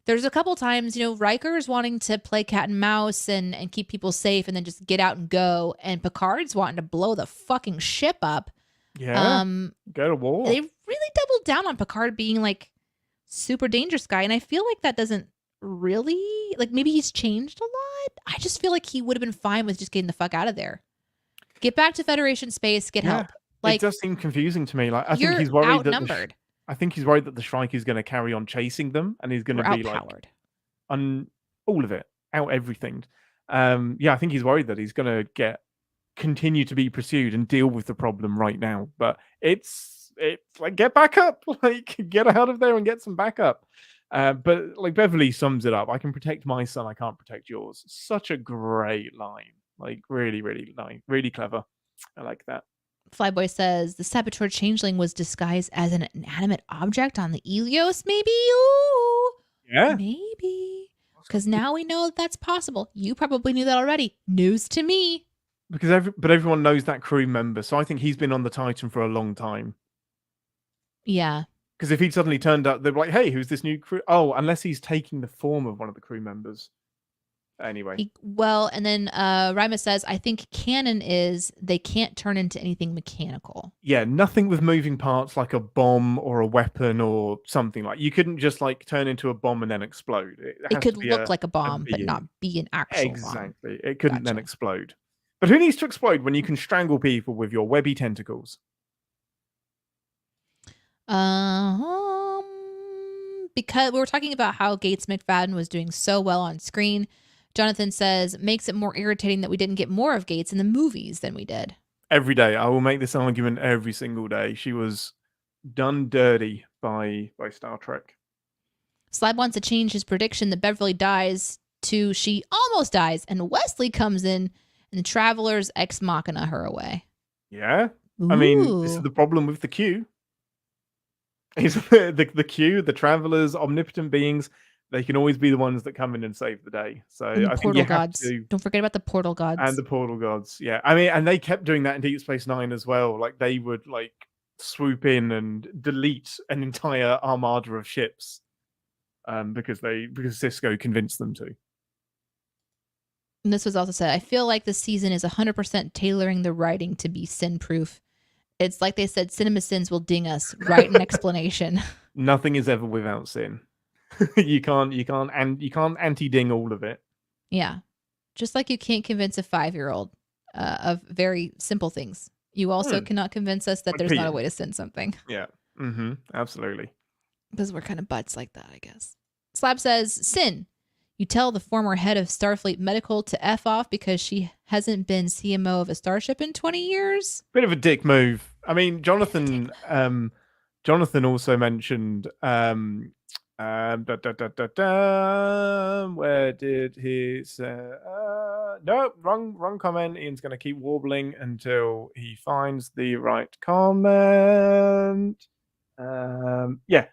Speaker 2: there's a couple times, Riker's wanting to play cat and mouse and keep people safe and then just get out and go. And Picard's wanting to blow the fucking ship up.
Speaker 1: Yeah. Go to war.
Speaker 2: They really doubled down on Picard being like super dangerous guy. And I feel like that doesn't really, like, maybe he's changed a lot. I just feel like he would have been fine with just getting the fuck out of there. Get back to Federation space, get help. Like,
Speaker 1: it does seem confusing to me. Like, I
Speaker 2: you're
Speaker 1: think he's worried
Speaker 2: outnumbered.
Speaker 1: I think he's worried that the Shrike is going to carry on chasing them, and he's going to be
Speaker 2: outpowered.
Speaker 1: like, all of it, out everything. I think he's worried that he's going to continue to be pursued and deal with the problem right now. But it's like, get back up, like, get out of there and get some backup. But like, Beverly sums it up: I can protect my son, I can't protect yours. Such a great line, like, really, really nice, really clever. I like that.
Speaker 2: Flyboy says the saboteur changeling was disguised as an inanimate object on the Ilios, maybe? Ooh,
Speaker 1: yeah,
Speaker 2: maybe. Because now we know that's possible. You probably knew that already. News to me.
Speaker 1: Because everyone knows that crew member, so I think he's been on the Titan for a long time.
Speaker 2: Yeah.
Speaker 1: Because if he'd suddenly turned up, they'd be like, "Hey, who's this new crew?" Oh, unless he's taking the form of one of the crew members. Anyway.
Speaker 2: And then Rima says, I think canon is they can't turn into anything mechanical.
Speaker 1: Yeah, nothing with moving parts like a bomb or a weapon or something. Like, you couldn't just like turn into a bomb and then explode.
Speaker 2: It could look like a bomb, but not be an actual bomb.
Speaker 1: Exactly. It couldn't then explode. But who needs to explode when you can strangle people with your webby tentacles?
Speaker 2: Because we were talking about how Gates McFadden was doing so well on screen. Jonathan says, makes it more irritating that we didn't get more of Gates in the movies than we did.
Speaker 1: Every day. I will make this argument every single day. She was done dirty by Star Trek.
Speaker 2: Slab wants to change his prediction that Beverly dies to she almost dies, and Wesley comes in and the Travelers ex machina her away.
Speaker 1: Yeah. Ooh. I mean, this is the problem with the Q. The Q, the Travelers, omnipotent beings, they can always be the ones that come in and save the day. So I think you have to.
Speaker 2: Don't forget about the portal gods.
Speaker 1: And the portal gods, yeah. I mean, and they kept doing that in Deep Space Nine as well. Like, they would like swoop in and delete an entire armada of ships, because Cisco convinced them to.
Speaker 2: And this was also said, I feel like this season is 100% tailoring the writing to be sin-proof. It's like they said, cinema sins will ding us. Write an explanation.
Speaker 1: Nothing is ever without sin. you can't anti-ding all of it.
Speaker 2: Yeah. Just like you can't convince a 5-year-old of very simple things. You also cannot convince us that there's not a way to sin something.
Speaker 1: Yeah. Mm-hmm. Absolutely.
Speaker 2: Because we're kind of butts like that, I guess. Slab says, sin. You tell the former head of Starfleet Medical to F off because she hasn't been CMO of a starship in 20 years?
Speaker 1: Bit of a dick move. I mean, Jonathan also mentioned where did he say? No, wrong comment. Ian's going to keep warbling until he finds the right comment. Yeah,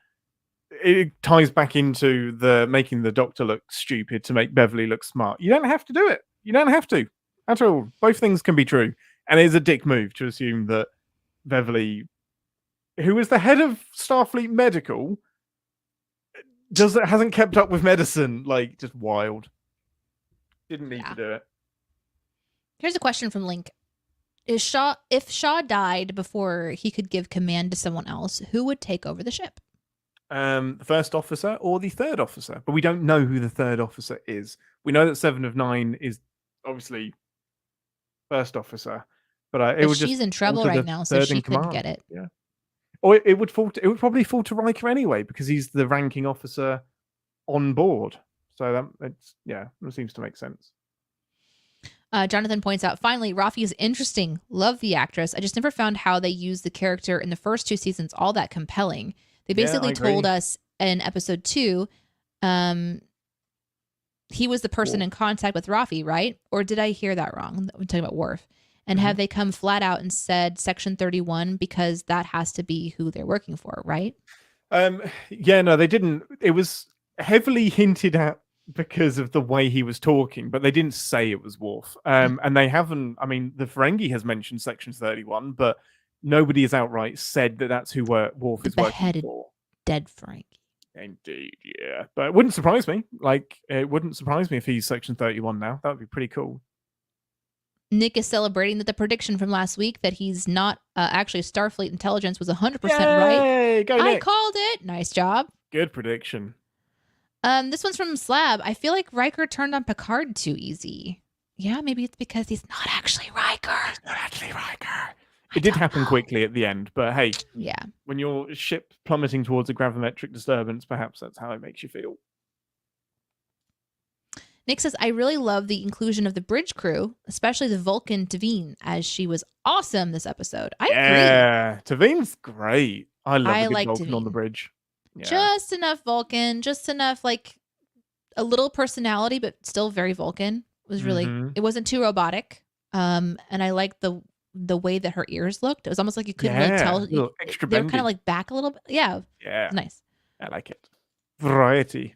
Speaker 1: it ties back into the making the Doctor look stupid to make Beverly look smart. You don't have to do it. You don't have to at all. Both things can be true, and it is a dick move to assume that Beverly, who is the head of Starfleet Medical, hasn't kept up with medicine. Like, just wild. Didn't need to do it.
Speaker 2: Here's a question from Link. If Shaw died before he could give command to someone else, who would take over the ship?
Speaker 1: The first officer or the third officer, but we don't know who the third officer is. We know that 7 of 9 is obviously first officer, but
Speaker 2: she's in trouble right now, so she couldn't get it.
Speaker 1: Yeah. Or it would probably fall to Riker anyway, because he's the ranking officer on board. So that seems to make sense.
Speaker 2: Jonathan points out, finally, Rafi is interesting. Love the actress. I just never found how they used the character in the first 2 seasons all that compelling. They basically told us in episode 2, he was the person in contact with Rafi, right? Or did I hear that wrong? I'm talking about Worf. And have they come flat out and said Section 31 because that has to be who they're working for, right?
Speaker 1: Yeah, no, they didn't. It was heavily hinted at because of the way he was talking, but they didn't say it was Worf. And they haven't. I mean, the Ferengi has mentioned Section 31, but nobody has outright said that that's who Worf
Speaker 2: The
Speaker 1: is working
Speaker 2: beheaded
Speaker 1: for.
Speaker 2: dead Frank.
Speaker 1: Indeed, yeah. But it wouldn't surprise me. Like, it wouldn't surprise me if he's Section 31 now. That would be pretty cool.
Speaker 2: Nick is celebrating that the prediction from last week that he's not actually Starfleet intelligence was 100% right.
Speaker 1: Yay! Go,
Speaker 2: I
Speaker 1: Nick.
Speaker 2: called it. Nice job.
Speaker 1: Good prediction.
Speaker 2: This one's from Slab. I feel like Riker turned on Picard too easy. Yeah, maybe it's because he's not actually Riker.
Speaker 1: Not actually Riker. It did happen quickly at the end, but hey,
Speaker 2: Yeah.
Speaker 1: when your ship plummeting towards a gravimetric disturbance, perhaps that's how it makes you feel.
Speaker 2: Nick says, I really love the inclusion of the bridge crew, especially the Vulcan Devine, as she was awesome this episode. I agree.
Speaker 1: Yeah, Tavine's great. I love
Speaker 2: I
Speaker 1: a good
Speaker 2: like
Speaker 1: Vulcan on the
Speaker 2: Tavine.
Speaker 1: bridge. Yeah.
Speaker 2: Just enough Vulcan, just enough like a little personality, but still very Vulcan. It was really, it wasn't too robotic. And I liked the way that her ears looked. It was almost like you couldn't really tell.
Speaker 1: Extra
Speaker 2: They were kind
Speaker 1: bendy.
Speaker 2: of like back a little bit. Yeah.
Speaker 1: Yeah,
Speaker 2: It's nice.
Speaker 1: I like it. Variety.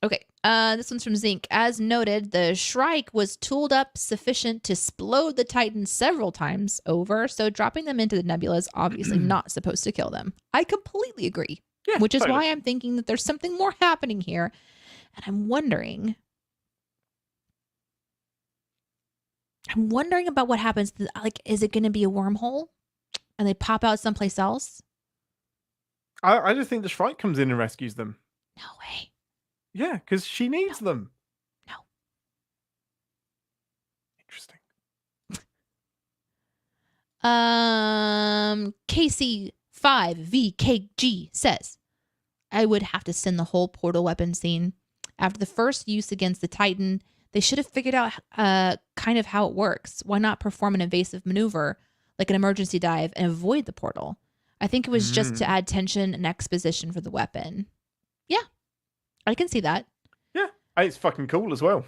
Speaker 2: Okay. This one's from Zinc. As noted, the Shrike was tooled up sufficient to explode the Titans several times over, so dropping them into the nebula is obviously not supposed to kill them. I completely agree.
Speaker 1: Yeah,
Speaker 2: which is
Speaker 1: totally.
Speaker 2: why I'm thinking that there's something more happening here. And I'm wondering about what happens. Like, is it going to be a wormhole and they pop out someplace else?
Speaker 1: I just think the Shrike comes in and rescues them.
Speaker 2: No way.
Speaker 1: Yeah, because she needs them.
Speaker 2: No.
Speaker 1: Interesting.
Speaker 2: KC5VKG says, I would have to send the whole portal weapon scene. After the first use against the Titan, they should have figured out kind of how it works. Why not perform an evasive maneuver like an emergency dive and avoid the portal? I think it was just to add tension and exposition for the weapon. Yeah, I can see that.
Speaker 1: Yeah, it's fucking cool as well.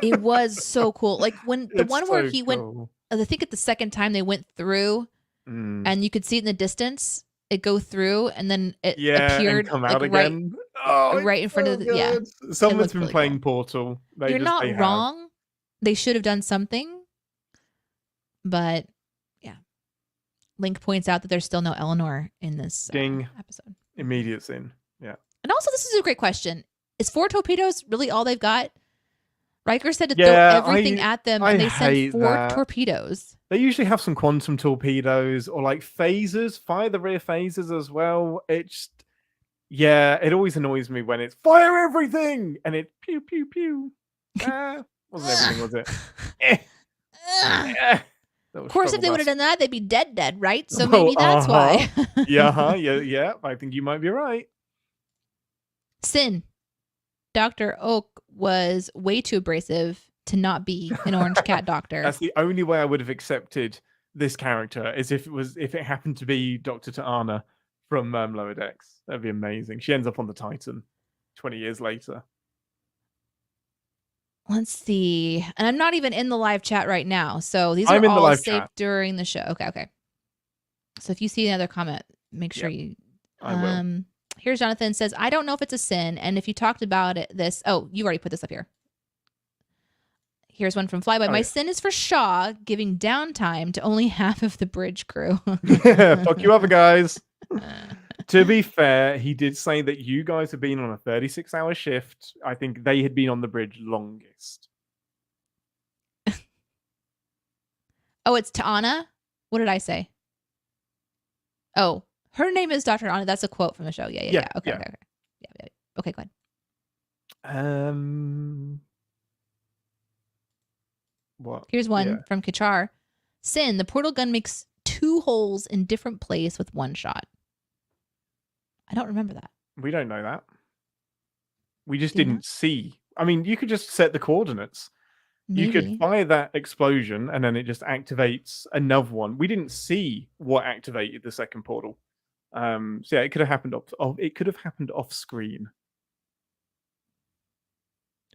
Speaker 2: It was so cool. Like when the
Speaker 1: It's
Speaker 2: one where
Speaker 1: so
Speaker 2: he went,
Speaker 1: cool.
Speaker 2: I think at the second time they went through and you could see it in the distance, it go through and then it appeared
Speaker 1: and come
Speaker 2: like,
Speaker 1: out again.
Speaker 2: right in front of the, yeah.
Speaker 1: Someone's
Speaker 2: looked
Speaker 1: been
Speaker 2: really
Speaker 1: playing
Speaker 2: cool.
Speaker 1: Portal.
Speaker 2: You're not
Speaker 1: they have.
Speaker 2: wrong. They should have done something. But yeah. Link points out that there's still no Eleanor in this
Speaker 1: Ding.
Speaker 2: episode.
Speaker 1: Immediate sin. Yeah.
Speaker 2: And also, this is a great question. Is 4 torpedoes really all they've got? Riker said to
Speaker 1: Yeah,
Speaker 2: throw everything at them,
Speaker 1: I
Speaker 2: and they sent
Speaker 1: hate
Speaker 2: 4
Speaker 1: that.
Speaker 2: torpedoes.
Speaker 1: They usually have some quantum torpedoes or like phasers, fire the rear phasers as well. It's it always annoys me when it's fire everything and it pew pew pew. Wasn't everything, was it?
Speaker 2: Of course, if they would have done that, they'd be dead, right? So
Speaker 1: Well,
Speaker 2: maybe that's why.
Speaker 1: yeah. I think you might be right.
Speaker 2: Sin. Dr. Oak was way too abrasive to not be an orange cat doctor.
Speaker 1: That's the only way I would have accepted this character is if it happened to be Dr. Ta'ana from Lower Decks. That'd be amazing. She ends up on the Titan 20 years later.
Speaker 2: Let's see. And I'm not even in the live chat right now. So these
Speaker 1: I'm
Speaker 2: are
Speaker 1: in the
Speaker 2: all
Speaker 1: live
Speaker 2: saved
Speaker 1: chat.
Speaker 2: during the show. Okay. So if you see another comment, make sure you
Speaker 1: I will.
Speaker 2: Here's Jonathan says, I don't know if it's a sin. And if you talked about it, you already put this up here. Here's one from Flyby. My sin is for Shaw giving downtime to only half of the bridge crew.
Speaker 1: Fuck you other guys. To be fair, he did say that you guys have been on a 36-hour shift. I think they had been on the bridge longest.
Speaker 2: Oh, it's Ta'ana? What did I say? Oh, her name is Dr. Anna. That's a quote from the show. Yeah. Okay. Yeah. Okay, go ahead.
Speaker 1: What?
Speaker 2: Here's one from Kachar. Sin, the portal gun makes 2 holes in different place with 1 shot. I don't remember that.
Speaker 1: We don't know that. We just didn't see. I mean, you could just set the coordinates.
Speaker 2: Maybe.
Speaker 1: You could fire that explosion and then it just activates another one. We didn't see what activated the second portal. So yeah, it could have happened off screen.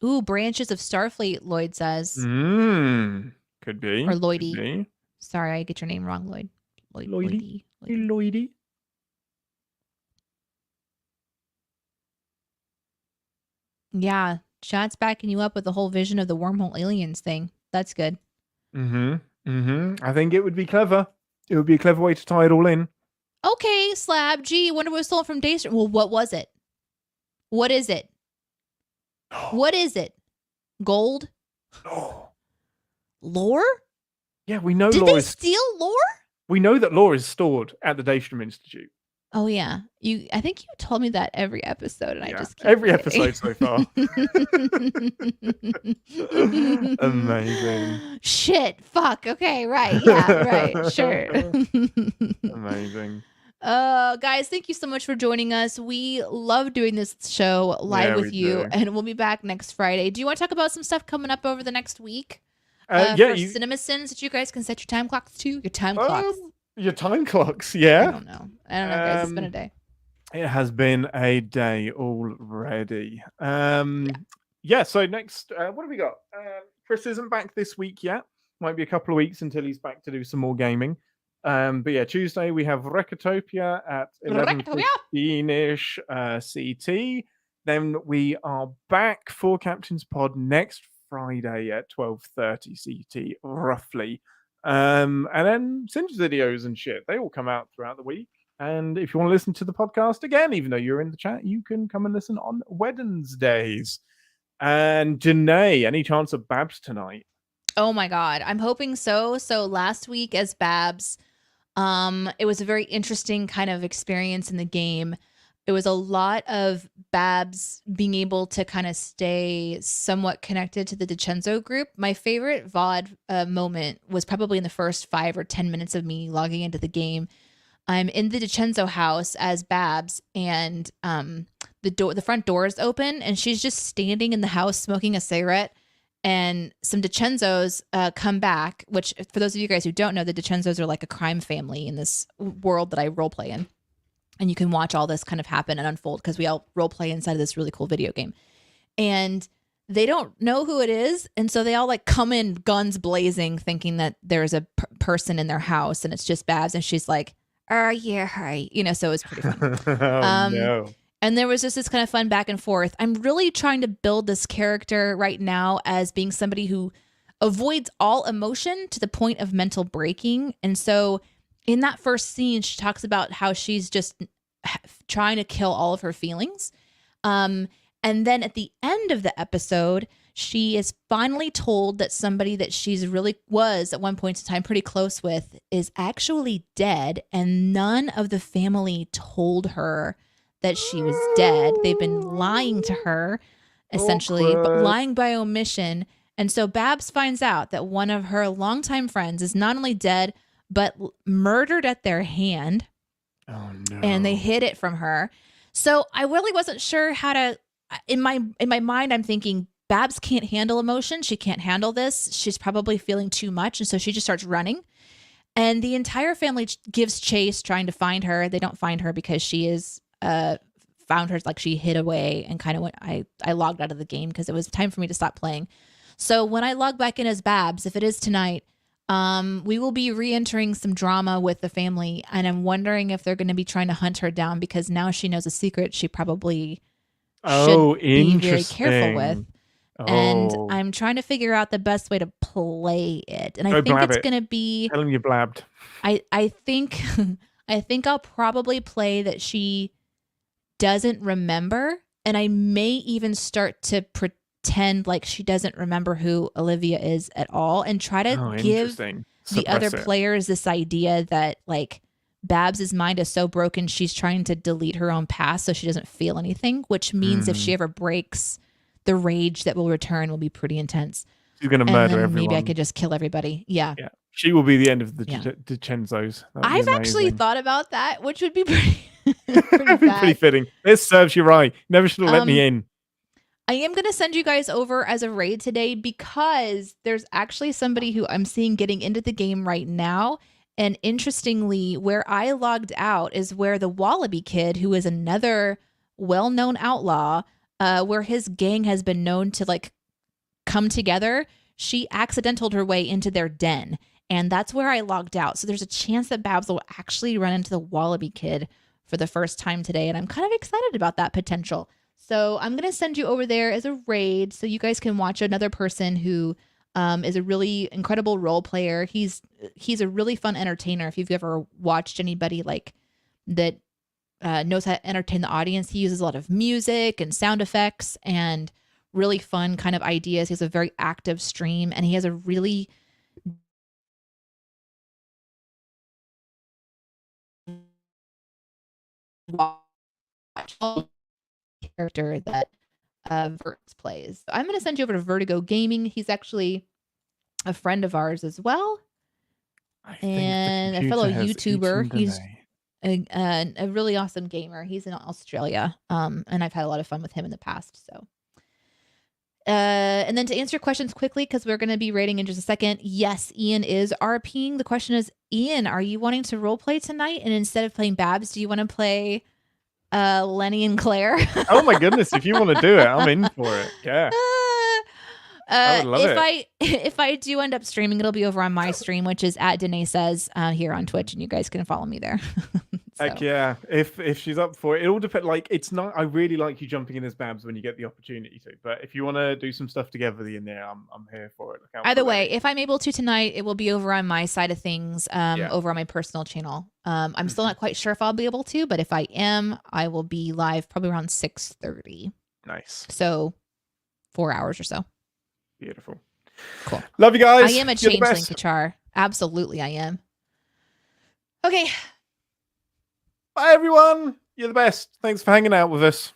Speaker 2: Ooh, branches of Starfleet, Lloyd says.
Speaker 1: Could be.
Speaker 2: Or Lloydie.
Speaker 1: Could be.
Speaker 2: Sorry, I get your name wrong, Lloyd.
Speaker 1: Lloydie.
Speaker 2: Yeah, chat's backing you up with the whole vision of the wormhole aliens thing. That's good.
Speaker 1: I think it would be clever. It would be a clever way to tie it all in.
Speaker 2: Okay, Slab. Gee, wonder what was stolen from Daystrom. Well, what was it? What is it? What is it? Gold? Lore?
Speaker 1: Yeah, we know
Speaker 2: Did
Speaker 1: lore
Speaker 2: they
Speaker 1: is.
Speaker 2: steal lore?
Speaker 1: We know that lore is stored at the Daystrom Institute.
Speaker 2: Oh yeah, I think you told me that every episode, and I just keep
Speaker 1: every
Speaker 2: forgetting.
Speaker 1: episode so far. Amazing.
Speaker 2: Shit. Fuck. Okay. Right. Yeah. Right. Sure.
Speaker 1: Amazing.
Speaker 2: Guys, thank you so much for joining us. We love doing this show live with you, and we'll be back next Friday. Do you want to talk about some stuff coming up over the next week? For CinemaSins that you guys can set your time clocks to? Your time clocks.
Speaker 1: Your time clocks, yeah.
Speaker 2: I don't know, guys. It's been a day.
Speaker 1: It has been a day already. So next, what have we got? Chris isn't back this week yet. Might be a couple of weeks until he's back to do some more gaming. But yeah, Tuesday we have Recotopia at 11:15ish CT. Then we are back for Captain's Pod next Friday at 12:30 CT, roughly. And then Singe videos and shit, they all come out throughout the week. And if you want to listen to the podcast again, even though you're in the chat, you can come and listen on Wednesdays. And Janae, any chance of Babs tonight?
Speaker 2: Oh my God, I'm hoping so. So last week as Babs, it was a very interesting kind of experience in the game. It was a lot of Babs being able to kind of stay somewhat connected to the DiCenzo group. My favorite VOD moment was probably in the first 5 or 10 minutes of me logging into the game. I'm in the DiCenzo house as Babs, and the front door is open, and she's just standing in the house smoking a cigarette. And some DiCenzos come back, which for those of you guys who don't know, the DiCenzos are like a crime family in this world that I roleplay in. And you can watch all this kind of happen and unfold because we all role play inside of this really cool video game. And they don't know who it is. And so they all like come in guns blazing, thinking that there's a person in their house and it's just Babs. And she's like, oh, yeah, hi. So it was pretty fun.
Speaker 1: No.
Speaker 2: And there was just this kind of fun back and forth. I'm really trying to build this character right now as being somebody who avoids all emotion to the point of mental breaking. And so in that first scene, she talks about how she's just trying to kill all of her feelings. And then at the end of the episode, she is finally told that somebody that she's really was at one point in time pretty close with is actually dead. And none of the family told her that she was dead. They've been lying to her, essentially, but lying by omission. And so Babs finds out that one of her longtime friends is not only dead, but murdered at their hand.
Speaker 1: Oh no.
Speaker 2: And they hid it from her. So I really wasn't sure how to, in my mind, I'm thinking Babs can't handle emotion. She can't handle this. She's probably feeling too much. And so she just starts running. And the entire family gives chase trying to find her. They don't find her because she is found her, like she hid away and kind of went, I logged out of the game because it was time for me to stop playing. So when I log back in as Babs, if it is tonight, we will be re-entering some drama with the family, and I'm wondering if they're going to be trying to hunt her down because now she knows a secret she probably should be very careful with. And I'm trying to figure out the best way to play it. And I think it's going to be...
Speaker 1: Tell him you blabbed.
Speaker 2: I think I'll probably play that she doesn't remember, and I may even start to pretend like she doesn't remember who Olivia is at all and try to give the other players this idea that like Babs's mind is so broken she's trying to delete her own past so she doesn't feel anything, which means if she ever breaks, the rage that will return will be pretty intense.
Speaker 1: She's going to murder everyone.
Speaker 2: Maybe I could just kill everybody. Yeah.
Speaker 1: She will be the end of the DiCenzos.
Speaker 2: I've actually thought about that, which would be pretty
Speaker 1: pretty fitting. This serves you right. Never should have let me in.
Speaker 2: I am going to send you guys over as a raid today because there's actually somebody who I'm seeing getting into the game right now. And interestingly, where I logged out is where the Wallaby Kid, who is another well-known outlaw, where his gang has been known to like come together. She accidentaled her way into their den. And that's where I logged out. So there's a chance that Babs will actually run into the Wallaby Kid for the first time today. And I'm kind of excited about that potential. So I'm going to send you over there as a raid so you guys can watch another person who is a really incredible role player. He's a really fun entertainer. If you've ever watched anybody like that knows how to entertain the audience, he uses a lot of music and sound effects and really fun kind of ideas. He has a very active stream, and he has a really character that Verts plays. So I'm going to send you over to Vertigo Gaming. He's actually a friend of ours as well, and a fellow YouTuber. He's a really awesome gamer. He's in Australia, and I've had a lot of fun with him in the past. So, and then to answer your questions quickly, because we're going to be rating in just a second. Yes, Ian is RPing. The question is, Ian, are you wanting to roleplay tonight? And instead of playing Babs, do you want to play Lenny and Claire?
Speaker 1: Oh my goodness! If you want to do it, I'm in for it. Yeah. I would love it.
Speaker 2: If I do end up streaming, it'll be over on my stream, which is at Danae Says here on Twitch, and you guys can follow me there.
Speaker 1: Heck yeah! If she's up for it, it all depends. Like, it's not. I really like you jumping in as Babs when you get the opportunity to. But if you want to do some stuff together in there, I'm here for it.
Speaker 2: Either way, if I'm able to tonight, it will be over on my side of things, over on my personal channel. I'm still not quite sure if I'll be able to, but if I am, I will be live probably around 6:30.
Speaker 1: Nice.
Speaker 2: So 4 hours or so.
Speaker 1: Beautiful.
Speaker 2: Cool.
Speaker 1: Love you guys.
Speaker 2: I am a changeling, Kachar. Absolutely, I am. Okay.
Speaker 1: Bye, everyone. You're the best. Thanks for hanging out with us.